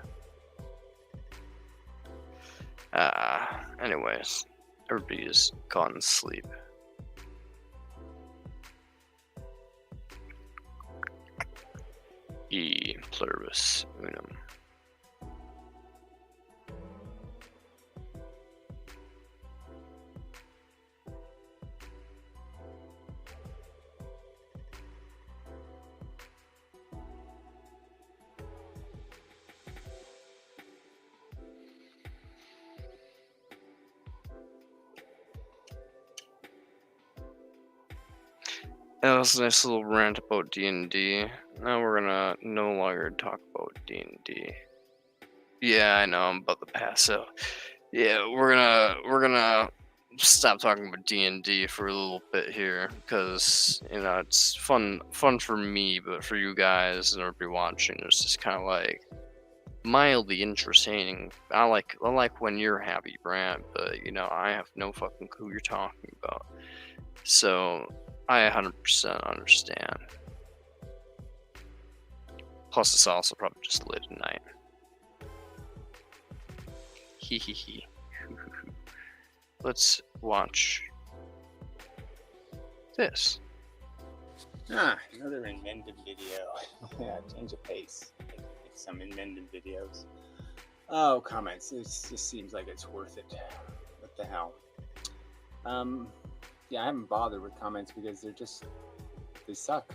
Anyways, everybody is gone to sleep. E pluribus unum. That was a nice little rant about D&D. Now we're gonna no longer talk about D&D. Yeah, I know, I'm about to pass out. Yeah, we're gonna stop talking about D&D for a little bit here, because, you know, it's fun for me, but for you guys and everybody watching, it's just kind of like mildly interesting. I like when you're happy, Brad, but, you know, I have no fucking clue you're talking about. So I 100% understand. Plus, it's also probably just late at night. Hee hee hee. Let's watch this. Another invented video. Yeah, change of pace. Make some invented videos. Oh, comments. This just seems like it's worth it. What the hell? Yeah, I haven't bothered with comments because they suck.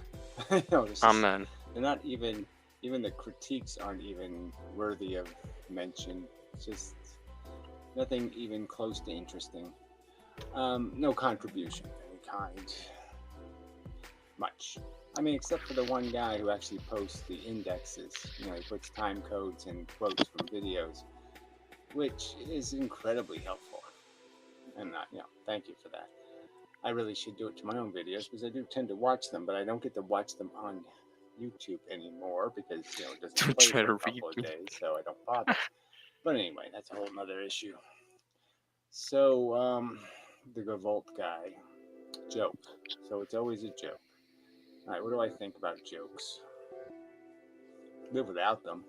You know, Amen. They're not even the critiques aren't even worthy of mention. It's just nothing even close to interesting. No contribution of any kind. Much. I mean, except for the one guy who actually posts the indexes. You know, he puts time codes and quotes from videos, which is incredibly helpful. And you know, thank you for that. I really should do it to my own videos because I do tend to watch them, but I don't get to watch them on YouTube anymore because, you know, it doesn't play for a couple of days, so I don't bother. But anyway, that's a whole nother issue. So, the Revolt guy, joke. So it's always a joke. All right, what do I think about jokes? Live without them.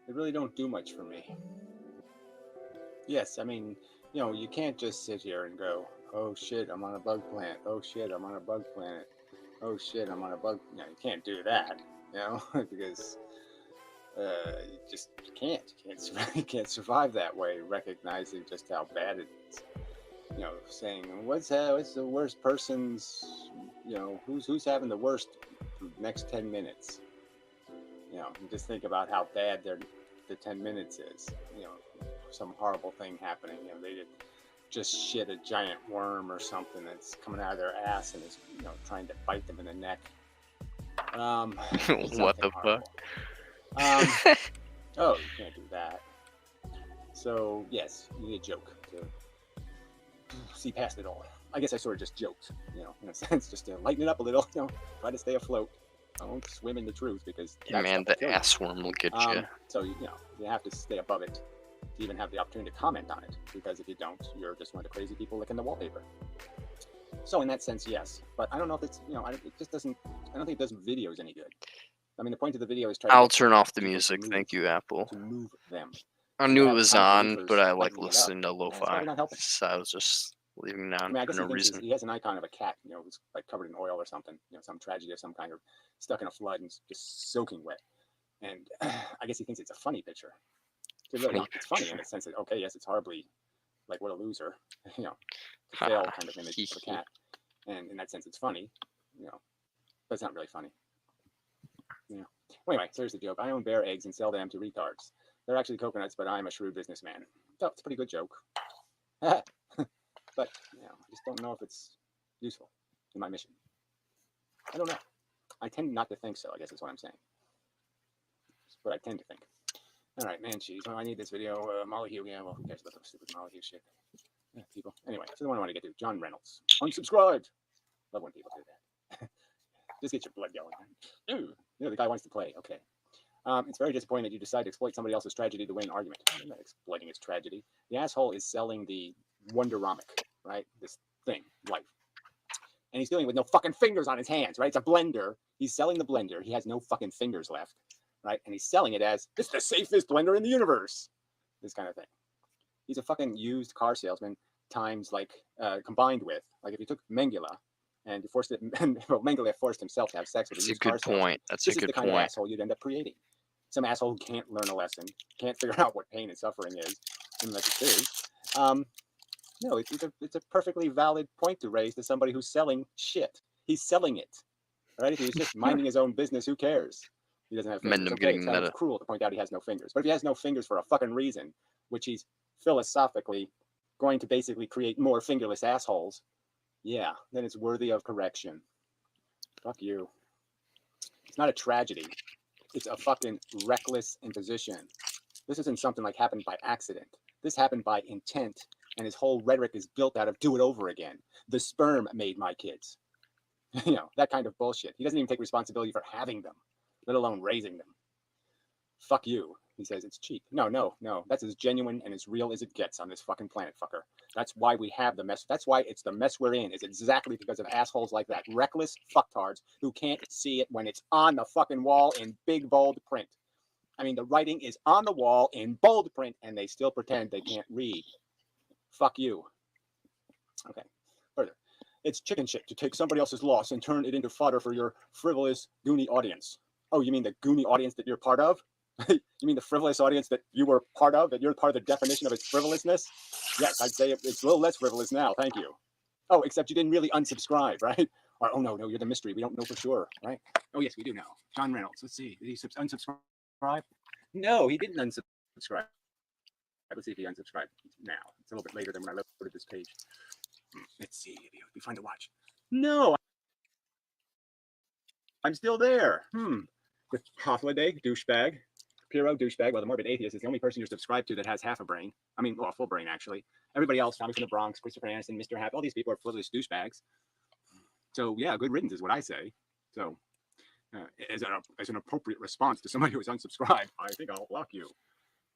They really don't do much for me. Yes, I mean, you know, you can't just sit here and go, oh shit, I'm on a bug planet. Oh shit, I'm on a bug planet. Oh shit, I'm on a bug. You know, you can't do that, you know, because you just can't. You can't survive that way, recognizing just how bad it is. You know, saying what's the worst person's, you know, who's having the worst next 10 minutes. You know, you just think about how bad the 10 minutes is. You know, some horrible thing happening. You know, they just shit a giant worm or something that's coming out of their ass and is, you know, trying to bite them in the neck. What the fuck? Oh, you can't do that. So yes, you need a joke to see past it all. I guess I sort of just joked, you know, in a sense, just to lighten it up a little. You know, try to stay afloat. Don't swim in the truth because man, the ass worm will get you. So you know, you have to stay above it to even have the opportunity to comment on it, because if you don't, you're just one of the crazy people licking the wallpaper. So in that sense, yes, but I don't know if it's, you know, it just doesn't. I don't think it does videos any good. I mean, the point of the video is try. I'll turn off the music. Thank you, Apple. To move them. I And knew to it have was comic on, reliefers but I lighting it up, listened to it's lo-fi, probably not helping. so I was just leaving it I on mean, I for guess no he thinks reason. he has an icon of a cat, who's like covered in oil or something, some tragedy of some kind, or stuck in a flood and just soaking wet. And I guess he thinks it's a funny picture. It's really Funny not. It's funny in picture. the sense that, okay, yes, it's horribly, like, what a loser, to Ha, fail kind of image hee of a hee. cat. And in that sense, it's funny, but it's not really funny. Well, anyway, so here's the joke. I own bear eggs and sell them to retards. They're actually coconuts, but I'm a shrewd businessman. So it's a pretty good joke. But, I just don't know if it's useful in my mission. I don't know. I tend not to think so, I guess is what I'm saying. That's what I tend to think. All right, man, cheese. Well, I need this video. Molly yeah, well, who cares about the stupid Molly shit? Yeah, people. Anyway, so the one I want to get to, John Reynolds. Unsubscribed. Love when people do that. Just get your blood going. Ooh, the guy wants to play. Okay. It's very disappointing that you decide to exploit somebody else's tragedy to win an argument. I'm not exploiting his tragedy. The asshole is selling the Wonderomic, right? This thing, life. And he's doing it with no fucking fingers on his hands, right? It's a blender. He's selling the blender. He has no fucking fingers left, right? And he's selling it as, it's the safest blender in the universe. This kind of thing. He's a fucking used car salesman times, like, combined with, like, if you took Mengele and you forced it, well, Mengele forced himself to have sex with a That's a used car good salesman. point. That's a This is good the kind of point. asshole you'd end up creating. Some asshole who can't learn a lesson, can't figure out what pain and suffering is, unless it's his. No, it's a perfectly valid point to raise to somebody who's selling shit. He's selling it, right? If he was just minding his own business, who cares? He doesn't have fingers. Mendham Okay, getting it's kind meta. of cruel to point out he has no fingers. But if he has no fingers for a fucking reason, which he's philosophically going to basically create more fingerless assholes, yeah, then it's worthy of correction. Fuck you. It's not a tragedy. It's a fucking reckless imposition. This isn't something like happened by accident. This happened by intent, and his whole rhetoric is built out of do it over again. The sperm made my kids. That kind of bullshit. He doesn't even take responsibility for having them, let alone raising them. Fuck you. He says it's cheap. No. That's as genuine and as real as it gets on this fucking planet, fucker. That's why we have the mess. That's why it's the mess we're in. Is exactly because of assholes like that. Reckless fucktards who can't see it when it's on the fucking wall in big bold print. I mean, the writing is on the wall in bold print, and they still pretend they can't read. Fuck you. Okay, further. It's chicken shit to take somebody else's loss and turn it into fodder for your frivolous, goony audience. Oh, you mean the goony audience that you're part of? You mean the frivolous audience that you were part of, that you're part of the definition of its frivolousness? Yes, I'd say it's a little less frivolous now, thank you. Oh, except you didn't really unsubscribe, right? Or, oh, no, you're the mystery. We don't know for sure, right? Oh, yes, we do know. John Reynolds, let's see. Did he unsubscribe? No, he didn't unsubscribe. Let's see if he unsubscribed now. It's a little bit later than when I loaded this page. Let's see. It'd be fun to watch. No, I'm still there. With Hoffladay, douchebag. Piro, douchebag. Well, the morbid atheist is the only person you're subscribed to that has half a brain. I mean, well, a full brain, actually. Everybody else, Thomas in the Bronx, Christopher Anderson, Mr. Happ, all these people are frivolous douchebags. So, yeah, good riddance is what I say. So, as an appropriate response to somebody who is unsubscribed, I think I'll block you.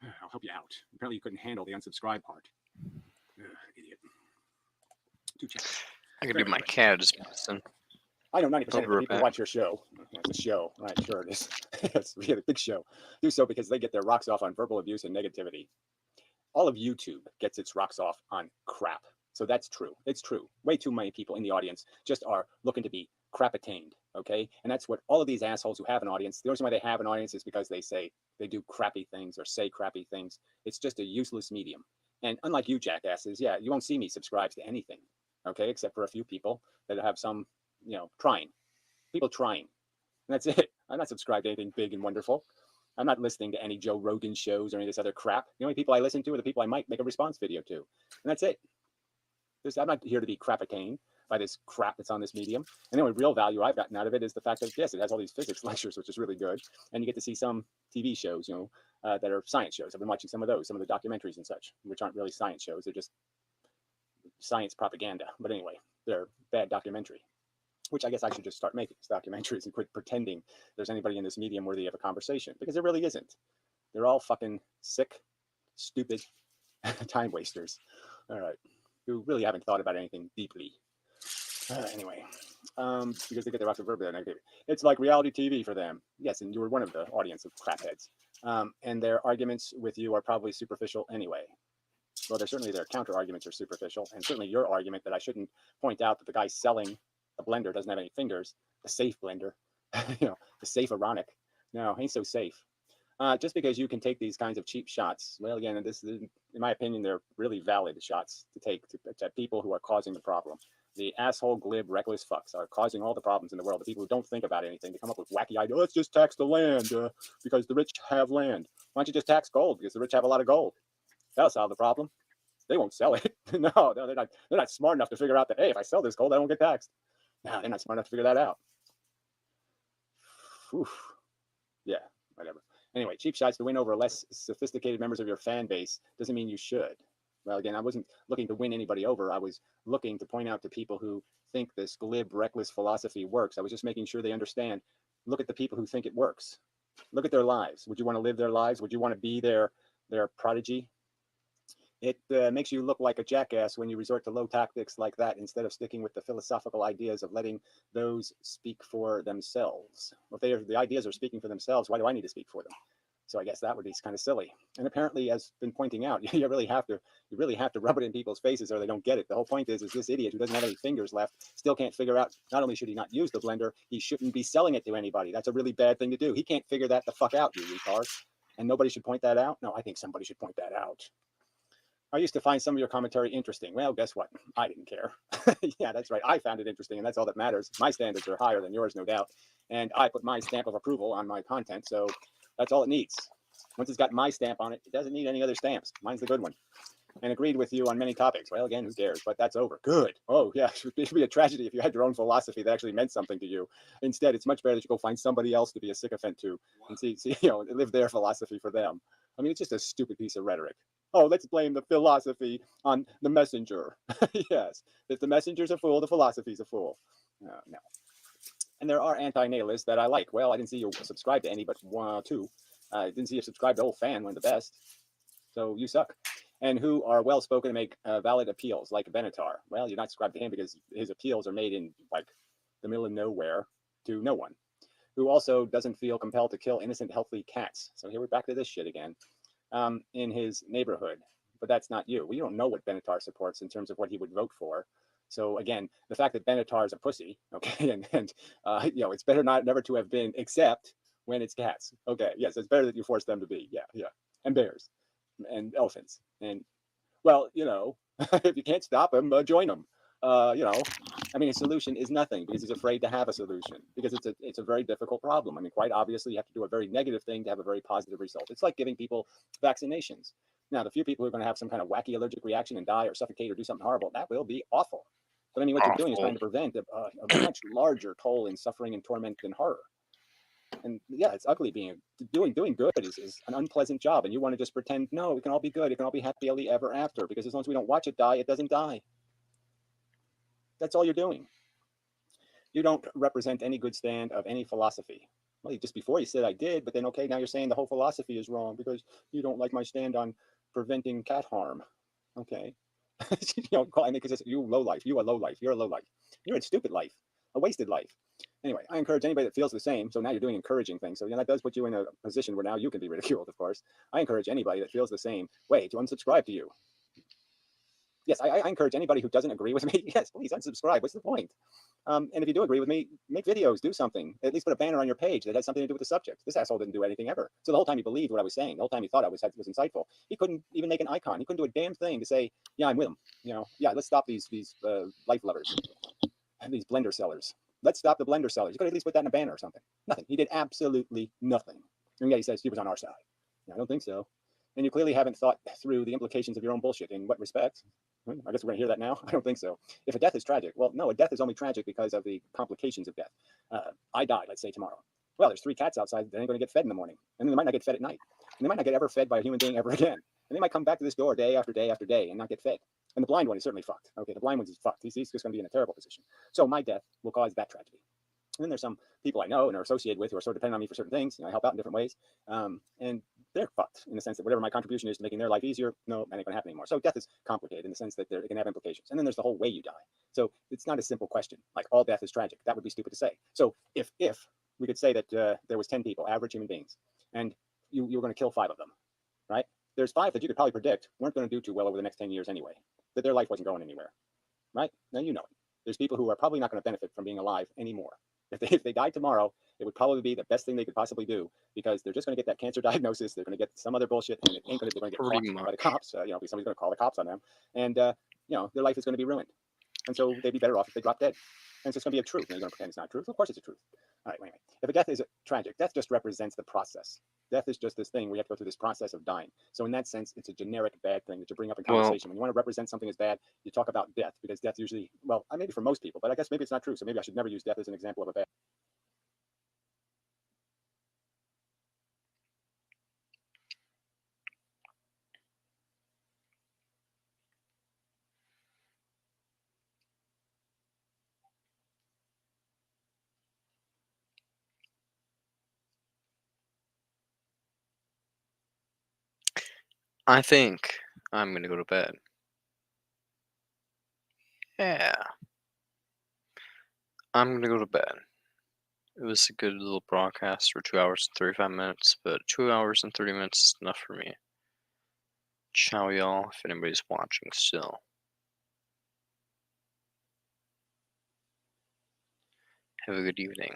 I'll help you out. Apparently, you couldn't handle the unsubscribe part. Idiot. Too chatty. I could do my cat as person. I know 90% of the Over people who back. watch your show. It's a show, right? Sure it is. It's really a big show. Do so because they get their rocks off on verbal abuse and negativity. All of YouTube gets its rocks off on crap. So that's true. It's true. Way too many people in the audience just are looking to be crap attained. Okay. And that's what all of these assholes who have an audience, the only reason why they have an audience is because they say they do crappy things or say crappy things. It's just a useless medium. And unlike you jackasses, yeah, you won't see me subscribe to anything. Okay. Except for a few people that have some, trying. People trying. And that's it. I'm not subscribed to anything big and wonderful. I'm not listening to any Joe Rogan shows or any of this other crap. The only people I listen to are the people I might make a response video to. And that's it. I'm not here to be crap-attained by this crap that's on this medium. And the only real value I've gotten out of it is the fact that, yes, it has all these physics lectures, which is really good. And you get to see some TV shows, that are science shows. I've been watching some of those, some of the documentaries and such, which aren't really science shows. They're just science propaganda. But anyway, they're bad documentary, which I guess I should just start making documentaries and quit pretending there's anybody in this medium worthy of a conversation, because there really isn't. They're all fucking sick, stupid time wasters. All right. Who really haven't thought about anything deeply. Anyway, because they get their rocks of verb there. It's like reality TV for them. Yes, and you were one of the audience of crapheads. And their arguments with you are probably superficial anyway. Well, certainly their counter arguments are superficial, and certainly your argument that I shouldn't point out that the guy selling the blender doesn't have any fingers, the safe blender, the safe ironic. No, ain't so safe. Just because you can take these kinds of cheap shots, well, again, in my opinion, they're really valid shots to take to people who are causing the problem. The asshole, glib, reckless fucks are causing all the problems in the world. The people who don't think about anything, they come up with wacky ideas. Let's just tax the land because the rich have land. Why don't you just tax gold because the rich have a lot of gold? That'll solve the problem. They won't sell it. No, they're not smart enough to figure out that, hey, if I sell this gold, I won't get taxed. No, they're not smart enough to figure that out. Oof. Yeah, whatever. Anyway, cheap shots to win over less sophisticated members of your fan base doesn't mean you should. Well, again, I wasn't looking to win anybody over. I was looking to point out to people who think this glib, reckless philosophy works. I was just making sure they understand. Look at the people who think it works. Look at their lives. Would you want to live their lives? Would you want to be their prodigy? It makes you look like a jackass when you resort to low tactics like that instead of sticking with the philosophical ideas of letting those speak for themselves. If the ideas are speaking for themselves, why do I need to speak for them? So I guess that would be kind of silly. And apparently, as been pointing out, you really have to rub it in people's faces or they don't get it. The whole point is this idiot who doesn't have any fingers left still can't figure out, not only should he not use the blender, he shouldn't be selling it to anybody. That's a really bad thing to do. He can't figure that the fuck out, you retard. And nobody should point that out? No, I think somebody should point that out. I used to find some of your commentary interesting. Well, guess what? I didn't care. Yeah, that's right. I found it interesting, and that's all that matters. My standards are higher than yours, no doubt. And I put my stamp of approval on my content, so that's all it needs. Once it's got my stamp on it, it doesn't need any other stamps. Mine's the good one. And agreed with you on many topics. Well, again, who cares? But that's over. Good. Oh, yeah. It would be a tragedy if you had your own philosophy that actually meant something to you. Instead, it's much better that you go find somebody else to be a sycophant to and see live their philosophy for them. I mean, it's just a stupid piece of rhetoric. Oh, let's blame the philosophy on the messenger. Yes. If the messenger's a fool, the philosophy's a fool. No. And there are anti-nihilists that I like. Well, I didn't see you subscribe to any but two. I didn't see you subscribe to Old Fan, one of the best. So you suck. And who are well-spoken to make valid appeals, like Benatar. Well, you're not subscribed to him because his appeals are made in, like, the middle of nowhere to no one. Who also doesn't feel compelled to kill innocent, healthy cats. So here we're back to this shit again. In his neighborhood. But that's not you. We don't know what Benatar supports in terms of what he would vote for. So again, the fact that Benatar is a pussy, okay, and it's better never to have been, except when it's cats. Okay, yes, it's better that you force them to be. Yeah. And bears. And elephants. And, well, if you can't stop them, join them. I mean, a solution is nothing because he's afraid to have a solution because it's a very difficult problem. I mean, quite obviously, you have to do a very negative thing to have a very positive result. It's like giving people vaccinations. Now, the few people who are going to have some kind of wacky allergic reaction and die or suffocate or do something horrible, that will be awful. But I mean, what you're doing is trying to prevent a much larger toll in suffering and torment and horror. And yeah, it's ugly doing good is an unpleasant job. And you want to just pretend, no, it can all be good. It can all be happily ever after because as long as we don't watch it die, it doesn't die. That's all you're doing. You don't represent any good stand of any philosophy. Well, just before you said I did, but then, okay, now you're saying the whole philosophy is wrong because you don't like my stand on preventing cat harm. Okay. Because you low life. You a low life. You're a low life. You're a stupid life, a wasted life. Anyway, I encourage anybody that feels the same. So now you're doing encouraging things. So that does put you in a position where now you can be ridiculed, of course. I encourage anybody that feels the same way to unsubscribe to you. Yes, I encourage anybody who doesn't agree with me. Yes, please unsubscribe. What's the point? And if you do agree with me, make videos, do something. At least put a banner on your page that has something to do with the subject. This asshole didn't do anything ever. So the whole time he believed what I was saying, the whole time he thought I was insightful, he couldn't even make an icon. He couldn't do a damn thing to say, yeah, I'm with him. Yeah, let's stop these life lovers, these blender sellers. Let's stop the blender sellers. You could at least put that in a banner or something. Nothing. He did absolutely nothing. And yet he says he was on our side. I don't think so. And you clearly haven't thought through the implications of your own bullshit. In what respect? I guess we're going to hear that now. I don't think so. If a death is tragic, well, no, a death is only tragic because of the complications of death. I die, let's say tomorrow. Well, there's 3 cats outside that ain't going to get fed in the morning. And then they might not get fed at night. And they might not get ever fed by a human being ever again. And they might come back to this door day after day after day and not get fed. And the blind one is certainly fucked. Okay, the blind one is fucked. He's just going to be in a terrible position. So my death will cause that tragedy. And then there's some people I know and are associated with who are sort of dependent on me for certain things. I help out in different ways. And they're fucked in the sense that whatever my contribution is to making their life easier, no, that ain't going to happen anymore. So death is complicated in the sense that it can have implications. And then there's the whole way you die. So it's not a simple question. Like all death is tragic. That would be stupid to say. So if we could say that there was 10 people, average human beings, and you were going to kill 5 of them, right? There's 5 that you could probably predict weren't going to do too well over the next 10 years anyway, that their life wasn't going anywhere, right? Now you know it. There's people who are probably not going to benefit from being alive anymore. If they died tomorrow, it would probably be the best thing they could possibly do, because they're just going to get that cancer diagnosis. They're going to get some other bullshit, and it ain't going to, they're going to get Pretty caught by the much. cops. You know, because somebody's going to call the cops on them, and you know, their life is going to be ruined. And so they'd be better off if they drop dead. And so it's going to be a truth. Now you're going to pretend it's not truth. Of course it's a truth. All right, anyway. If a death is tragic, death just represents the process. Death is just this thing where you have to go through this process of dying. So in that sense, it's a generic bad thing that you bring up in Well, conversation. When you want to represent something as bad, you talk about death, because death usually, well, maybe for most people, but I guess maybe it's not true. So maybe I should never use death as an example of a bad. I think I'm gonna go to bed. Yeah, I'm gonna go to bed. It was a good little broadcast for 2 hours and 35 minutes, but 2 hours and 30 minutes is enough for me. Ciao, y'all, if anybody's watching still. Have a good evening.